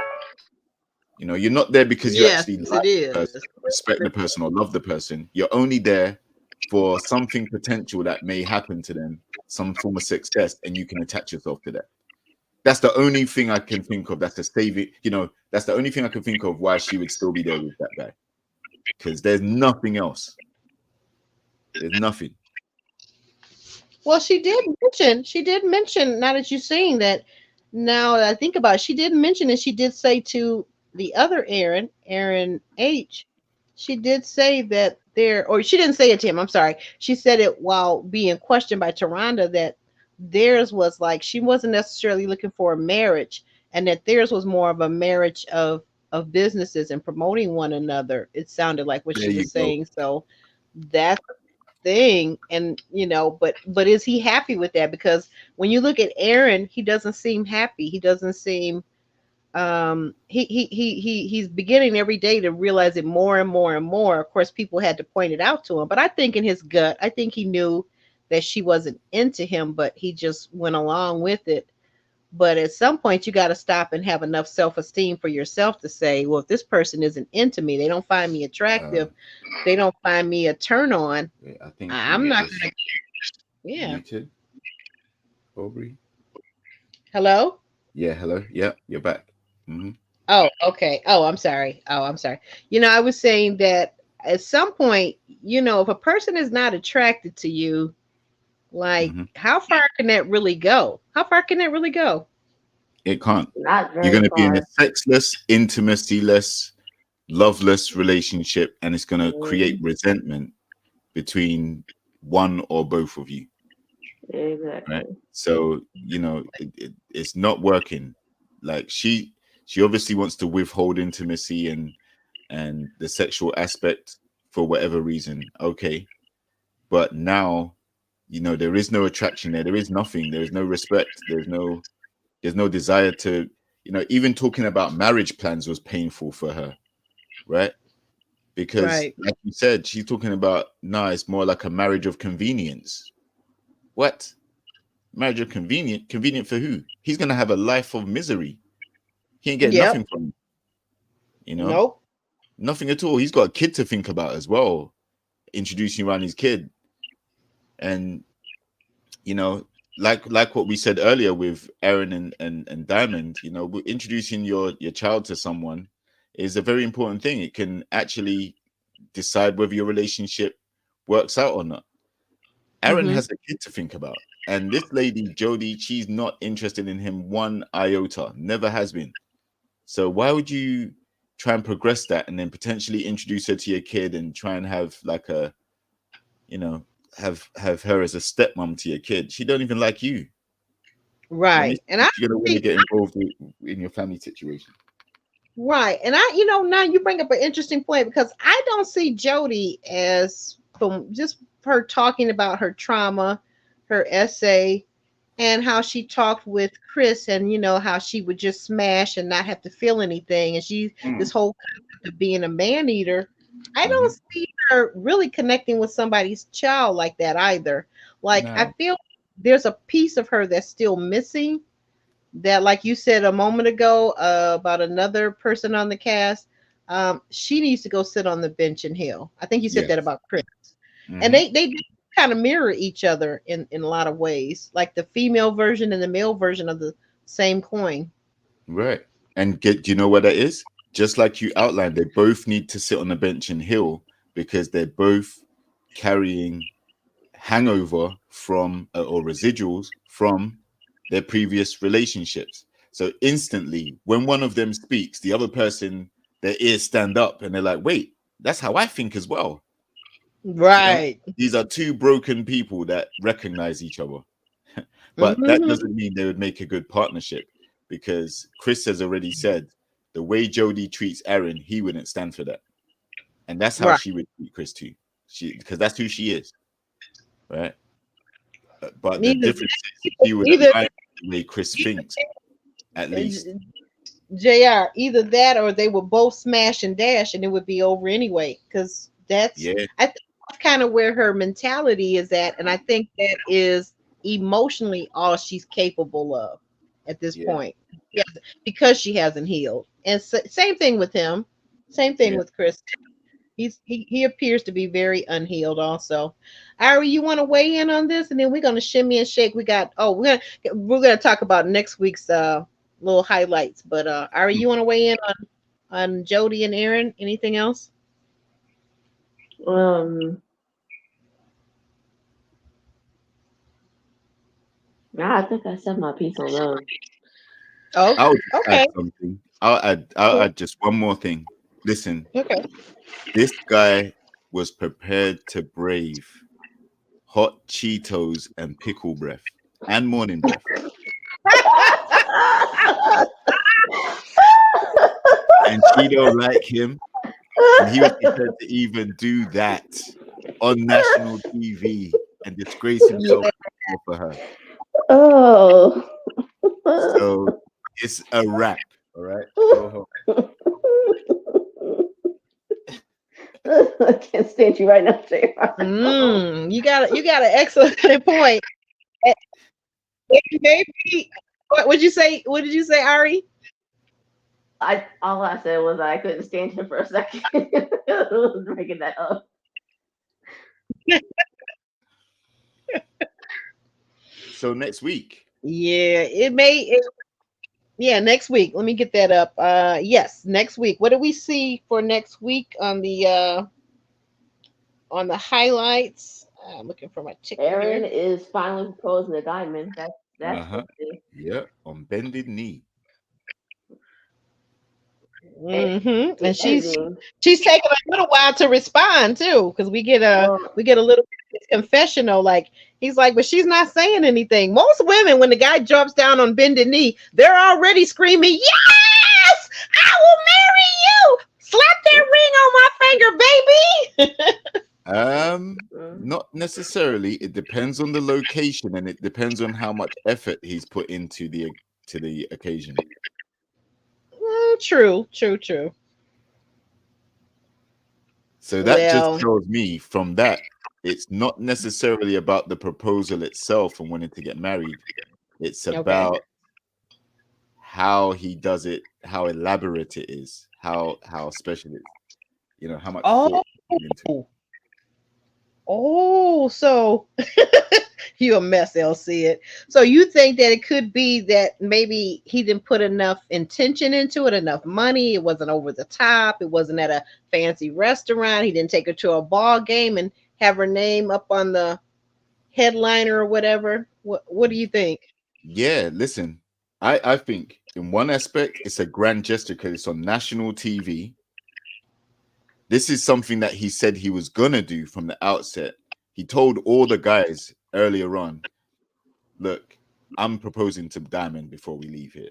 Speaker 4: You know, you're not there because you actually like the person, respect the person, or love the person. You're only there for something potential that may happen to them, some form of success, and you can attach yourself to that. That's the only thing I can think of. That's a saving, you know, that's the only thing I can think of why she would still be there with that guy. Because there's nothing else. There's nothing.
Speaker 2: Well, she did mention, now that you're saying that, now that I think about it, she did mention, and she did say to the other Aaron H, she did say that or she didn't say it to him, I'm sorry. She said it while being questioned by Taronda, that theirs was like, she wasn't necessarily looking for a marriage, and that theirs was more of a marriage of businesses and promoting one another. It sounded like what she was saying. So that's the thing. And, you know, but is he happy with that? Because when you look at Aaron, he doesn't seem happy. He doesn't seem he's beginning every day to realize it more and more and more. Of course, people had to point it out to him, but I think in his gut, I think he knew that she wasn't into him, but he just went along with it. But at some point, you got to stop and have enough self-esteem for yourself to say, well, if this person isn't into me, they don't find me attractive, they don't find me a turn on,
Speaker 4: I think
Speaker 2: I'm not going to. Yeah.
Speaker 4: muted. Aubrey.
Speaker 2: Hello?
Speaker 4: Yeah, hello. Yeah, you're back. Mm-hmm.
Speaker 2: Oh, okay. Oh, I'm sorry. You know, I was saying that at some point, you know, if a person is not attracted to you, like, how far can that really go? How far can that really go?
Speaker 4: It can't.
Speaker 3: Not very
Speaker 4: You're going to be in
Speaker 3: far.
Speaker 4: a sexless, intimacy-less, loveless relationship, and it's going to create resentment between one or both of you.
Speaker 3: Exactly.
Speaker 4: Right? So, you know, it's not working. Like she obviously wants to withhold intimacy and the sexual aspect for whatever reason. Okay. But now, you know, there is no attraction there. There is nothing. There is no respect. There's no desire to, you know, even talking about marriage plans was painful for her, right? Because like you said, she's talking about, no, it's more like a marriage of convenience. What? Marriage of convenient? Convenient for who? He's going to have a life of misery. He ain't getting nothing from you. You know?
Speaker 2: Nope.
Speaker 4: Nothing at all. He's got a kid to think about as well. Introducing you around his kid. And, you know, like what we said earlier with Aaron and Diamond, you know, introducing your child to someone is a very important thing. It can actually decide whether your relationship works out or not. Aaron has a kid to think about. And this lady, Jody, she's not interested in him one iota. Never has been. So why would you try and progress that and then potentially introduce her to your kid and try and have like a, you know, have her as a stepmom to your kid? She don't even like you.
Speaker 2: Right. And
Speaker 4: you're going to want to get involved in your family situation.
Speaker 2: Right. And I, you know, now you bring up an interesting point, because I don't see Jody as, from just her talking about her trauma, her essay, and how she talked with Chris, and, you know, how she would just smash and not have to feel anything. And she, this whole concept of being a man eater, I don't see her really connecting with somebody's child like that either. Like, I feel there's a piece of her that's still missing, that, like you said a moment ago, about another person on the cast, she needs to go sit on the bench and heal. I think you said that about Chris. And they kind of mirror each other in a lot of ways, like the female version and the male version of the same coin.
Speaker 4: Right. And do you know what that is? Just like you outlined, they both need to sit on the bench and heal, because they're both carrying hangover from or residuals from their previous relationships. So instantly, when one of them speaks, the other person, their ears stand up and they're like, wait, that's how I think as well.
Speaker 2: Right.
Speaker 4: You know? These are two broken people that recognize each other. But that doesn't mean they would make a good partnership, because Chris has already said the way Jody treats Aaron, he wouldn't stand for that. And that's how she would treat Chris too. Because that's who she is. Right. But the difference is she would admire the way Chris thinks, at least.
Speaker 2: JR, either that or they would both smash and dash and it would be over anyway. Because that's that's kind of where her mentality is at. And I think that is emotionally all she's capable of at this point. Yes, because she hasn't healed. And same thing with him. Same thing with Chris. He appears to be very unhealed also. Ari, you want to weigh in on this? And then we're going to shimmy and shake. We're gonna talk about next week's little highlights. But Ari, you want to weigh in on Jody and Aaron? Anything else?
Speaker 3: No, I think I said my piece on them.
Speaker 2: Oh,
Speaker 4: I'll add something. I'll add just one more thing. Listen.
Speaker 2: Okay.
Speaker 4: This guy was prepared to brave hot Cheetos and pickle breath and morning breath. And she don't like him. And he was prepared to even do that on national TV and disgrace himself for her.
Speaker 3: Oh.
Speaker 4: So it's a wrap. All right. Go home.
Speaker 3: I can't stand you right now, Jay.
Speaker 2: You got an excellent point. Eh, Maybe what would you say? What did you say, Ari?
Speaker 3: All I said was I couldn't stand him for a second. Breaking that up.
Speaker 4: So next week.
Speaker 2: Yeah, yeah, next week. Let me get that up. Yes, next week. What do we see for next week on the highlights? I'm looking for my ticker
Speaker 3: Aaron
Speaker 2: here.
Speaker 3: is finally proposing to Diamond. That's crazy.
Speaker 4: Yeah, on bended knee.
Speaker 2: Mm-hmm. And
Speaker 3: Editing.
Speaker 2: she's taking a little while to respond too, because we get a little confessional. Like he's like, but she's not saying anything. Most women, when the guy jumps down on bended knee, they're already screaming, "Yes, I will marry you! Slap that ring on my finger, baby!"
Speaker 4: Not necessarily. It depends on the location, and it depends on how much effort he's put into the occasion.
Speaker 2: True.
Speaker 4: So that just tells me from that it's not necessarily about the proposal itself and wanting to get married. It's about how he does it, how elaborate it is, how special it is. You know, how much thought into it.
Speaker 2: Oh, so you a mess, LC. So you think that it could be that maybe he didn't put enough intention into it, enough money. It wasn't over the top. It wasn't at a fancy restaurant. He didn't take her to a ball game and have her name up on the headliner or whatever. What do you think?
Speaker 4: Yeah, listen, I think in one aspect it's a grand gesture because it's on national TV. This is something that he said he was gonna do from the outset. He told all the guys earlier on, look, I'm proposing to Diamond before we leave here.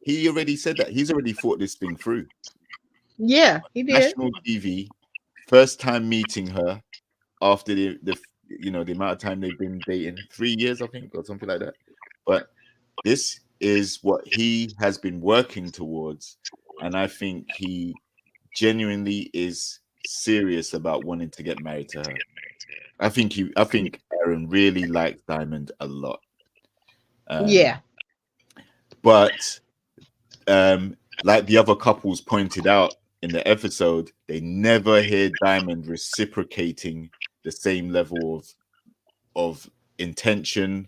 Speaker 4: He already said that. He's already thought this thing through.
Speaker 2: Yeah, he did.
Speaker 4: National TV, first time meeting her after the amount of time they've been dating, 3 years, I think, or something like that. But this is what he has been working towards, and I think he genuinely is serious about wanting to get married to her. I think Aaron really likes Diamond a lot.
Speaker 2: Yeah.
Speaker 4: But like the other couples pointed out in the episode, they never hear Diamond reciprocating the same level of intention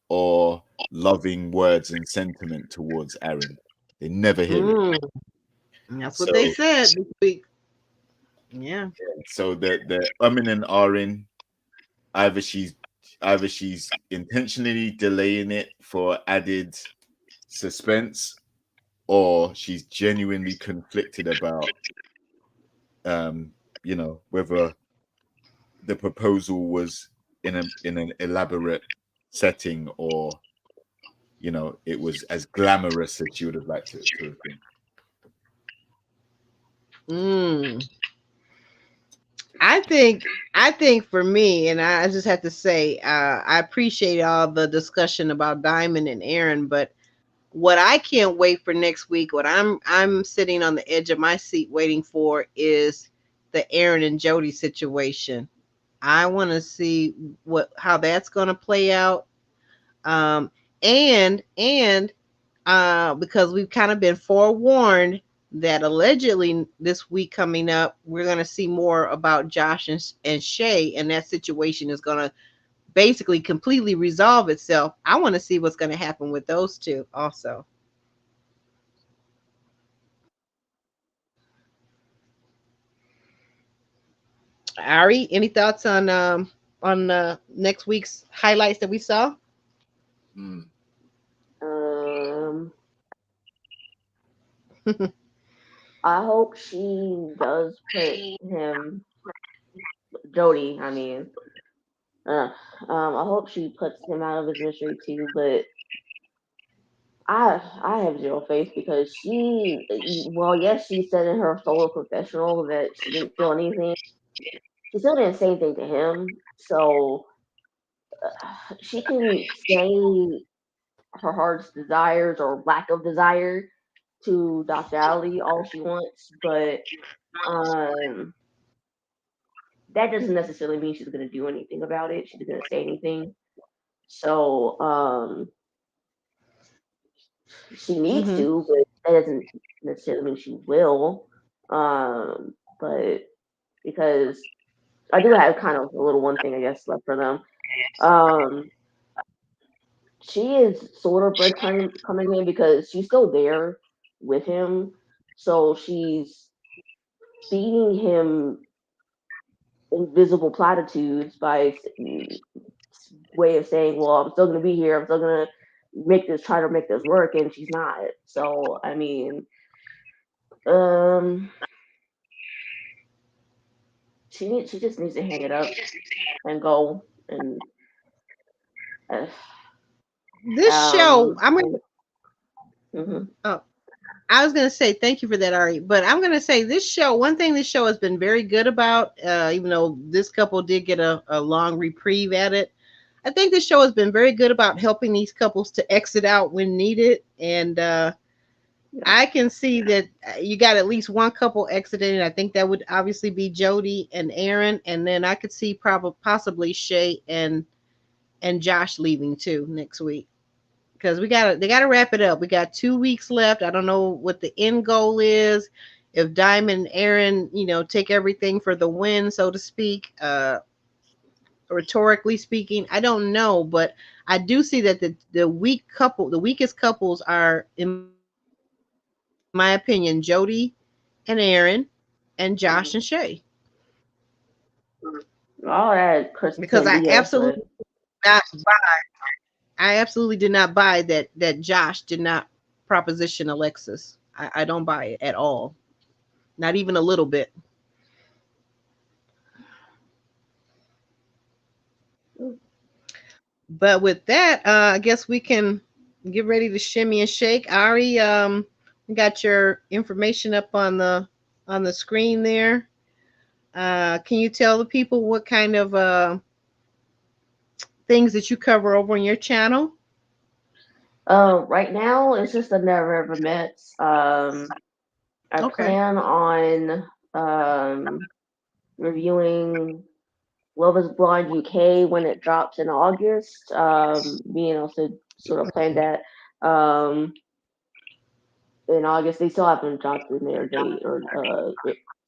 Speaker 4: or loving words and sentiment towards Aaron. They never hear it.
Speaker 2: That's what they said this week. Yeah.
Speaker 4: So the and ahhing, either she's intentionally delaying it for added suspense, or she's genuinely conflicted about whether the proposal was in an elaborate setting or it was as glamorous as she would have liked it to have been.
Speaker 2: I think for me, and I just have to say, I appreciate all the discussion about Diamond and Aaron, but what I can't wait for next week, what I'm sitting on the edge of my seat waiting for, is the Aaron and Jody situation. I want to see how that's going to play out, and because we've kind of been forewarned that allegedly this week coming up, we're going to see more about Josh and Shay, and that situation is going to basically completely resolve itself. I want to see what's going to happen with those two also. Ari, any thoughts on next week's highlights that we saw?
Speaker 3: I hope she does put him, Jody. I mean, I hope she puts him out of his misery too. But I have zero faith because she said in her solo confessional that she didn't feel anything. She still didn't say anything to him, so she can say her heart's desires or lack of desire to Dr. Ali all she wants, but that doesn't necessarily mean she's going to do anything about it. She's going to say anything. So she needs
Speaker 2: Mhm.
Speaker 3: to, but that doesn't necessarily mean she will. But because I do have kind of a little one thing I guess left for them. She is sort of breadcrumbing coming in because she's still there with him. So she's feeding him invisible platitudes by way of saying, well, I'm still going to be here. I'm still going to try to make this work. And she's not. So, I mean, she just needs to hang it up and go. And,
Speaker 2: This show, I'm gonna.
Speaker 3: mm-hmm.
Speaker 2: Oh, I was gonna say thank you for that, Ari. But I'm gonna say this show. One thing this show has been very good about, even though this couple did get a long reprieve at it, I think this show has been very good about helping these couples to exit out when needed. And I can see that you got at least one couple exiting. I think that would obviously be Jody and Aaron, and then I could see probably possibly Shay and Josh leaving too next week. Because they gotta wrap it up. We got 2 weeks left. I don't know what the end goal is. If Diamond and Aaron, take everything for the win, so to speak, rhetorically speaking, I don't know, but I do see that the weakest couples are, in my opinion, Jody and Aaron, and Josh and Shay.
Speaker 3: All that Chris
Speaker 2: Because I
Speaker 3: Candia,
Speaker 2: absolutely not buy. I absolutely did not buy that Josh did not proposition Alexis. I don't buy it at all. Not even a little bit. But with that, I guess we can get ready to shimmy and shake. Ari, we got your information up on the screen there. Can you tell the people what kind of things that you cover over on your channel?
Speaker 3: Right now it's just a Never Ever Met. I plan on reviewing Love is Blind UK when it drops in August. Me and also sort of planned that in August. They still haven't dropped in their date or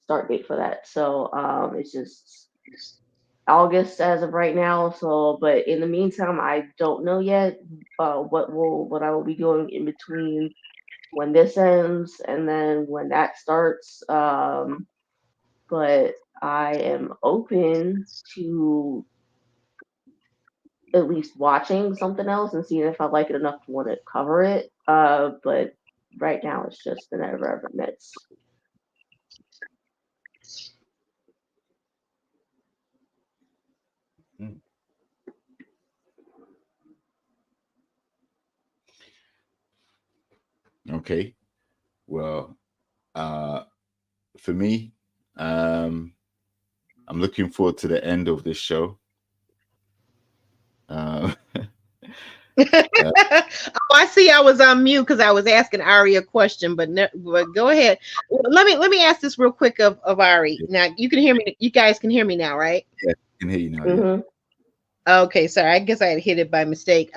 Speaker 3: start date for that. So it's just August as of right now. So, but in the meantime, I don't know yet what I will be doing in between when this ends and then when that starts. But I am open to at least watching something else and seeing if I like it enough to want to cover it. But right now it's just the Never Ever Mets.
Speaker 4: Okay. Well, for me, I'm looking forward to the end of this show.
Speaker 2: Oh, I see. I was on mute because I was asking Ari a question, but go ahead. Let me ask this real quick of Ari. Now you can hear me. You guys can hear me now, right?
Speaker 4: Yeah, I can hear you now.
Speaker 3: Mm-hmm.
Speaker 4: Yeah.
Speaker 2: Okay, sorry. I guess I had hit it by mistake.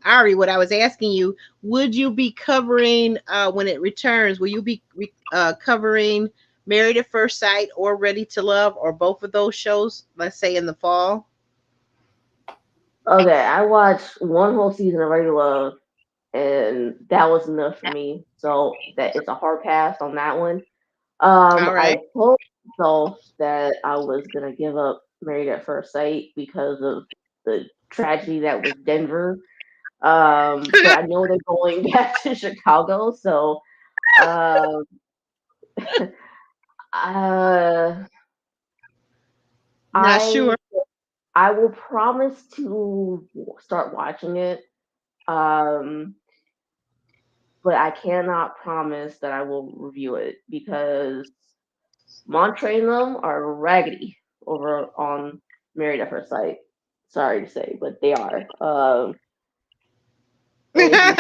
Speaker 2: Ari, what I was asking you, would you be covering when it returns? Will you be covering Married at First Sight or Ready to Love or both of those shows? Let's say in the fall.
Speaker 3: Okay, I watched one whole season of Ready to Love, and that was enough for me. So that it's a hard pass on that one.
Speaker 2: All right.
Speaker 3: I told myself that I was gonna give up Married at First Sight because of the tragedy that was Denver. But I know they're going back to Chicago, so
Speaker 2: Not sure.
Speaker 3: I will promise to start watching it. But I cannot promise that I will review it because Montre and them are raggedy over on Married at First Sight. Sorry to say, but they are. If you know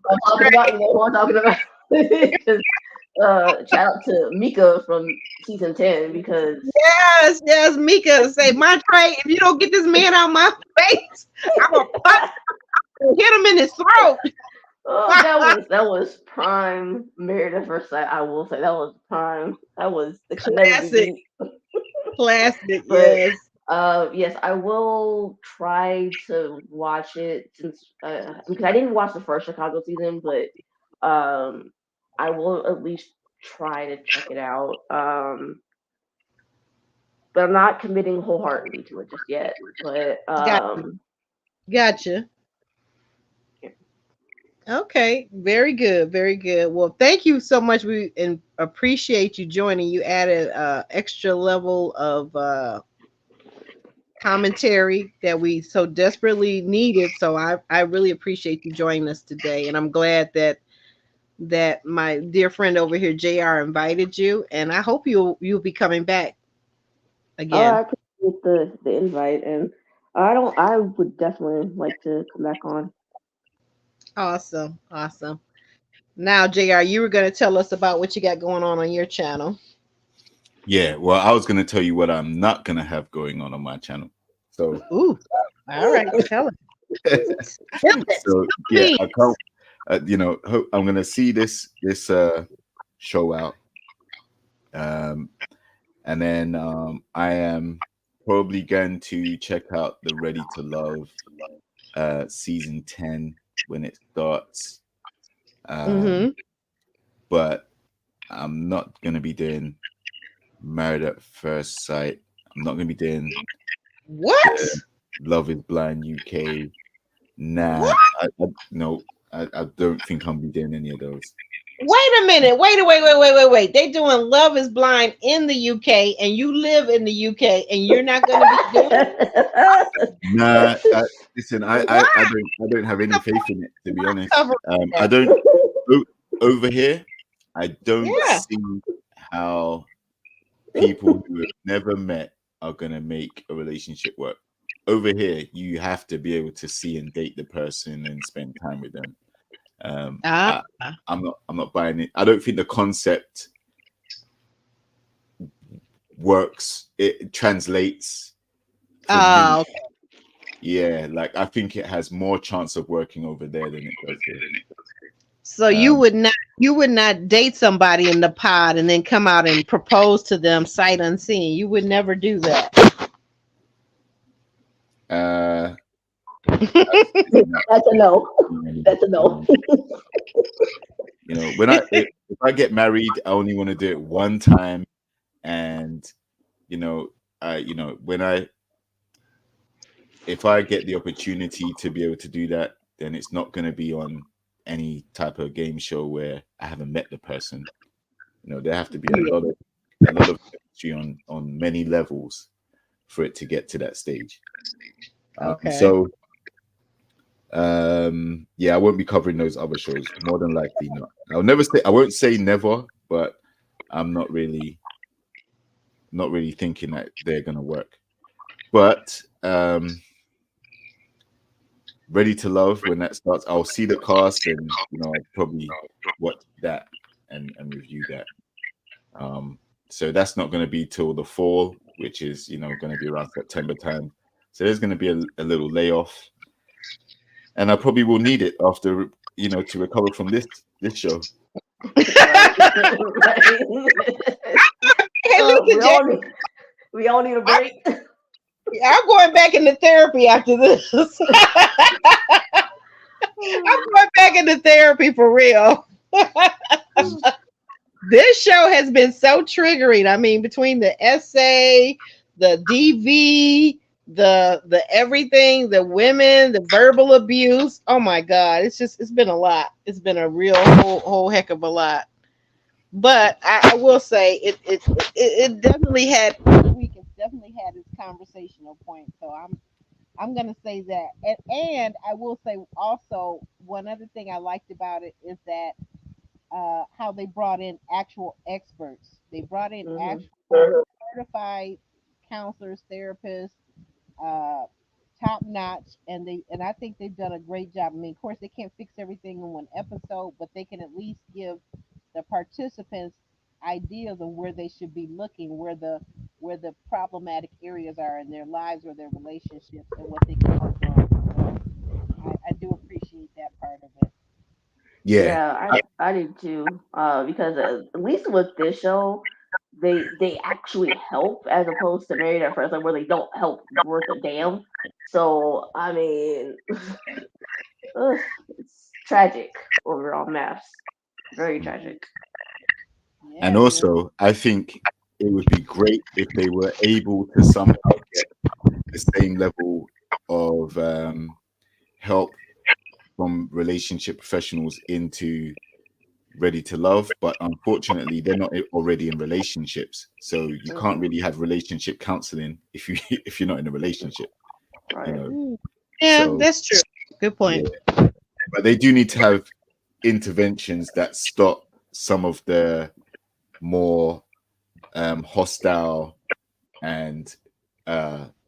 Speaker 3: what I'm talking about, you know what I'm talking about. shout out to Mika from season 10 because
Speaker 2: Yes, Mika say my tray. If you don't get this man out my face, I'm gonna hit him in his throat.
Speaker 3: oh, that was prime Married at First Sight. I will say that was prime. That was the can never be
Speaker 2: Classic,
Speaker 3: beat.
Speaker 2: classic.
Speaker 3: But
Speaker 2: Yes.
Speaker 3: yes, I will try to watch it since because I didn't watch the first Chicago season, but I will at least try to check it out. But I'm not committing wholeheartedly to it just yet. But
Speaker 2: Got gotcha. Okay, very good, very good. Well, thank you so much. We and appreciate you joining. You added extra level of commentary that we so desperately needed. So I really appreciate you joining us today, and I'm glad that my dear friend over here, Jr., invited you, and I hope you'll be coming back
Speaker 3: I
Speaker 2: again.
Speaker 3: appreciate the invite, and I would definitely like to come back on.
Speaker 2: Awesome, awesome. Now, Jr., you were going to tell us about what you got going on your channel.
Speaker 4: Yeah, well, I was going to tell you what I'm not going to have going on my channel. So,
Speaker 2: Ooh, all right, tell us.
Speaker 4: so yeah, I can't. I'm going to see this show out, and then I am probably going to check out the Ready to Love season 10 when it starts. But I'm not going to be doing Married at First Sight. I'm not going to be doing
Speaker 2: what
Speaker 4: Love is Blind UK. Nah, I don't think I'll be doing any of those.
Speaker 2: Wait a minute. Wait. They doing Love is Blind in the UK and you live in the UK and you're not going to be doing it?
Speaker 4: Nah, listen, I don't have any faith in it, to be honest. I don't over here. I don't see how people who have never met are gonna make a relationship work. Over here, you have to be able to see and date the person and spend time with them. I'm not buying it. I don't think the concept works. It translates.
Speaker 2: Okay.
Speaker 4: Yeah, like I think it has more chance of working over there than it does here.
Speaker 2: So you would not date somebody in the pod and then come out and propose to them sight unseen. You would never do that.
Speaker 3: That's a no. That's a no.
Speaker 4: If I get married, I only want to do it one time, and if I get the opportunity to be able to do that, then it's not going to be on any type of game show where I haven't met the person. There have to be a lot of chemistry on many levels for it to get to that stage.
Speaker 2: Okay.
Speaker 4: So I won't be covering those other shows. More than likely not. I won't say never, but I'm not really thinking that they're gonna work. But Ready to Love, when that starts, I'll see the cast and I'll probably watch that and review that. So that's not going to be till the fall, which is going to be around September time. So there's going to be a little layoff, and I probably will need it after to recover from this show.
Speaker 3: We all need a break.
Speaker 2: I'm going back into therapy after this. I'm going back into therapy for real. This show has been so triggering. I mean, between the essay, the DV, the everything, the women, the verbal abuse. Oh my God, it's been a lot. It's been a real whole heck of a lot. But I will say it definitely had its conversational point. So I'm gonna say that, and I will say also one other thing I liked about it is that how they brought in actual experts. They brought in actual certified counselors, therapists, top notch, and I think they've done a great job. I mean, of course, they can't fix everything in one episode, but they can at least give the participants ideas of where they should be looking, where the problematic areas are in their lives or their relationships and what they can work on. So I do appreciate that part of it.
Speaker 4: Yeah.
Speaker 3: Yeah, I did too. Because at least with this show, they actually help as opposed to Married at First Sight where they don't help worth a damn. So I mean, ugh, it's tragic overall. Maths, very tragic.
Speaker 4: And
Speaker 2: Yeah,
Speaker 4: also, I think it would be great if they were able to somehow get the same level of help from relationship professionals into Ready to Love, but unfortunately, they're not already in relationships, so you can't
Speaker 3: Mhm.
Speaker 4: really have relationship counseling if you if you're not in a relationship, you
Speaker 3: Right.
Speaker 4: know.
Speaker 2: yeah,
Speaker 4: So
Speaker 2: that's true. Good
Speaker 4: yeah,
Speaker 2: point.
Speaker 4: but they do need to have interventions that stop some of the more hostile and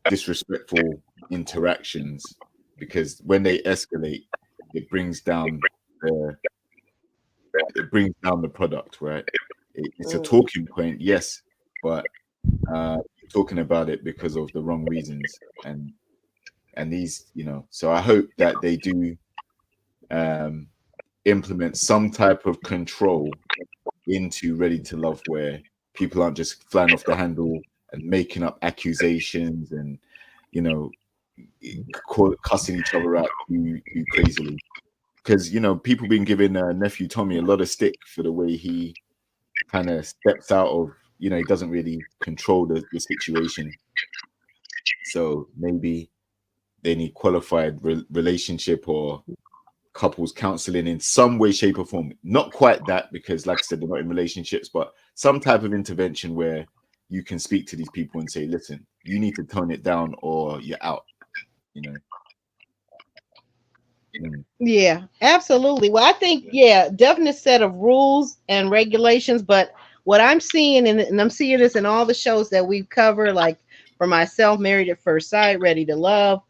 Speaker 4: disrespectful interactions, because when they escalate, it brings down the the product, right? It's a
Speaker 3: Mm.
Speaker 4: talking point, yes, but you're talking about it because of the wrong reasons, and these, so I hope that they do um, implement some type of control into Ready to Love, where people aren't just flying off the handle and making up accusations and you know cussing each other out too crazily. Because people been giving nephew Tommy a lot of stick for the way he kind of steps out of, he doesn't really control the situation. So maybe they need qualified relationship or couples counseling in some way, shape, or form. Not quite that, because like I said, they're not in relationships, but some type of intervention where you can speak to these people and say, listen, you need to tone it down or you're out, you know. Mm.
Speaker 2: Yeah, absolutely. Well, I think, yeah, definite set of rules and regulations. But what I'm seeing, and I'm seeing this in all the shows that we've covered, like for myself, Married at First Sight, Ready to Love,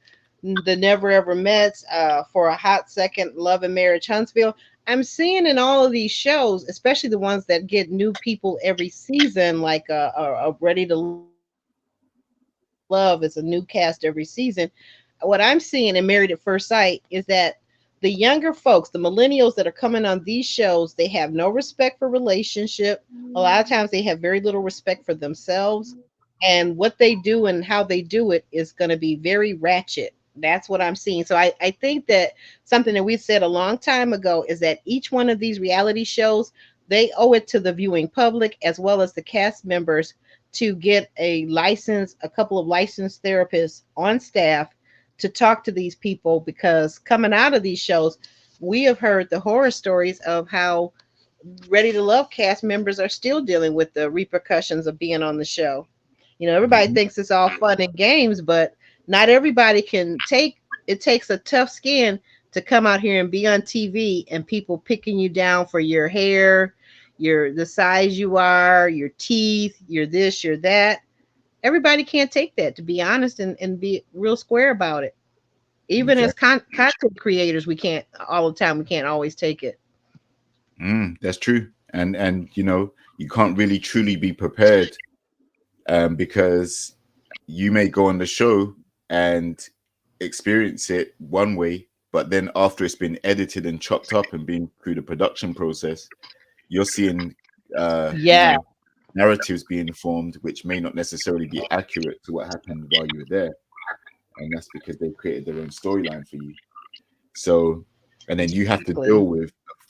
Speaker 2: The Never Ever Mets, For a Hot Second, Love and Marriage Huntsville. I'm seeing in all of these shows, especially the ones that get new people every season, like Ready to Love is a new cast every season. What I'm seeing in Married at First Sight is that the younger folks, the millennials that are coming on these shows, they have no respect for relationship. A lot of times they have very little respect for themselves. And what they do and how they do it is going to be very ratchet. That's what I'm seeing. So I think that something that we said a long time ago is that each one of these reality shows, they owe it to the viewing public as well as the cast members to get a couple of licensed therapists on staff to talk to these people, because coming out of these shows, we have heard the horror stories of how Ready to Love cast members are still dealing with the repercussions of being on the show. Everybody
Speaker 4: Mhm.
Speaker 2: thinks it's all fun and games, but not everybody can take it. Takes a tough skin to come out here and be on TV and people picking you down for your hair, the size you are, your teeth, your this, your that. Everybody can't take that, to be honest, and be real square about it. Even as
Speaker 4: Exactly.
Speaker 2: content creators, we can't all the time. We can't always take it.
Speaker 4: That's true. And you can't really truly be prepared, because you may go on the show and experience it one way, but then after it's been edited and chopped up and been through the production process, you're seeing
Speaker 2: Yeah,
Speaker 4: narratives being formed which may not necessarily be accurate to what happened while you were there, and that's because they created their own storyline for you. So, and then
Speaker 2: exactly.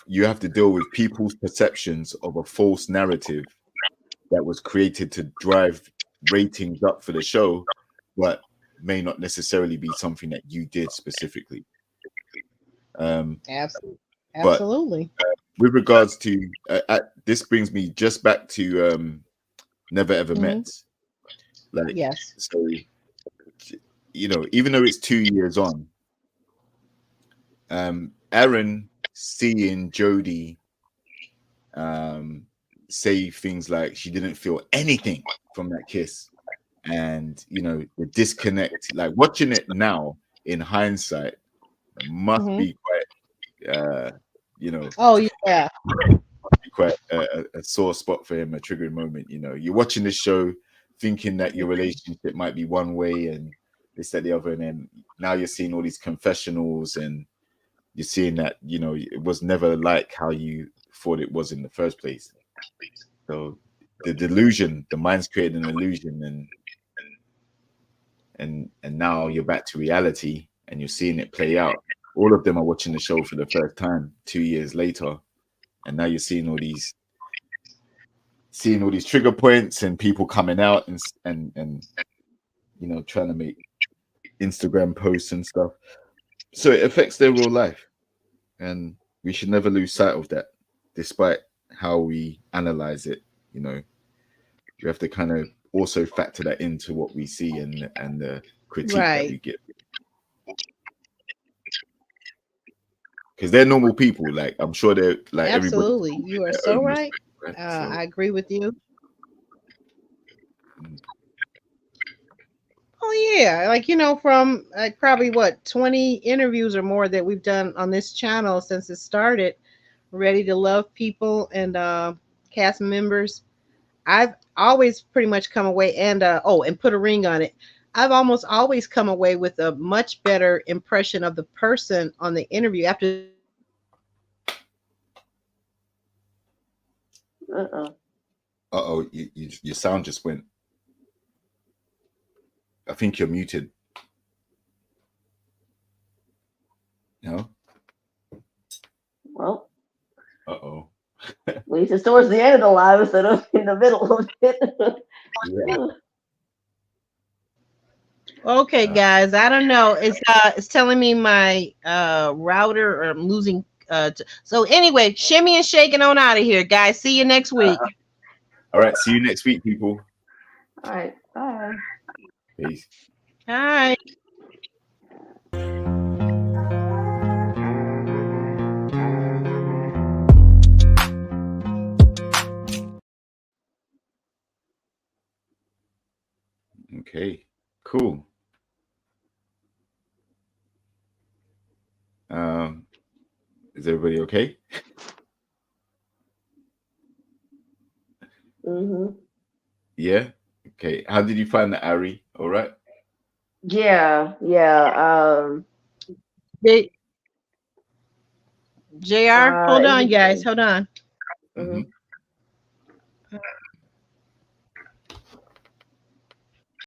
Speaker 4: you have to deal with people's perceptions of a false narrative that was created to drive ratings up for the show, but may not necessarily be something that you did specifically.
Speaker 2: Absolutely.
Speaker 4: But
Speaker 2: Absolutely.
Speaker 4: with regards to this brings me just back to Never Ever
Speaker 2: Hmm.
Speaker 4: Met. Like,
Speaker 2: Yes.
Speaker 4: so, even though it's 2 years on, Aaron seeing Jodie say things like she didn't feel anything from that kiss, and the disconnect, like watching it now in hindsight must
Speaker 2: Hmm.
Speaker 4: be quite you know
Speaker 2: Oh yeah.
Speaker 4: quite a sore spot for him, a triggering moment. You know, you're watching this show thinking that your relationship might be one way and this, that, the other, and then now you're seeing all these confessionals and you're seeing that, you know, it was never like how you thought it was in the first place. So the delusion, the mind's created an illusion, and now you're back to reality and you're seeing it play out. All of them are watching the show for the first time 2 years later, and now you're seeing all these trigger points and people coming out and you know, trying to make Instagram posts and stuff. So it affects their real life, and we should never lose sight of that, despite how we analyze it. You know, we have to kind of also factor that into what we see and the critique that we get, because they're normal people. Like, I'm sure they're like
Speaker 2: absolutely. You are so right.
Speaker 4: Right? So,
Speaker 2: I agree with you. Oh yeah, like, you know, from probably what 20 interviews or more that we've done on this channel since it started, Ready to Love People and cast members, I've always pretty much come away and Put a Ring on It. I've almost always come away with a much better impression of the person on the interview after.
Speaker 4: Your sound just went. I think you're muted. No?
Speaker 3: Well.
Speaker 4: At
Speaker 3: least it's towards the end of the live instead of in the middle of it.
Speaker 4: Yeah.
Speaker 2: Okay, guys, I don't know. It's telling me my router, or I'm losing. So anyway, shimmy and shaking on out of here, guys. See you next week.
Speaker 4: All right. See you next week, people.
Speaker 3: All right. Bye.
Speaker 4: Peace.
Speaker 2: All right.
Speaker 4: Okay. Cool. Is everybody okay?
Speaker 3: Mm-hmm.
Speaker 4: Yeah. Okay. How did you find the Ari? All right.
Speaker 3: Yeah.
Speaker 2: JR, hold on, guys. Hold on.
Speaker 3: Mm-hmm.